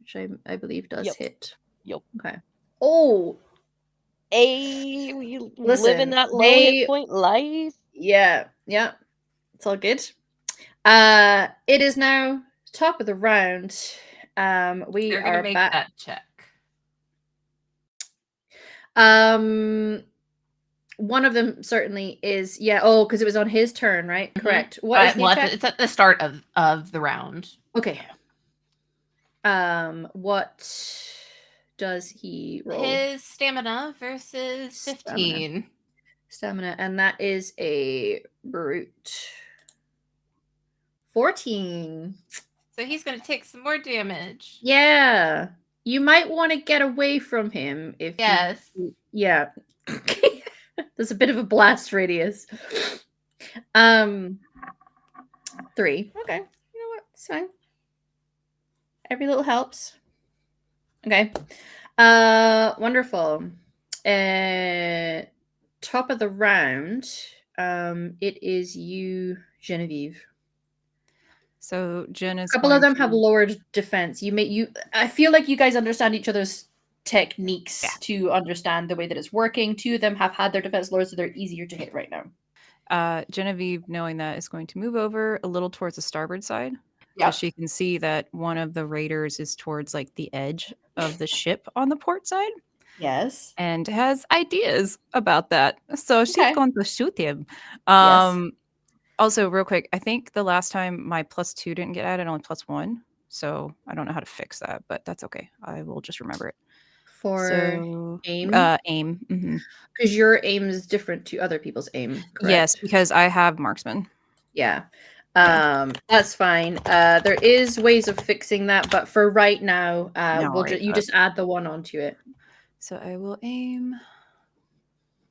which I believe does Yep. hit. Yep. Okay. Oh, We live listen. in that low hit point life. Yeah. It's all good. It is now top of the round. We They're gonna are make back. that check. One of them certainly is, yeah. Oh, because it was on his turn, right? Mhm. Correct. What is the attack? It's at the start of the round. Okay. What does he roll? His stamina versus 15. Stamina, and that is a brute. 14. So he's gonna take some more damage. Yeah. You might want to get away from him if Yes. yeah. There's a bit of a blast radius. 3. Okay. You know what? It's fine. Every little helps. Okay. Wonderful. Top of the round. It is you, Genevieve. So Jen is A couple of going them have to- lowered defense. I feel like you guys understand each other's techniques to understand the way that it's working. 2 of them have had their defense lowered, so they're easier to hit right now. Genevieve, knowing that, is going to move over a little towards the starboard side. Yeah. Because she can see that one of the raiders is towards like the edge of the ship on the port side. Yes. And has ideas about that. So she's Okay. going to shoot him. Yes. Also, real quick, I think the last time my +2 didn't get added, only +1. So I don't know how to fix that, but that's okay. I will just remember it. For aim? Aim. Mhm. Because your aim is different to other people's aim, correct? Yes, because I have marksman. Yeah. That's fine. There is ways of fixing that, but for right now, you just add the 1 onto it. So I will aim.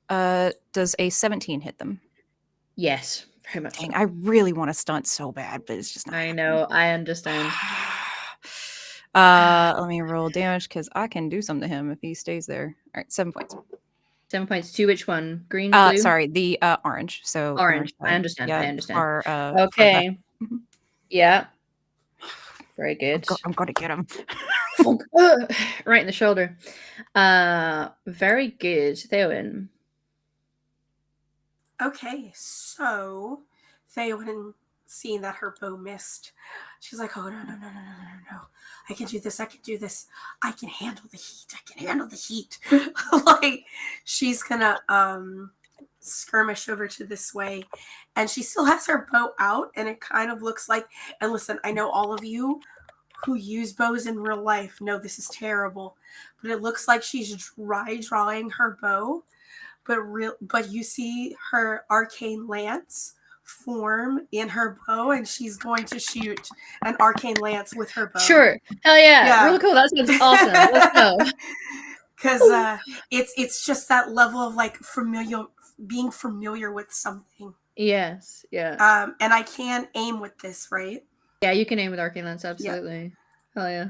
Does a 17 hit them? Yes, very much. Dang, So. I really want to stunt so bad, but it's just not. I know. I understand. Let me roll damage because I can do something to him if he stays there. All right, 7 points. 7 points to which one? Green, blue? Sorry, the orange. So Orange. I understand. Yeah, I understand. Okay. Mm-hmm. Yeah. Very good. I'm gonna get him. Right in the shoulder. Very good. Theowen. Okay, so Theowen, seeing that her bow missed, she's like, "Oh no! I can do this! I can do this! I can handle the heat! I can handle the heat!" Like she's gonna skirmish over to this way, and she still has her bow out, and it kind of looks like. And listen, I know all of you who use bows in real life know this is terrible, but it looks like she's drawing her bow. But you see her arcane lance form in her bow, and she's going to shoot an arcane lance with her bow. Sure. Hell yeah. Really cool. That sounds awesome. Let's go. because it's just that level of like being familiar with something. Yes, yeah. And I can aim with this, right? Yeah, you can aim with Arcane Lance, absolutely. Hell yeah.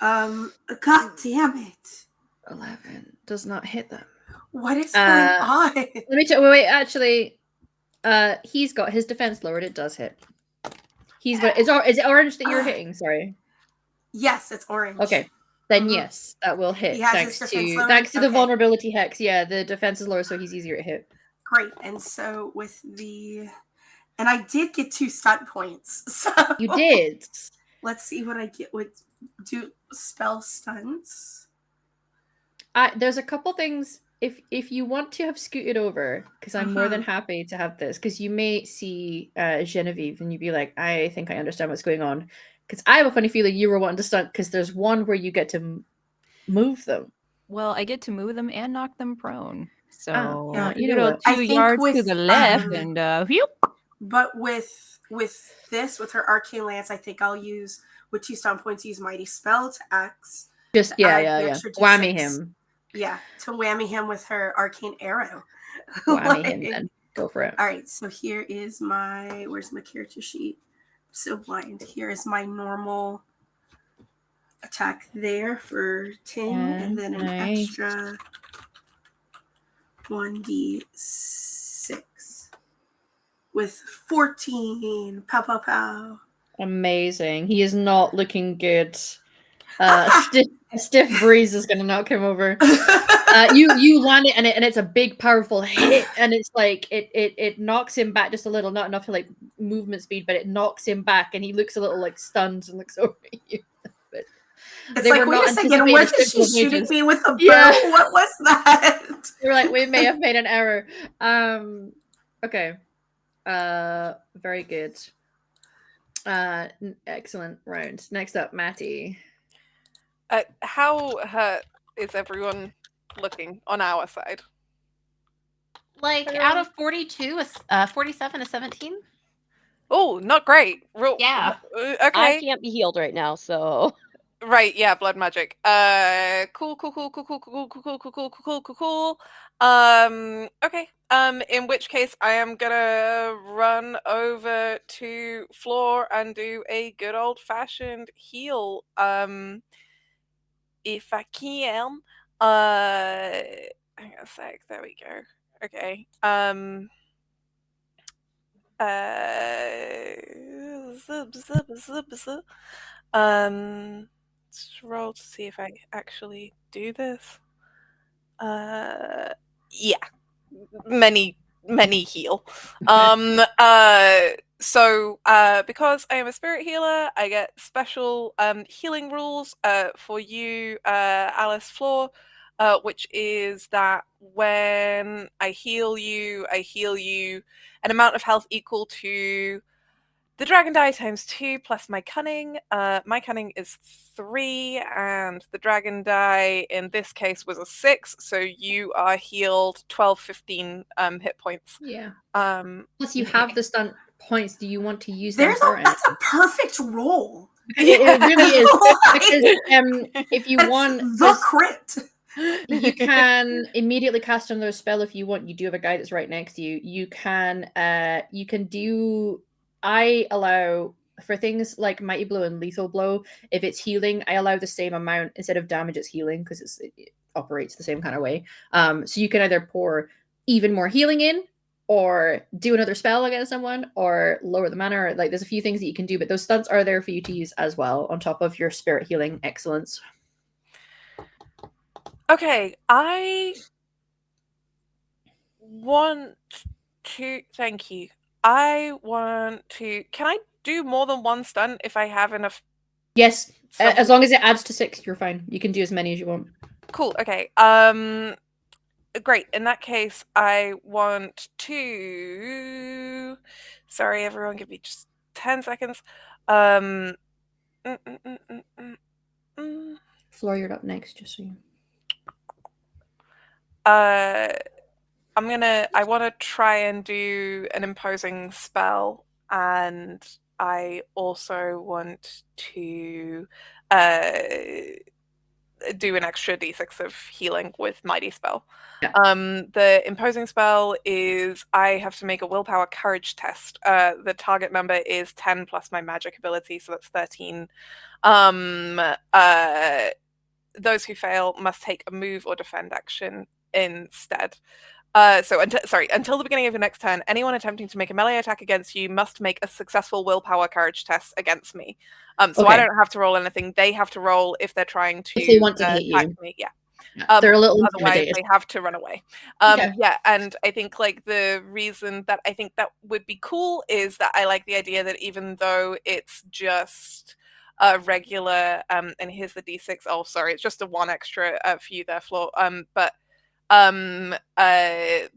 God damn it. 11 does not hit them. What is going on? Let me check. Wait, actually, he's got his defense lowered. It does hit. Is it orange that you're hitting? Sorry. Yes, it's orange. Okay. Then yes, that will hit. He has his defense lowered? Thanks to the Okay. vulnerability hex. Yeah, the defense is lower, so he's easier to hit. Great. And so and I did get 2 stunt points. So you did. Let's see what I get with spell stunts. There's a couple things. If you want to have scooted over, because I'm more than happy to have this, because you may see Genevieve and you'd be like, I think I understand what's going on. Because I have a funny feeling you were wanting to stunt, because there's one where you get to move them. Well, I get to move them and knock them prone. So you know what? 2 yards to the left and whoop. But with her Arcane Lance, I think I'll use with 2 stun points, use Mighty Spell to X. Just whammy him. Yeah, to whammy him with her Arcane Arrow. Whammy him then. Go for it. All right, so here is where's my character sheet? I'm so blind. Here is my normal attack there for 10, and then an extra 1d6 with 14. Pow, pow, pow. Amazing. He is not looking good. Stiff breeze is gonna knock him over. You land it, and it's a big, powerful hit, and it's like it knocks him back just a little, not enough to like movement speed, but it knocks him back, and he looks a little like stunned and looks over at you. But it's like, wait a second, what is she shooting me with a bow? Yeah. What was that? You're like, we may have made an error. Okay. Very good. Excellent round. Next up, Matty. How hurt is everyone looking on our side? Like out of 42, 47 to 17. Oh, not great. Yeah. Okay. I can't be healed right now, so. Right, yeah, blood magic. Cool. Okay. In which case I am gonna run over to Floor and do a good old-fashioned heal. If I can. Hang on a sec, there we go. Okay. Let's roll to see if I actually do this. Yeah. Many heal. So because I am a spirit healer, I get special healing rules for you, Alice Floor, which is that when I heal you an amount of health equal to the dragon die times 2 plus my cunning. My cunning is 3, and the dragon die in this case was a 6, so you are healed 12, 15 hit points. Yeah. Plus you have the stunt points. Do you want to use that's a perfect roll. It really is. Because if you want the crit, you can immediately cast another spell if you want. You do have a guy that's right next to you. You can do. I allow for things like Mighty Blow and Lethal Blow. If it's healing, I allow the same amount instead of damage. It's healing because it operates the same kind of way. So you can either pour even more healing in, or do another spell against someone, or lower the mana. Or, like, there's a few things that you can do, but those stunts are there for you to use as well on top of your spirit healing excellence. Okay, I want to. Thank you. I want to. Can I do more than one stunt if I have enough? Yes, as long as it adds to 6, you're fine. You can do as many as you want. Cool. Okay. Great. In that case, I want to. Sorry, everyone. Give me just 10 seconds. Floor, you're up next. Just so you. I want to try and do an imposing spell, and I also want to do an extra d6 of healing with Mighty Spell. Yeah. The imposing spell is I have to make a willpower courage test. The target number is 10 plus my magic ability, so that's 13. Those who fail must take a move or defend action instead. Until the beginning of your next turn, anyone attempting to make a melee attack against you must make a successful willpower courage test against me. So I Okay. don't have to roll anything. They have to roll if they're trying to If they want to hit attack you. me. Yeah. Yeah, they're a little Otherwise, intimidated. they have to run away. Okay. Yeah, and I think like the reason that I think that would be cool is that I like the idea that even though it's just a regular, and here's the d6. Oh, sorry, it's just a 1 extra for you there, Flo. But I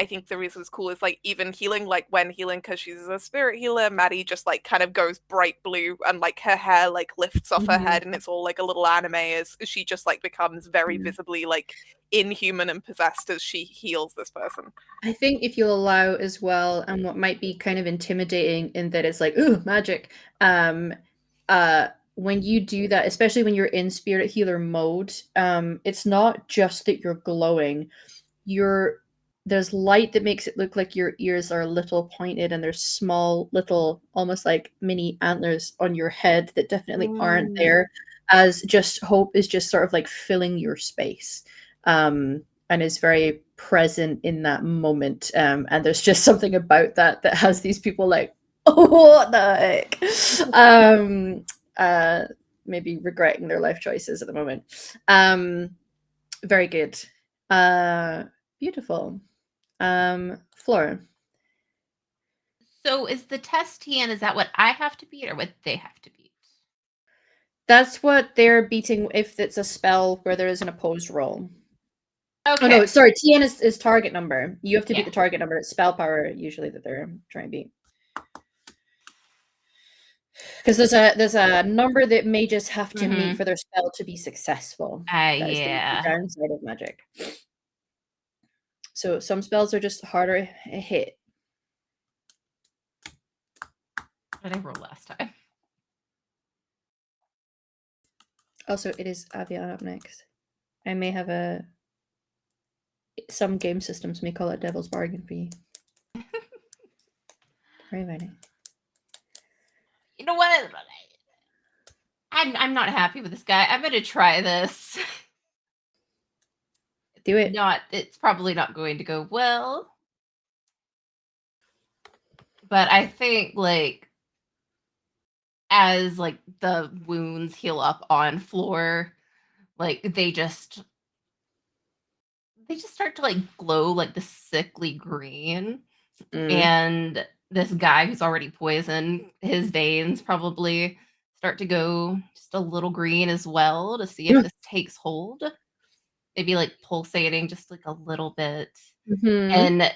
think the reason it's cool is like even healing, like when healing, because she's a spirit healer, Maddie just like kind of goes bright blue and like her hair like lifts off her head and it's all like a little anime as she just like becomes very visibly like inhuman and possessed as she heals this person. I think if you allow as well, and what might be kind of intimidating in that it's like, ooh, magic. When you do that, especially when you're in spirit healer mode, it's not just that you're glowing. There's light that makes it look like your ears are a little pointed, and there's small little, almost like mini antlers on your head that definitely aren't there, as just hope is just sort of like filling your space. And is very present in that moment. And there's just something about that that has these people like, oh, what the heck? Maybe regretting their life choices at the moment. Very good. Beautiful. Flora. So is the test TN, is that what I have to beat or what they have to beat? That's what they're beating if it's a spell where there is an opposed roll. Okay. Oh no, sorry, TN is target number. You have to beat Yeah. the target number. It's spell power usually that they're trying to beat. Because there's a number that mages have to meet for their spell to be successful. That is the Yeah. downside of magic. So some spells are just harder hit. What did I roll last time? Also, it is Avian up next. I may have some game systems may call it Devil's Bargain for you. Very funny. You know what? I'm not happy with this guy. I'm gonna try this. Do it. It's probably not going to go well. But I think like as like the wounds heal up on Floor, like they just start to like glow like the sickly green. And this guy who's already poisoned, his veins probably start to go just a little green as well to see if this takes hold. Maybe like pulsating just like a little bit. And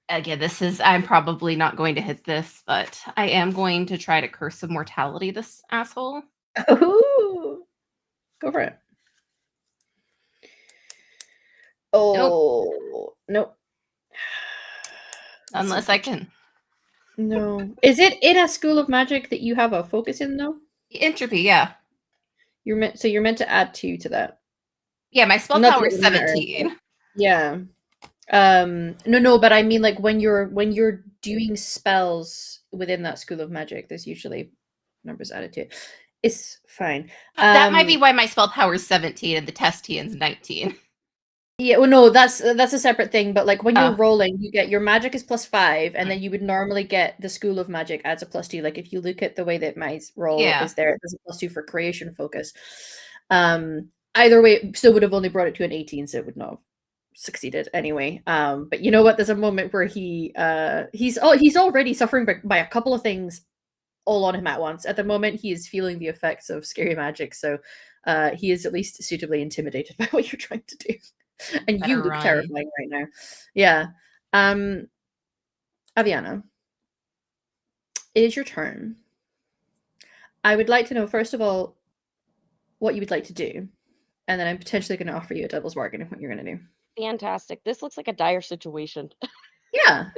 again, I'm probably not going to hit this, but I am going to try to curse of mortality this asshole. Oh, go for it. Oh, nope. Unless I can. No. Is it in a school of magic that you have a focus in though? Entropy, yeah. You're meant to add 2 to that. Yeah, my spell Not power that is it would matter, 17. but- Yeah. No, but I mean like when you're doing spells within that school of magic, there's usually numbers added to it. It's fine. That might be why my spell power is 17 and the test TN's 19. Yeah, well, no, that's a separate thing. But like when you're Oh. rolling, you get your magic is +5, and then you would normally get the school of magic adds a +2. Like if you look at the way that my roll is there's a +2 for creation focus. Either way, it still would have only brought it to an 18, so it would not have succeeded anyway. But you know what? There's a moment where he's already suffering by a couple of things all on him at once. At the moment, he is feeling the effects of scary magic, so he is at least suitably intimidated by what you're trying to do. And you look terrifying right now. Yeah. Aviana, it is your turn. I would like to know, first of all, what you would like to do. And then I'm potentially going to offer you a devil's bargain of what you're going to do. Fantastic. This looks like a dire situation. Yeah.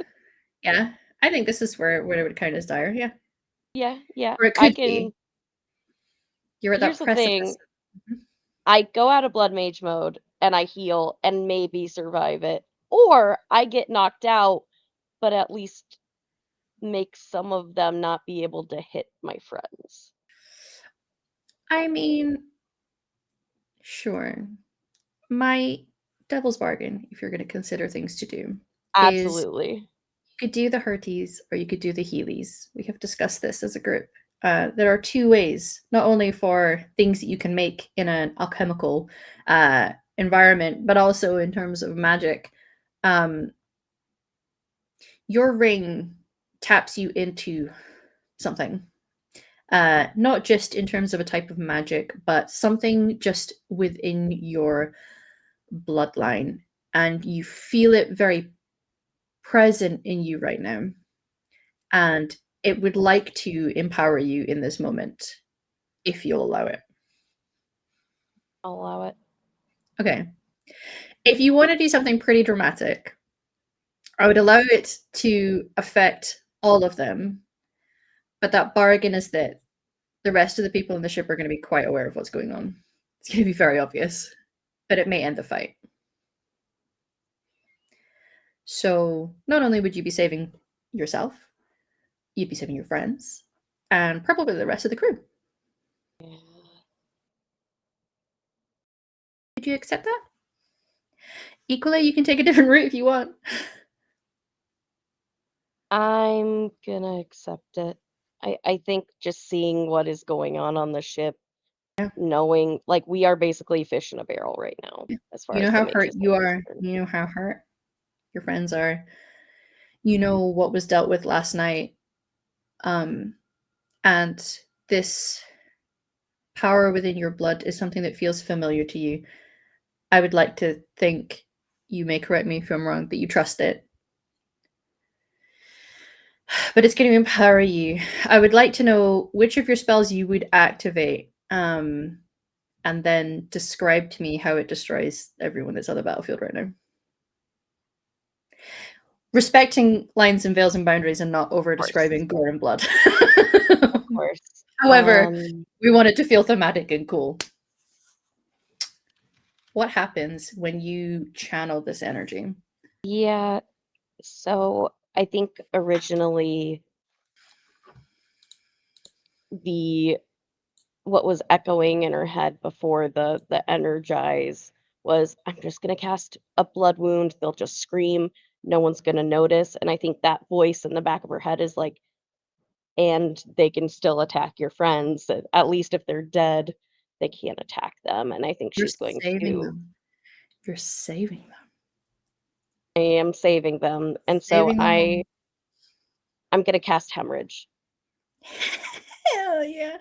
Yeah. I think this is where it would count as dire. Yeah. Yeah. Or it could be. You're at that Here's the precipice. thing. I go out of blood mage mode and I heal and maybe survive it, or I get knocked out, but at least make some of them not be able to hit my friends. I mean, sure. My devil's bargain, if you're going to consider things to do, is Absolutely. you could do the hurties or you could do the healies. We have discussed this as a group. There are two ways, not only for things that you can make in an alchemical environment, but also in terms of magic. Your ring taps you into something. Not just in terms of a type of magic, but something just within your bloodline. And you feel it very present in you right now. And it would like to empower you in this moment, if you'll allow it. I'll allow it. Okay. If you want to do something pretty dramatic, I would allow it to affect all of them. But that bargain is that the rest of the people in the ship are going to be quite aware of what's going on. It's going to be very obvious, but it may end the fight. So not only would you be saving yourself, you'd be saving your friends, and probably the rest of the crew. Would you accept that? Equally, you can take a different route if you want. I'm gonna accept it. I think just seeing what is going on the ship, knowing like we are basically fish in a barrel right now, as far You know as the how hurt mages you are are. concerned. You know how hurt your friends are. You know what was dealt with last night. And this power within your blood is something that feels familiar to you. I would like to think, you may correct me if I'm wrong, that you trust it. But it's going to empower you. I would like to know which of your spells you would activate, and then describe to me how it destroys everyone that's on the battlefield right now. Respecting lines and veils and boundaries and not over describing gore and blood. Of course. However, we want it to feel thematic and cool. What happens when you channel this energy? Yeah, so I think originally what was echoing in her head before the energize was, I'm just gonna cast a blood wound, they'll just scream, no one's gonna notice. And I think that voice in the back of her head is like, and they can still attack your friends. At least if they're dead, they can't attack them. And I think You're she's going saving to. them. You're saving them. I am saving them, and so Saving them. I'm gonna cast hemorrhage. Hell yeah.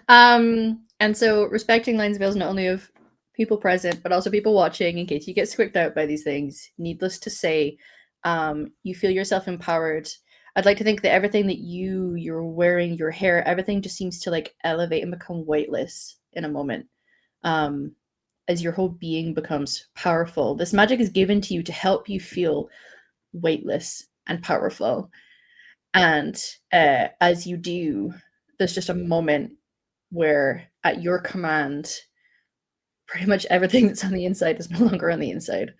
And so respecting lines and veils not only of people present, but also people watching in case you get squicked out by these things. Needless to say, you feel yourself empowered. I'd like to think that everything that you're wearing, your hair, everything just seems to like elevate and become weightless in a moment. As your whole being becomes powerful. This magic is given to you to help you feel weightless and powerful. And as you do, there's just a moment where, at your command, pretty much everything that's on the inside is no longer on the inside.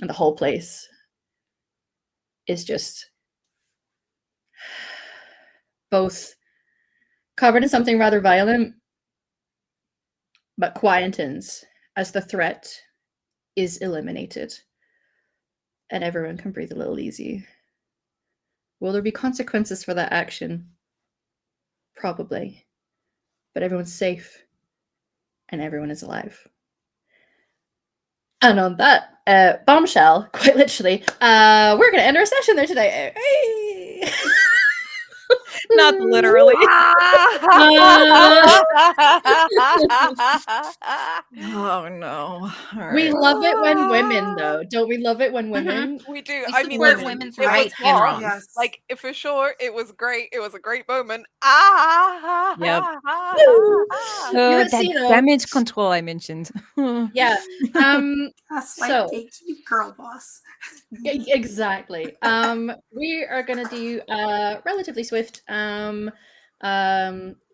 And the whole place is just both covered in something rather violent, but quietens as the threat is eliminated. And everyone can breathe a little easy. Will there be consequences for that action? Probably. But everyone's safe. And everyone is alive. And on that bombshell, quite literally, we're going to end our session there today. Hey! Not literally. Oh no. All We right. love it when women, though. Don't we love it when women? We do. We I mean, support listen, women's it was rights and hot. wrongs. Yes. Like, for sure, it was great. It was a great moment. Yep. You're a That C, though. damage control I mentioned. Yeah. A slight So gatekeep girl boss. exactly. We are gonna do relatively swift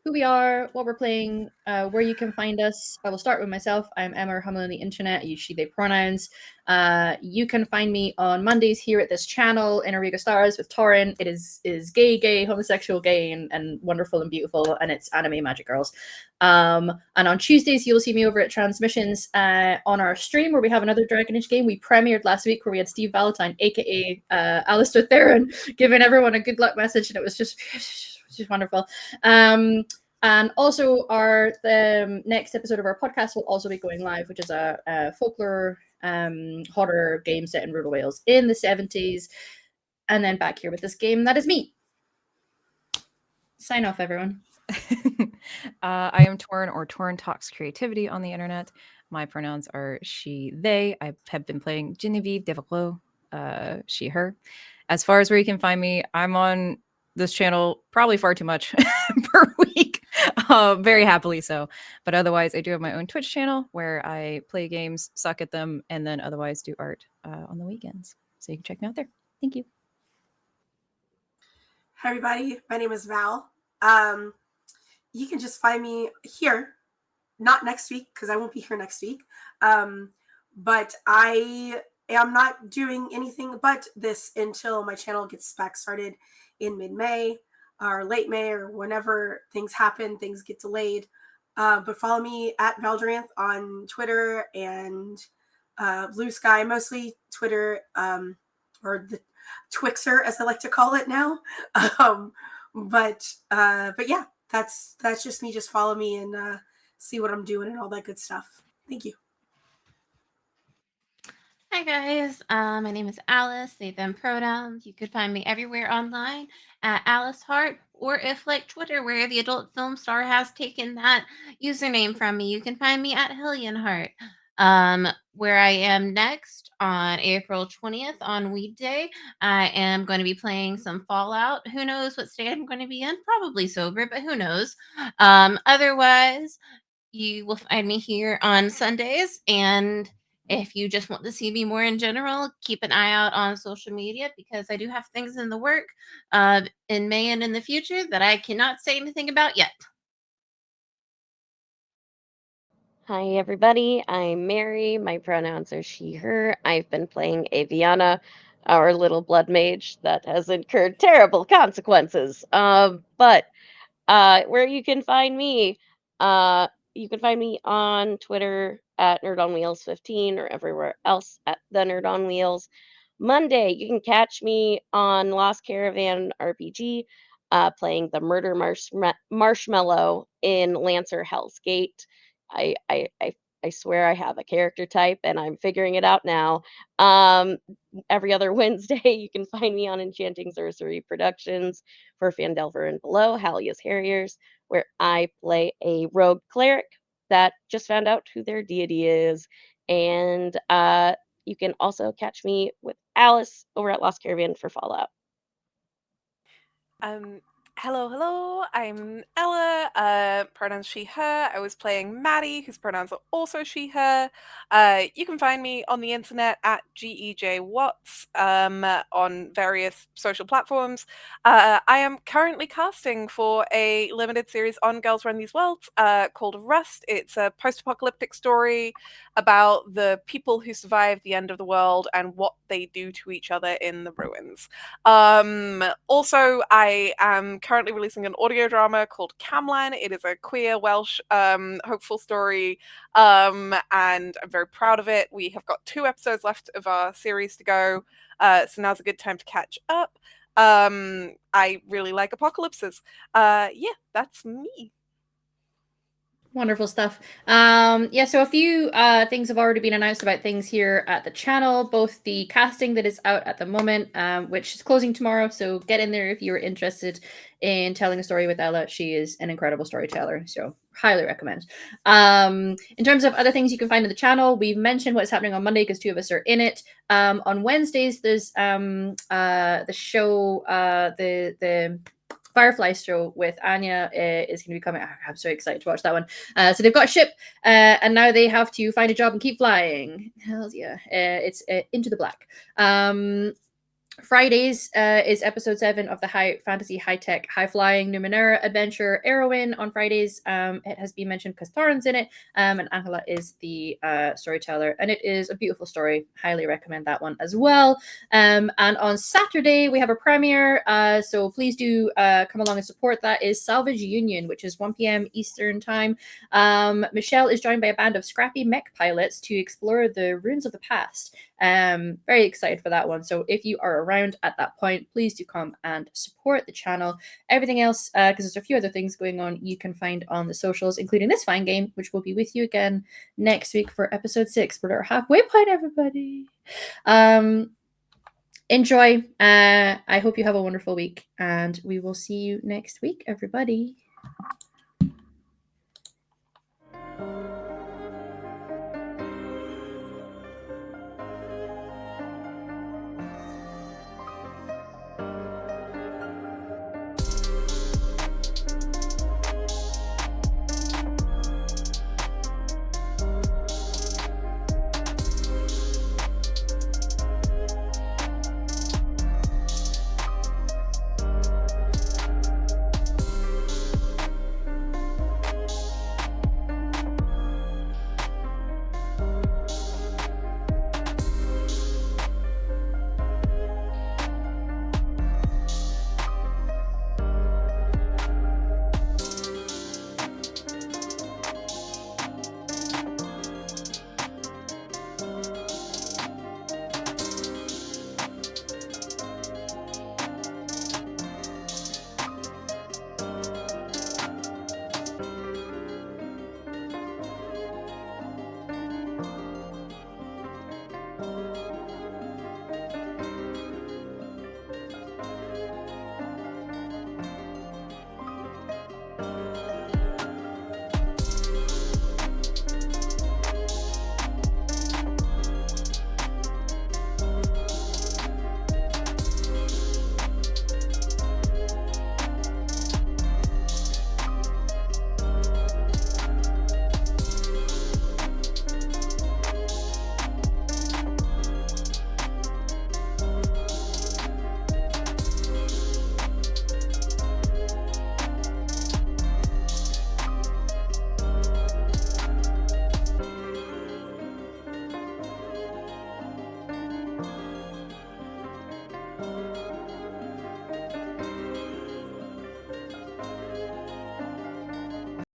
who we are, what we're playing, where you can find us. I will start with myself. I'm Emma Hummel on the internet. I use she, they pronouns. You can find me on Mondays here at this channel in Ariga Stars with Torin. It is gay, homosexual, gay, and wonderful and beautiful, and it's anime magic girls. And on Tuesdays, you'll see me over at Transmissions on our stream where we have another Dragon Age game. We premiered last week where we had Steve Valentine, aka Alistair Theron, giving everyone a good luck message, and it was just wonderful. And also the next episode of our podcast will also be going live, which is a folklore horror game set in rural Wales in the 70s. And then back here with this game, that is me. Sign off, everyone. I am Torin, or Torin Talks Creativity on the internet. My pronouns are she, they. I have been playing Genevieve Devaclo, she, her. As far as where you can find me, I'm on this channel probably far too much per week, very happily so. But otherwise, I do have my own Twitch channel where I play games, suck at them, and then otherwise do art on the weekends. So you can check me out there. Thank you. Hi, everybody. My name is Val. You can just find me here, not next week because I won't be here next week. But I am not doing anything but this until my channel gets back started in mid-May or late May or whenever things happen, things get delayed. But follow me at Valdoranth on Twitter and Blue Sky, mostly Twitter, or the Twixer as I like to call it now. But yeah, that's just me. Just follow me and see what I'm doing and all that good stuff. Thank you. Hi guys, my name is Alice, they them pronouns. You could find me everywhere online at Alice Hart, or if like Twitter, where the adult film star has taken that username from me, you can find me at Hellion Hart. Where I am next on April 20th on Weekday, I am going to be playing some Fallout. Who knows what state I'm going to be in? Probably sober, but who knows? Otherwise, you will find me here on Sundays, and if you just want to see me more in general, keep an eye out on social media because I do have things in the work in May and in the future that I cannot say anything about yet. Hi, everybody. I'm Mary. My pronouns are she, her. I've been playing Aviana, our little blood mage that has incurred terrible consequences. But where you can find me, you can find me on Twitter at NerdOnWheels15 or everywhere else at the Nerd on Wheels. Monday, you can catch me on Lost Caravan RPG, playing the Murder Marshmallow in Lancer Hell's Gate. I, I I I swear I have a character type and I'm figuring it out now. Every other Wednesday, you can find me on Enchanting Sorcery Productions for Fandelver and Below, Hallia's Harriers, where I play a rogue cleric that just found out who their deity is. And you can also catch me with Alice over at Lost Caravan for Fallout. Hello. I'm Ella. Pronouns she, her. I was playing Maddie, whose pronouns are also she, her. You can find me on the internet at GEJWatts on various social platforms. I am currently casting for a limited series on Girls Run These Worlds called Rust. It's a post-apocalyptic story about the people who survived the end of the world and what they do to each other in the ruins. Also, I am currently releasing an audio drama called Camlan. It is a queer Welsh hopeful story, and I'm very proud of it. We have got 2 episodes left of our series to go, so now's a good time to catch up. I really like apocalypses. Yeah, that's me. Wonderful stuff. Yeah, so a few things have already been announced about things here at the channel, both the casting that is out at the moment, which is closing tomorrow, so get in there if you're interested in telling a story with Ella. She is an incredible storyteller, so highly recommend. In terms of other things you can find on the channel, we've mentioned what's happening on Monday because 2 of us are in it. On Wednesdays, there's the show, the Firefly show with Anya is going to be coming. I'm so excited to watch that one. So they've got a ship, and now they have to find a job and keep flying. Hell yeah! It's Into the Black. Fridays is episode 7 of the high fantasy, high-tech, high-flying Numenera adventure Arrowin. On Fridays, it has been mentioned because Thorin's in it, and Angela is the storyteller, and it is a beautiful story. Highly recommend that one as well. And on Saturday, we have a premiere, so please do come along and support. That is Salvage Union, which is 1 p.m. Eastern Time. Michelle is joined by a band of scrappy mech pilots to explore the ruins of the past. Very excited for that one. So if you are around at that point, please do come and support the channel. Everything else, because there's a few other things going on, you can find on the socials, including this fine game, which will be with you again next week for episode 6. We're at our halfway point, everybody. Enjoy. I hope you have a wonderful week, and we will see you next week, everybody.